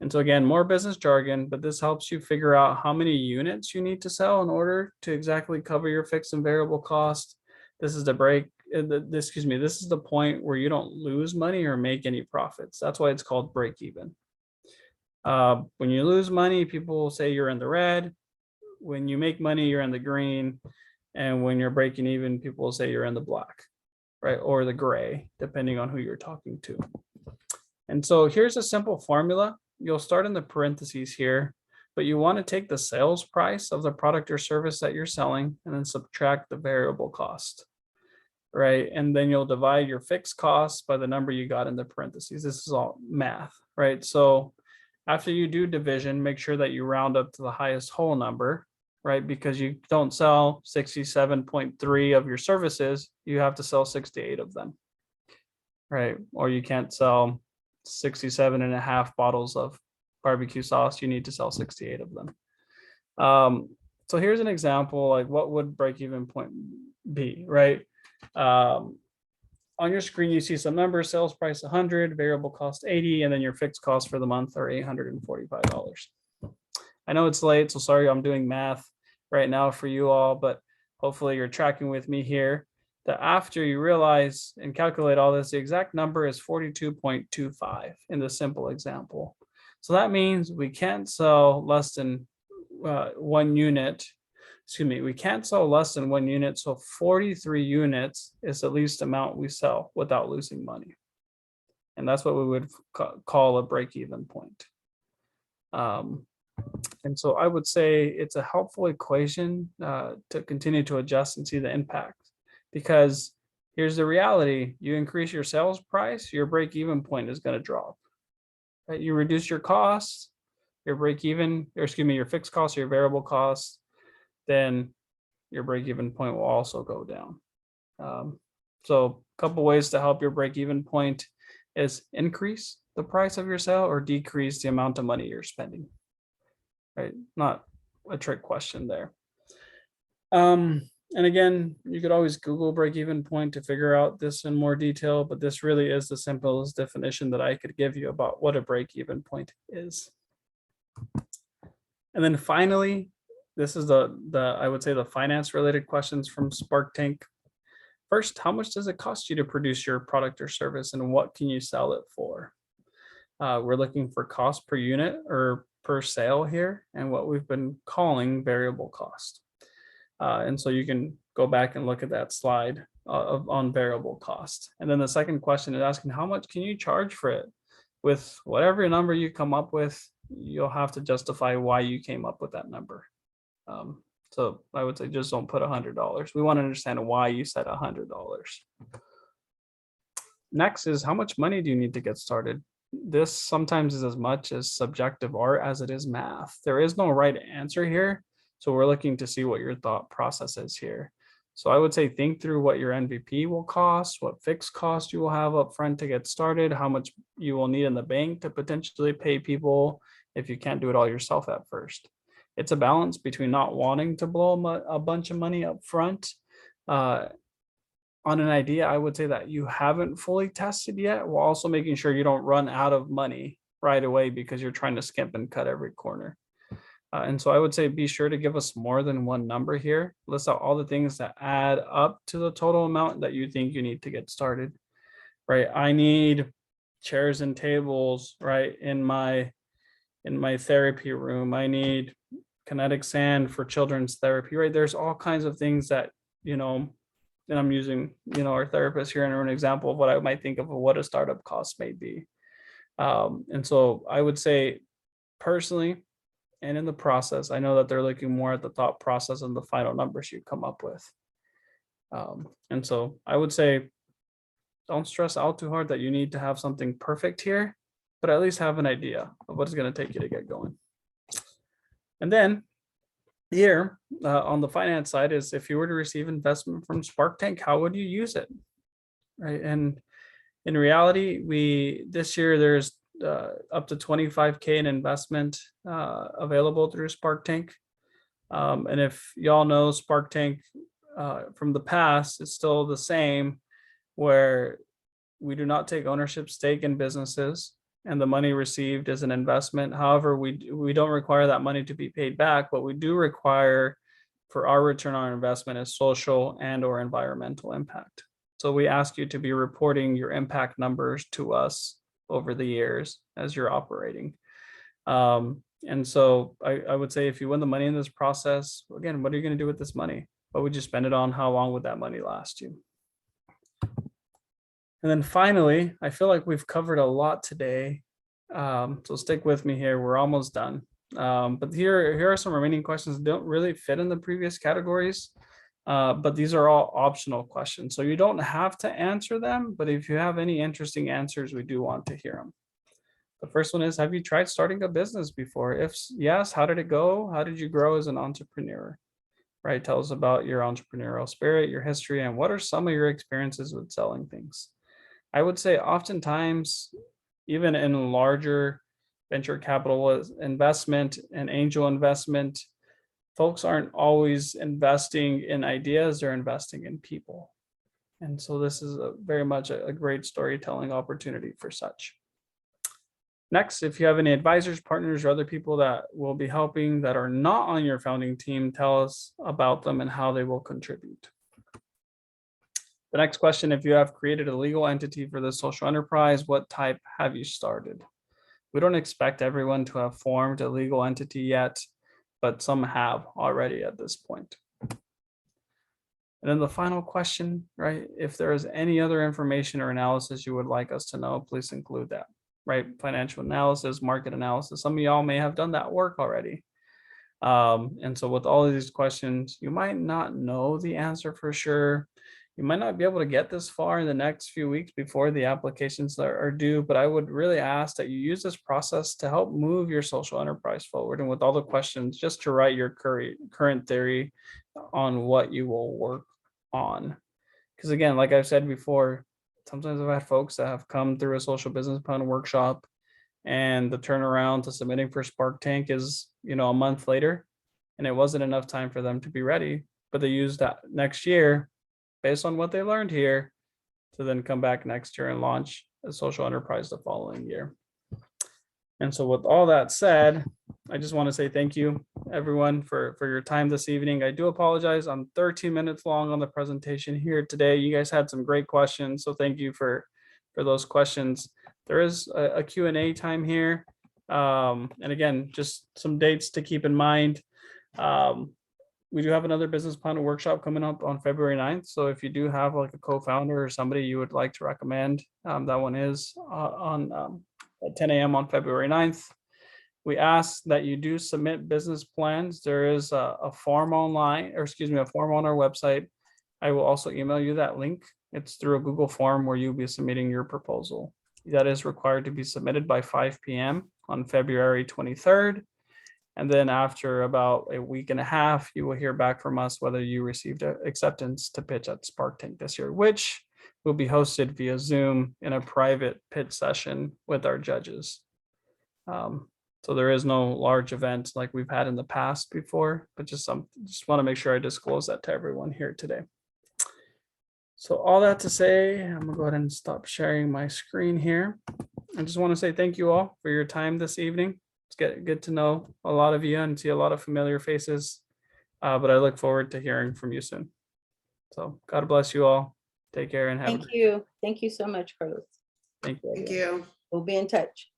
And so again, more business jargon, but this helps you figure out how many units you need to sell in order to exactly cover your fixed and variable cost. This is this is the point where you don't lose money or make any profits. That's why it's called break even. When you lose money, people will say you're in the red. When you make money, you're in the green. And when you're breaking even, people will say you're in the black, right? Or the gray, depending on who you're talking to. And so here's a simple formula. You'll start in the parentheses here, but you want to take the sales price of the product or service that you're selling and then subtract the variable cost, right? And then you'll divide your fixed costs by the number you got in the parentheses. This is all math, right? So after you do division, make sure that you round up to the highest whole number, right? Because you don't sell 67.3 of your services, you have to sell 68 of them, right? Or you can't sell 67.5 bottles of barbecue sauce, you need to sell 68 of them. So here's an example, like what would break-even point be, right? On your screen, you see some numbers: sales price 100, variable cost 80, and then your fixed cost for the month are $845. I know it's late, so sorry I'm doing math right now for you all, but hopefully you're tracking with me here. That after you realize and calculate all this, the exact number is 42.25 in the simple example. So that means we can't sell less than 1 unit. Excuse me, we can't sell less than 1 unit. So 43 units is the least amount we sell without losing money. And that's what we would call a break-even point. And so I would say it's a helpful equation to continue to adjust and see the impact. Because here's the reality: you increase your sales price, your break-even point is going to drop. Right? You reduce your costs, your break-even, or excuse me, your fixed costs, your variable costs, then your break-even point will also go down. So a couple ways to help your break-even point is increase the price of your sale or decrease the amount of money you're spending. Right? Not a trick question there. And again, you could always Google break-even point to figure out this in more detail, but this really is the simplest definition that I could give you about what a break-even point is. And then finally, this is the I would say the finance related questions from Spark Tank. First, how much does it cost you to produce your product or service, and what can you sell it for? We're looking for cost per unit or per sale here, and what we've been calling variable cost. And so you can go back and look at that slide on variable cost. And then the second question is asking, how much can you charge for it? With whatever number you come up with, you'll have to justify why you came up with that number. So I would say just don't put $100. We want to understand why you said $100. Next is, how much money do you need to get started? This sometimes is as much as subjective art as it is math. There is no right answer here. So we're looking to see what your thought process is here. So I would say think through what your MVP will cost, what fixed cost you will have up front to get started, how much you will need in the bank to potentially pay people if you can't do it all yourself at first. It's a balance between not wanting to blow a bunch of money up front on an idea, I would say, that you haven't fully tested yet, while also making sure you don't run out of money right away because you're trying to skimp and cut every corner. And so I would say be sure to give us more than one number here. List out all the things that add up to the total amount that you think you need to get started, right? I need chairs and tables, right, in my therapy room. I need kinetic sand for children's therapy, right? There's all kinds of things that, and I'm using, our therapist here in an example of what I might think of what a startup cost may be. And so I would say personally, and in the process, I know that they're looking more at the thought process and the final numbers you come up with. And so I would say, don't stress out too hard that you need to have something perfect here, but at least have an idea of what it's going to take you to get going. And then here on the finance side is, if you were to receive investment from Spark Tank, how would you use it? Right. And in reality, this year there's up to 25K in investment available through Spark Tank. And if y'all know Spark Tank from the past, it's still the same, where we do not take ownership stake in businesses and the money received is an investment. However, we don't require that money to be paid back. What we do require for our return on investment is social and or environmental impact. So we ask you to be reporting your impact numbers to us over the years as you're operating. And so I would say if you win the money in this process, again, what are you going to do with this money? What would you spend it on? How long would that money last you? And then finally, I feel like we've covered a lot today. So stick with me here. We're almost done. But here are some remaining questions that don't really fit in the previous categories. But these are all optional questions. So you don't have to answer them, but if you have any interesting answers, we do want to hear them. The first one is, have you tried starting a business before? If yes, how did it go? How did you grow as an entrepreneur? Right? Tell us about your entrepreneurial spirit, your history, and what are some of your experiences with selling things? I would say oftentimes, even in larger venture capital investment and angel investment, folks aren't always investing in ideas, they're investing in people. And so this is very much a great storytelling opportunity for such. Next, if you have any advisors, partners, or other people that will be helping that are not on your founding team, tell us about them and how they will contribute. The next question, if you have created a legal entity for the social enterprise, what type have you started? We don't expect everyone to have formed a legal entity yet, but some have already at this point. And then the final question, right? If there is any other information or analysis you would like us to know, please include that, right? Financial analysis, market analysis. Some of y'all may have done that work already. And so with all of these questions, you might not know the answer for sure. You might not be able to get this far in the next few weeks before the applications are due, but I would really ask that you use this process to help move your social enterprise forward. And with all the questions, just to write your current theory on what you will work on. Because again, like I've said before, sometimes I've had folks that have come through a social business plan workshop and the turnaround to submitting for Spark Tank is, a month later, and it wasn't enough time for them to be ready, but they used that next year based on what they learned here to then come back next year and launch a social enterprise the following year. And so with all that said, I just want to say thank you everyone for your time this evening. I do apologize. I'm 13 minutes long on the presentation here today. You guys had some great questions. So thank you for those questions. There is a Q&A time here. And again, just some dates to keep in mind. We do have another business plan workshop coming up on February 9th. So if you do have like a co-founder or somebody you would like to recommend, that one is on at 10 a.m. on February 9th. We ask that you do submit business plans. There is a form online, or excuse me, a form on our website. I will also email you that link. It's through a Google form where you'll be submitting your proposal. That is required to be submitted by 5 p.m. on February 23rd. And then after about a week and a half, you will hear back from us whether you received acceptance to pitch at Spark Tank this year, which will be hosted via Zoom in a private pitch session with our judges. So there is no large event like we've had in the past before, but just want to make sure I disclose that to everyone here today. So all that to say, I'm gonna go ahead and stop sharing my screen here. I just want to say thank you all for your time this evening. It's good to know a lot of you and see a lot of familiar faces, but I look forward to hearing from you soon. So God bless you all. Take care and have Thank you. Thank you so much, Carlos. Thank you. Thank you. We'll be in touch.